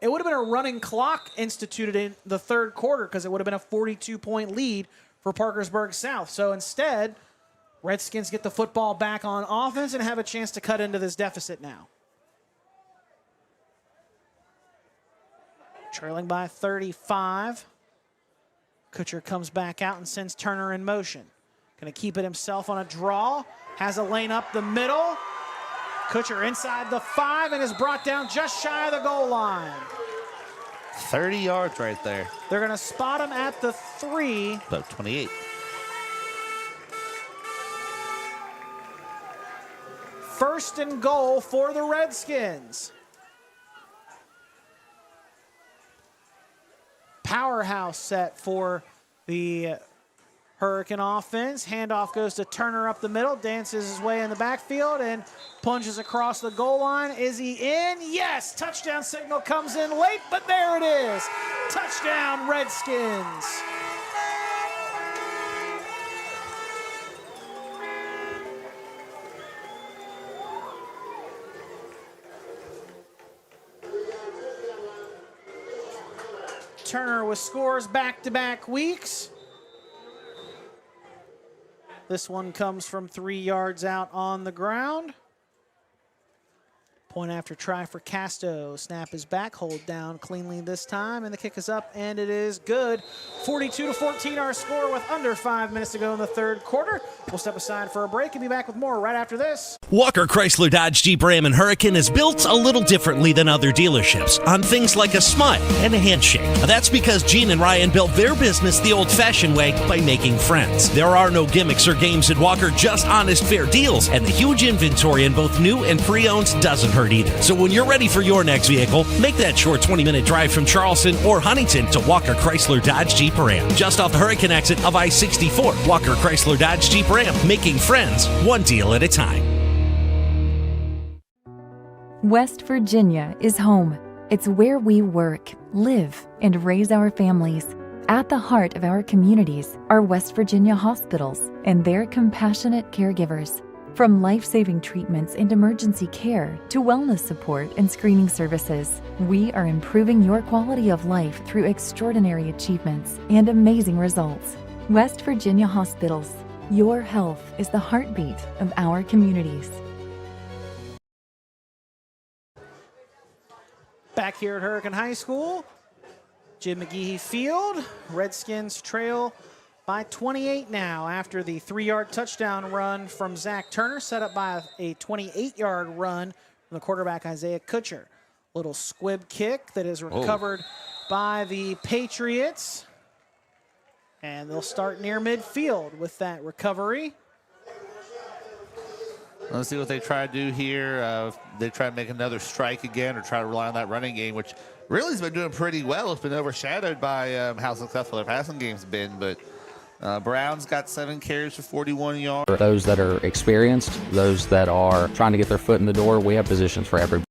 it would have been a running clock instituted in the third quarter, because it would have been a 42-point lead for Parkersburg South. So instead, Redskins get the football back on offense and have a chance to cut into this deficit now. Trailing by 35. Kutcher comes back out and sends Turner in motion. Going to keep it himself on a draw. Has a lane up the middle. Kutcher inside the 5 and is brought down just shy of the goal line. 30 yards right there. They're going to spot him at the 3. About 28. First and goal for the Redskins. Powerhouse set for the Hurricane offense. Handoff goes to Turner up the middle, dances his way in the backfield, and plunges across the goal line. Is he in? Yes! Touchdown signal comes in late, but there it is. Touchdown, Redskins. Turner with scores back-to-back weeks. This one comes from 3 yards out on the ground. Point after try for Casto. Snap is back, hold down cleanly this time, and the kick is up, and it is good. 42-14 our score with under 5 minutes to go in the third quarter. We'll step aside for a break and be back with more right after this. Walker Chrysler Dodge Jeep Ram and Hurricane is built a little differently than other dealerships on things like a smile and a handshake. That's because Gene and Ryan built their business the old-fashioned way by making friends. There are no gimmicks or games at Walker, just honest, fair deals, and the huge inventory in both new and pre-owns doesn't hurt either. So when you're ready for your next vehicle, make that short 20-minute drive from Charleston or Huntington to Walker Chrysler Dodge Jeep Ram. Just off the Hurricane exit of I-64, Walker Chrysler Dodge Jeep Ram, making friends one deal at a time. West Virginia is home. It's where we work, live, and raise our families. At the heart of our communities are West Virginia hospitals and their compassionate caregivers. From life-saving treatments and emergency care to wellness support and screening services, we are improving your quality of life through extraordinary achievements and amazing results. West Virginia Hospitals. Your health is the heartbeat of our communities. Back here at Hurricane High School, Jim McGehee Field. Redskins trail by 28 now after the 3-yard touchdown run from Zach Turner, set up by a 28-yard run from the quarterback Isaiah Kutcher. Little squib kick that is recovered by the Patriots. And they'll start near midfield with that recovery. Let's see what they try to do here. They try to make another strike again or try to rely on that running game, which really has been doing pretty well. It's been overshadowed by how successful their passing game's been, but Brown's got 7 carries for 41 yards. For those that are experienced, those that are trying to get their foot in the door, we have positions for everybody.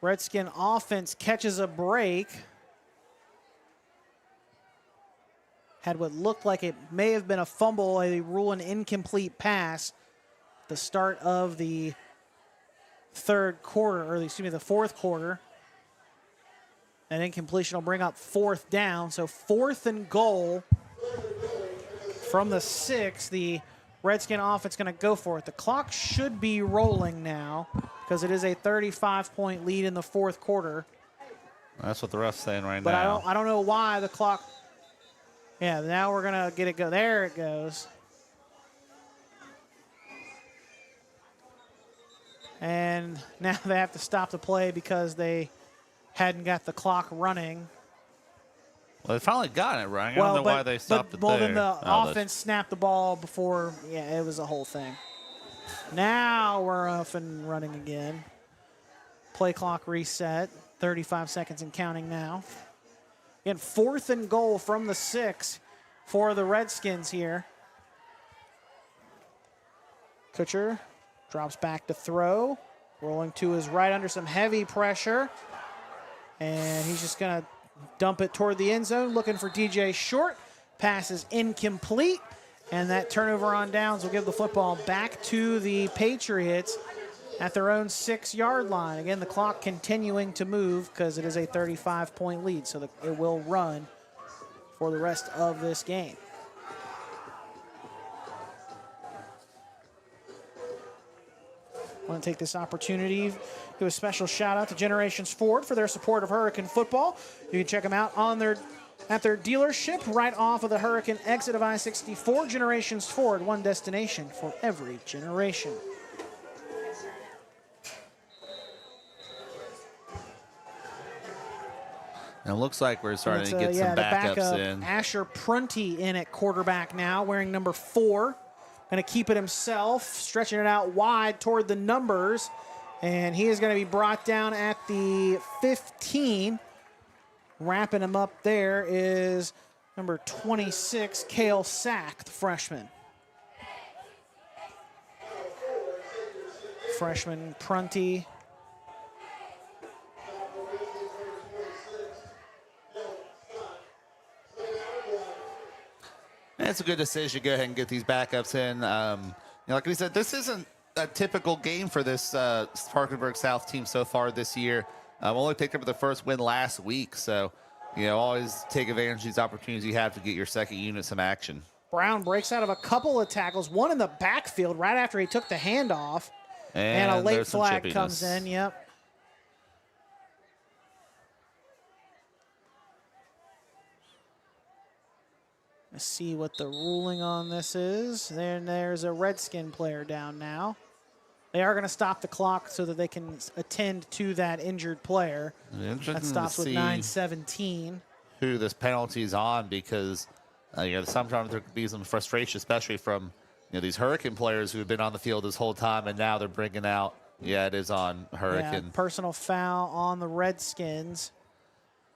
Redskin offense catches a break. Had what looked like it may have been a fumble, a rule an incomplete pass. The start of the third quarter, or excuse me, the fourth quarter. An incompletion will bring up 4th down. So 4th and goal from the 6. The Redskin offense going to go for it. The clock should be rolling now because it is a 35-point lead in the fourth quarter. That's what the ref's saying right but now. I don't know why the clock. Yeah, now we're going to get it go. There it goes. And now they have to stop the play because they hadn't got the clock running. Well, they finally got it right. I don't know why they stopped it there. Well, then the offense snapped the ball before. Yeah, it was a whole thing. Now we're off and running again. Play clock reset. 35 seconds and counting now. Again, 4th and goal from the 6 for the Redskins here. Kutcher drops back to throw. Rolling to his right under some heavy pressure. And he's just going to dump it toward the end zone, looking for DJ Short. Pass is incomplete. And that turnover on downs will give the football back to the Patriots at their own 6-yard line. Again, the clock continuing to move because it is a 35-point lead, so it will run for the rest of this game. I want to take this opportunity to do a special shout out to Generations Ford for their support of Hurricane football. You can check them out at their dealership right off of the Hurricane exit of I-64. Generations Ford, one destination for every generation. And it looks like we're starting to get some backups in. Asher Prunty in at quarterback now, wearing number 4. Going to keep it himself, stretching it out wide toward the numbers. And he is going to be brought down at the 15. Wrapping him up there is number 26, Cale Sack, the freshman. Freshman Prunty. It's a good decision to go ahead and get these backups in. Like we said, this isn't a typical game for this Parkersburg South team so far this year. Only picked up the first win last week, so always take advantage of these opportunities you have to get your second unit some action. Brown breaks out of a couple of tackles, one in the backfield right after he took the handoff, and a late flag comes in. Yep. Let's see what the ruling on this is. Then there's a Redskin player down now. They are going to stop the clock so that they can attend to that injured player. That stops with 9:17. Who this penalty is on, because sometimes there could be some frustration, especially from these Hurricane players who have been on the field this whole time, and now they're bringing out. Yeah, it is on Hurricane. Yeah, personal foul on the Redskins.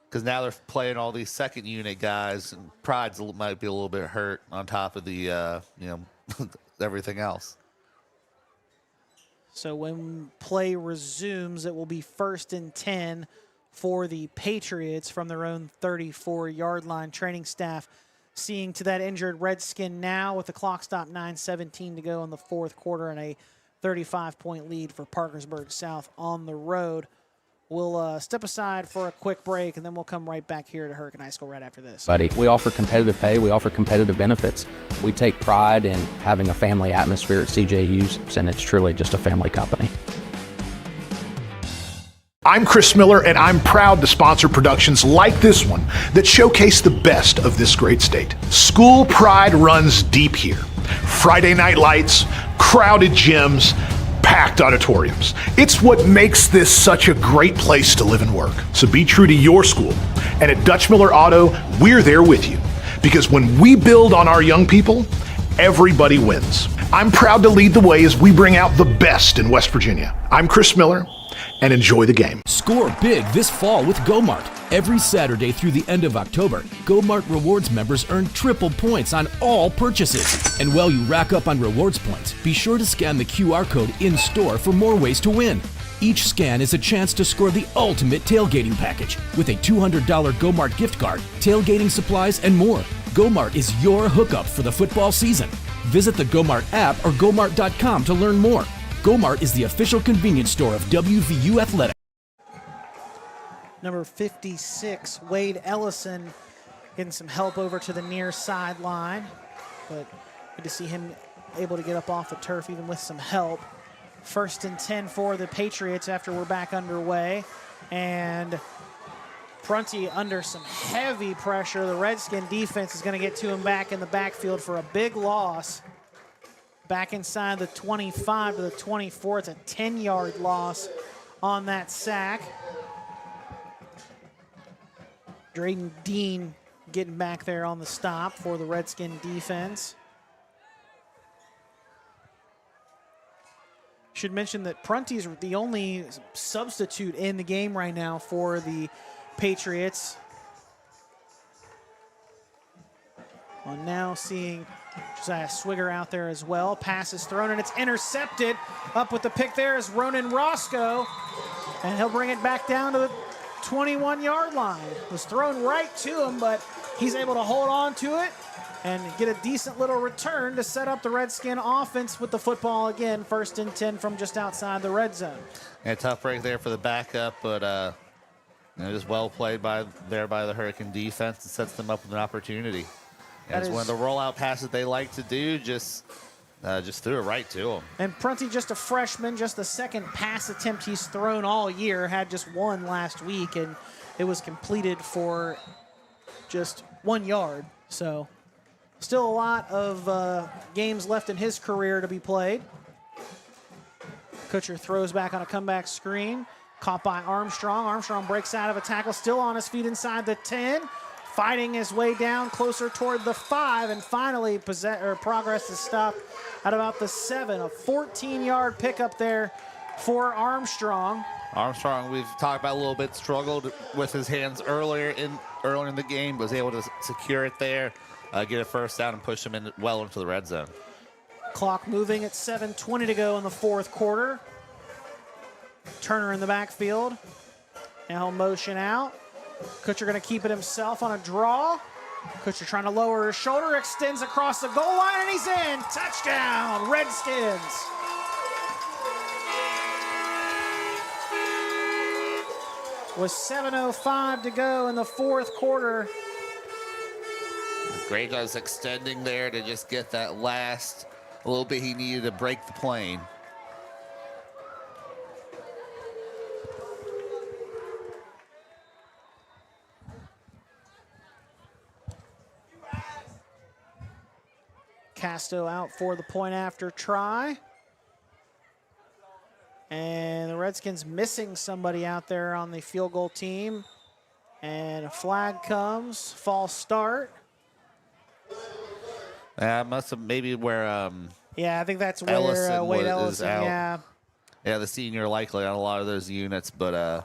Because now they're playing all these second unit guys, and Pride might be a little bit hurt on top of the everything else. So when play resumes, it will be 1st and 10 for the Patriots from their own 34-yard line. Training staff seeing to that injured Redskin now with the clock stop, 9:17 to go in the 4th quarter, and a 35-point lead for Parkersburg South on the road. We'll step aside for a quick break, and then we'll come right back here to Hurricane High School right after this. Buddy, we offer competitive pay. We offer competitive benefits. We take pride in having a family atmosphere at CJ Hughes, and it's truly just a family company. I'm Chris Miller, and I'm proud to sponsor productions like this one that showcase the best of this great state. School pride runs deep here. Friday night lights, crowded gyms, packed auditoriums. It's what makes this such a great place to live and work. So be true to your school. And at Dutch Miller Auto, we're there with you. Because when we build on our young people, everybody wins. I'm proud to lead the way as we bring out the best in West Virginia. I'm Chris Miller, and enjoy the game. Score big this fall with GoMart. Every Saturday through the end of October, GoMart Rewards members earn triple points on all purchases. And while you rack up on rewards points, be sure to scan the QR code in-store for more ways to win. Each scan is a chance to score the ultimate tailgating package with a $200 GoMart gift card, tailgating supplies, and more. GoMart is your hookup for the football season. Visit the GoMart app or GoMart.com to learn more. GoMart is the official convenience store of WVU Athletics. Number 56, Wade Ellison, getting some help over to the near sideline. But good to see him able to get up off the turf even with some help. 1st and 10 for the Patriots after we're back underway. And Prunty under some heavy pressure. The Redskin defense is going to get to him back in the backfield for a big loss. Back inside the 25 to the 24. It's a 10-yard loss on that sack. Drayden Dean getting back there on the stop for the Redskin defense. should mention that Prunty's the only substitute in the game right now for the Patriots. Well, now seeing Josiah Swigger out there as well. Pass is thrown, and it's intercepted. Up with the pick there is Ronan Roscoe, and he'll bring it back down to the 21-yard line. It was thrown right to him, but he's able to hold on to it and get a decent little return to set up the Redskin offense with the football again. 1st and 10 from just outside the red zone. And tough break there for the backup, but just well played by the Hurricane defense. It sets them up with an opportunity. That's one of the rollout passes they like to do. Just threw it right to him. And Prunty, just a freshman, just the second pass attempt he's thrown all year. Had just one last week, and it was completed for just 1 yard. So still a lot of games left in his career to be played. Kutcher throws back on a comeback screen. Caught by Armstrong. Armstrong breaks out of a tackle, still on his feet inside the 10. Fighting his way down closer toward the 5, and finally progress is stopped at about the 7. A 14-yard pickup there for Armstrong. Armstrong, we've talked about a little bit, struggled with his hands earlier in the game, was able to secure it there, get a first down, and push him well into the red zone. Clock moving at 7:20 to go in the 4th quarter. Turner in the backfield. Now he'll motion out. Kutcher going to keep it himself on a draw. Kutcher trying to lower his shoulder, extends across the goal line, and he's in. Touchdown, Redskins. With 7:05 to go in the 4th quarter. Great guys extending there to just get that last little bit he needed to break the plane. Casto out for the point after try. And the Redskins missing somebody out there on the field goal team. And a flag comes, false start. Must have maybe where yeah, I think that's where Wade Ellison, yeah, the senior likely on a lot of those units, but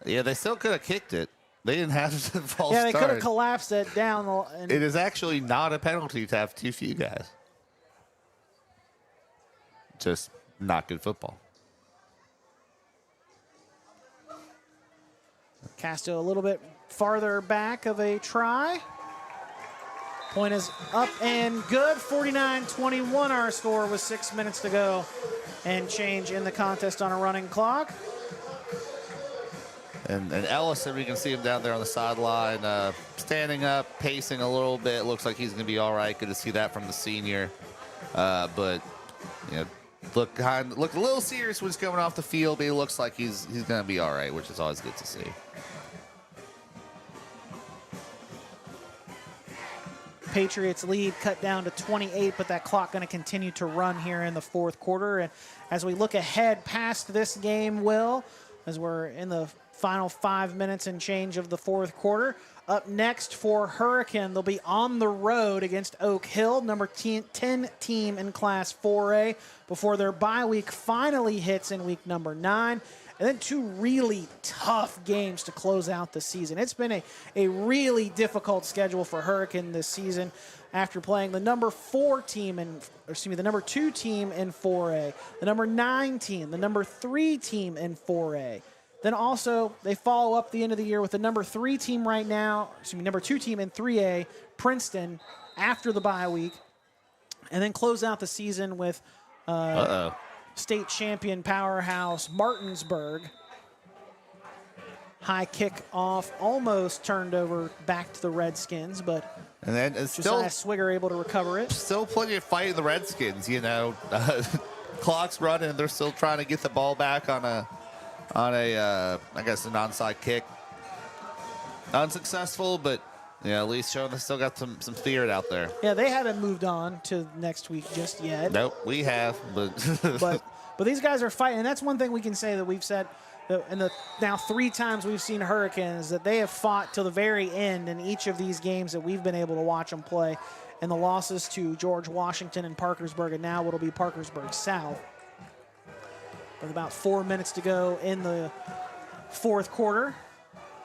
yeah, they still could have kicked it. They didn't have to false start. Yeah, they could have collapsed it down. And it is actually not a penalty to have too few guys. Just not good football. Casto a little bit farther back of a try. Point is up and good. 49-21 our score with 6 minutes to go and change in the contest on a running clock. And Ellison, we can see him down there on the sideline, standing up, pacing a little bit. Looks like he's going to be all right. Good to see that from the senior. But looked a little serious when he's coming off the field, but he looks like he's going to be all right, which is always good to see. Patriots lead cut down to 28, but that clock going to continue to run here in the 4th quarter. And as we look ahead past this game, Will, as we're in the final 5 minutes and change of the 4th quarter, up next for Hurricane, they'll be on the road against Oak Hill, number 10 team in Class 4A, before their bye week finally hits in week number 9. And then 2 really tough games to close out the season. It's been a really difficult schedule for Hurricane this season after playing the number 2 team in 4A, the number 9 team, the number 3 team in 4A. Then also they follow up the end of the year with the number 3 team number 2 team in 3A, Princeton, after the bye week. And then close out the season with state champion powerhouse Martinsburg. High kick off, almost turned over back to the Redskins, but and then it's Josiah Swigger able to recover it. Still plenty of fight in the Redskins, clock's running, and they're still trying to get the ball back on a I guess an onside kick. Unsuccessful, but at least showing they still got some spirit out there. Yeah, they haven't moved on to next week just yet. Nope, we have, but but these guys are fighting, and that's one thing we can say that we've said in the now 3 times we've seen Hurricanes, that they have fought till the very end in each of these games that we've been able to watch them play, and the losses to George Washington and Parkersburg, and now what'll be Parkersburg South. with about 4 minutes to go in the fourth quarter.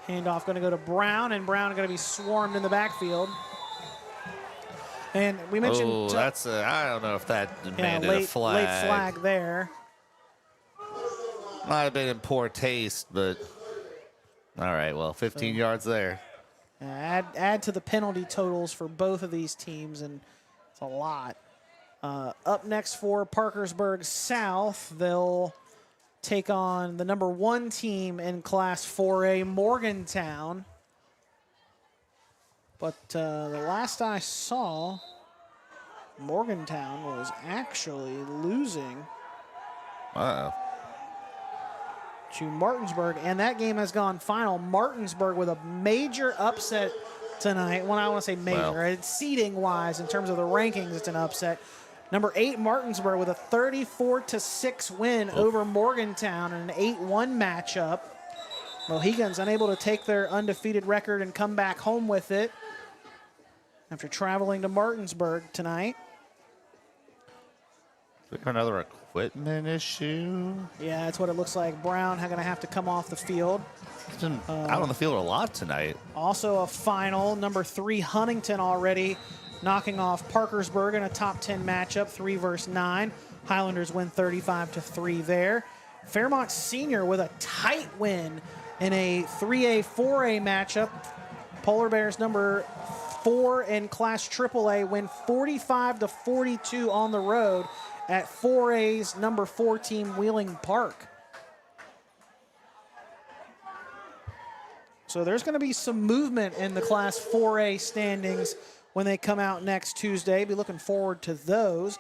Handoff going to go to Brown, and Brown going to be swarmed in the backfield. And we mentioned... Oh, that's I don't know if that demanded a flag. Late flag there. Might have been in poor taste, but all right, well, 15 yards there. Add to the penalty totals for both of these teams, and it's a lot. Up next for Parkersburg South, they'll take on the number 1 team in Class 4A, Morgantown. But the last I saw, Morgantown was actually losing to Martinsburg, and that game has gone final. Martinsburg with a major upset tonight. Well, I want to say major. It's seeding-wise, in terms of the rankings, it's an upset. Number 8, Martinsburg, with a 34-6 win over Morgantown in an 8-1 matchup. Mohegans unable to take their undefeated record and come back home with it after traveling to Martinsburg tonight. Another equipment issue? Yeah, that's what it looks like. Brown going to have to come off the field. He's been out on the field a lot tonight. Also a final, number 3, Huntington already knocking off Parkersburg in a top 10 matchup, 3 versus 9. Highlanders win 35-3 there. Fairmont Senior with a tight win in a 3A, 4A matchup. Polar Bears number 4 in Class AAA win 45-42 on the road at 4A's number 4 team, Wheeling Park. So there's going to be some movement in the Class 4A standings when they come out next Tuesday. Be looking forward to those.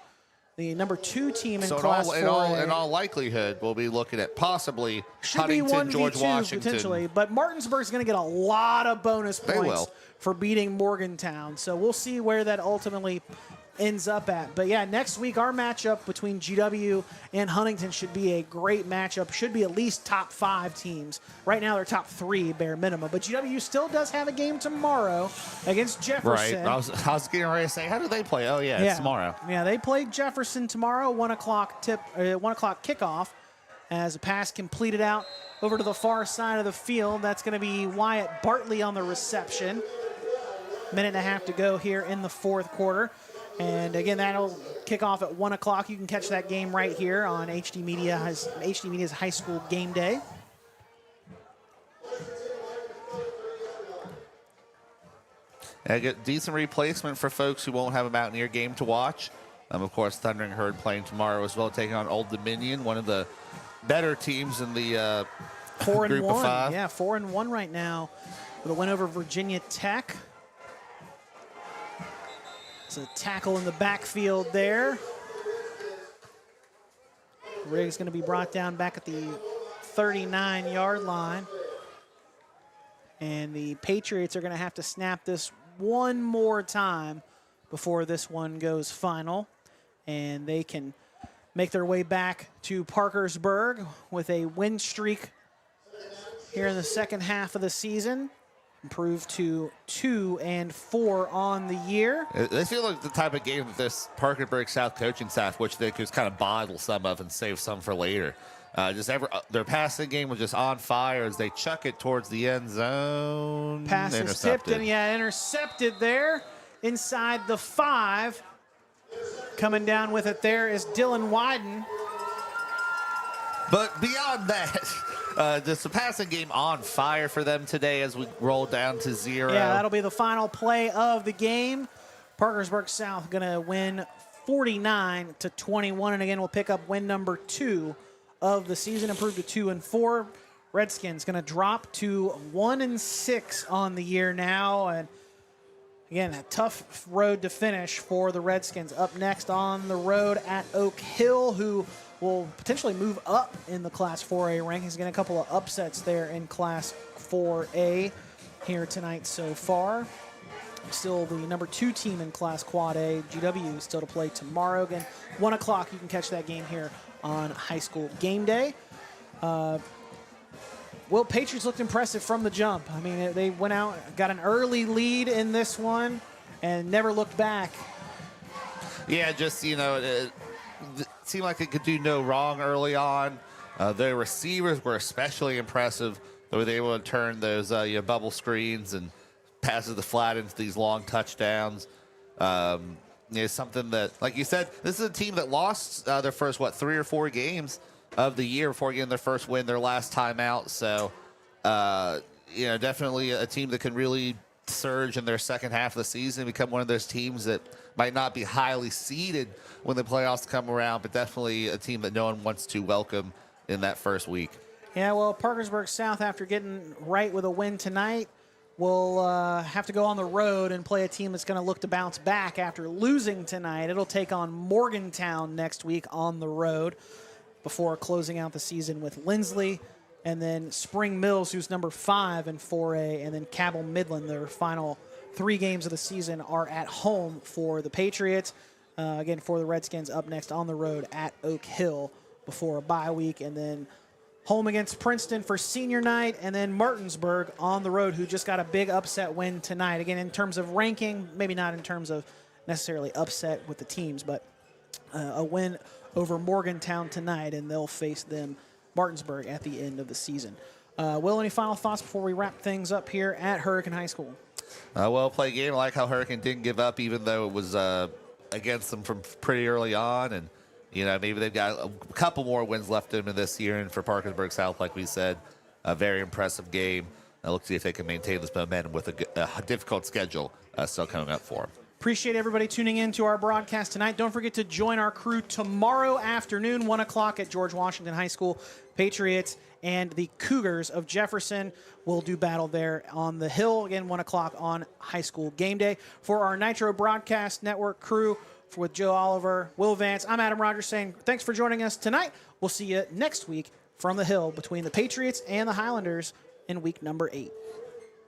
The number 2 team in Class 4A. In all likelihood, we'll be looking at possibly should be Huntington, George Washington. Potentially, but Martinsburg's going to get a lot of bonus points for beating Morgantown. So we'll see where that ultimately ends up at. But yeah, next week our matchup between GW and Huntington should be a great matchup. Should be at least top 5 teams. Right now they're top 3 bare minimum. But GW still does have a game tomork against Jefferson. Right. I was getting ready to say, how do they play? Oh yeah, it's tomorrow. Yeah, they play Jefferson tomorrow. 1 o'clock kickoff. As a pass completed out over to the far side of the field. That's going to be Wyatt Bartley on the reception. Minute and a half to go here in the fourth quarter. And again, that'll kick off at 1 o'clock. You can catch that game right here on HD Media's High School Game Day. I get decent replacement for folks who won't have a Mountaineer game to watch. Of course, Thundering Herd playing tomorrow as well, taking on Old Dominion, one of the better teams in the 4-1. Group of 5. Yeah, 4-1 right now with a win over Virginia Tech. It's a tackle in the backfield there. Riggs going to be brought down back at the 39-yard line. And the Patriots are going to have to snap this one more time before this one goes final. And they can make their way back to Parkersburg with a win streak here in the second half of the season. Improved to 2-4 on the year. They feel like the type of game that this Parkersburg South coaching staff, which they could kind of bottle some of and save some for later. Their passing game was just on fire as they chuck it towards the end zone. Pass is tipped and intercepted there inside the 5. Coming down with it there is Dylan Wyden. But beyond that, just the passing game on fire for them today as we roll down to 0. Yeah, that'll be the final play of the game. Parkersburg South going to win 49-21, and again, we'll pick up win number 2 of the season, improved to 2-4. Redskins going to drop to 1-6 on the year now, and again, a tough road to finish for the Redskins. Up next on the road at Oak Hill, who will potentially move up in the Class 4A rankings. Again, a couple of upsets there in Class 4A here tonight so far. Still the number 2 team in Class Quad A. GW still to play tomorrow. Again, 1 o'clock. You can catch that game here on High School Game Day. Patriots looked impressive from the jump. I mean, they went out, got an early lead in this one, and never looked back. Yeah, just, it seemed like it could do no wrong early on. Their receivers were especially impressive. They were able to turn those bubble screens and passes the flat into these long touchdowns. Something that, like you said, this is a team that lost their first, 3 or 4 games of the year before getting their first win their last time out. So, definitely a team that can really surge in their second half of the season, become one of those teams that might not be highly seeded when the playoffs come around, but definitely a team that no one wants to welcome in that first week. Yeah, well, Parkersburg South, after getting right with a win tonight, will have to go on the road and play a team that's going to look to bounce back after losing tonight. It'll take on Morgantown next week on the road before closing out the season with Lindsley, and then Spring Mills, who's number 5 in 4A, and then Cabell Midland. Their final 3 games of the season are at home for the Patriots. Again, for the Redskins, up next on the road at Oak Hill before a bye week, and then home against Princeton for senior night, and then Martinsburg on the road, who just got a big upset win tonight. Again, in terms of ranking, maybe not in terms of necessarily upset with the teams, but a win over Morgantown tonight, and they'll face them, Martinsburg, at the end of the season. Will, any final thoughts before we wrap things up here at Hurricane High School? Well-played game. I like how Hurricane didn't give up, even though it was against them from pretty early on, and maybe they've got a couple more wins left in them this year. And for Parkersburg South, like we said, a very impressive game. Look to see if they can maintain this momentum with a difficult schedule still coming up for them. Appreciate everybody tuning in to our broadcast tonight. Don't forget to join our crew tomorrow afternoon, 1 o'clock at George Washington High School. Patriots and the Cougars of Jefferson will do battle there on the Hill. Again, 1 o'clock on High School Game Day. For our Nitro Broadcast Network crew, with Joe Oliver, Will Vance, I'm Adam Rogers saying thanks for joining us tonight. We'll see you next week from the Hill between the Patriots and the Highlanders in week number 8.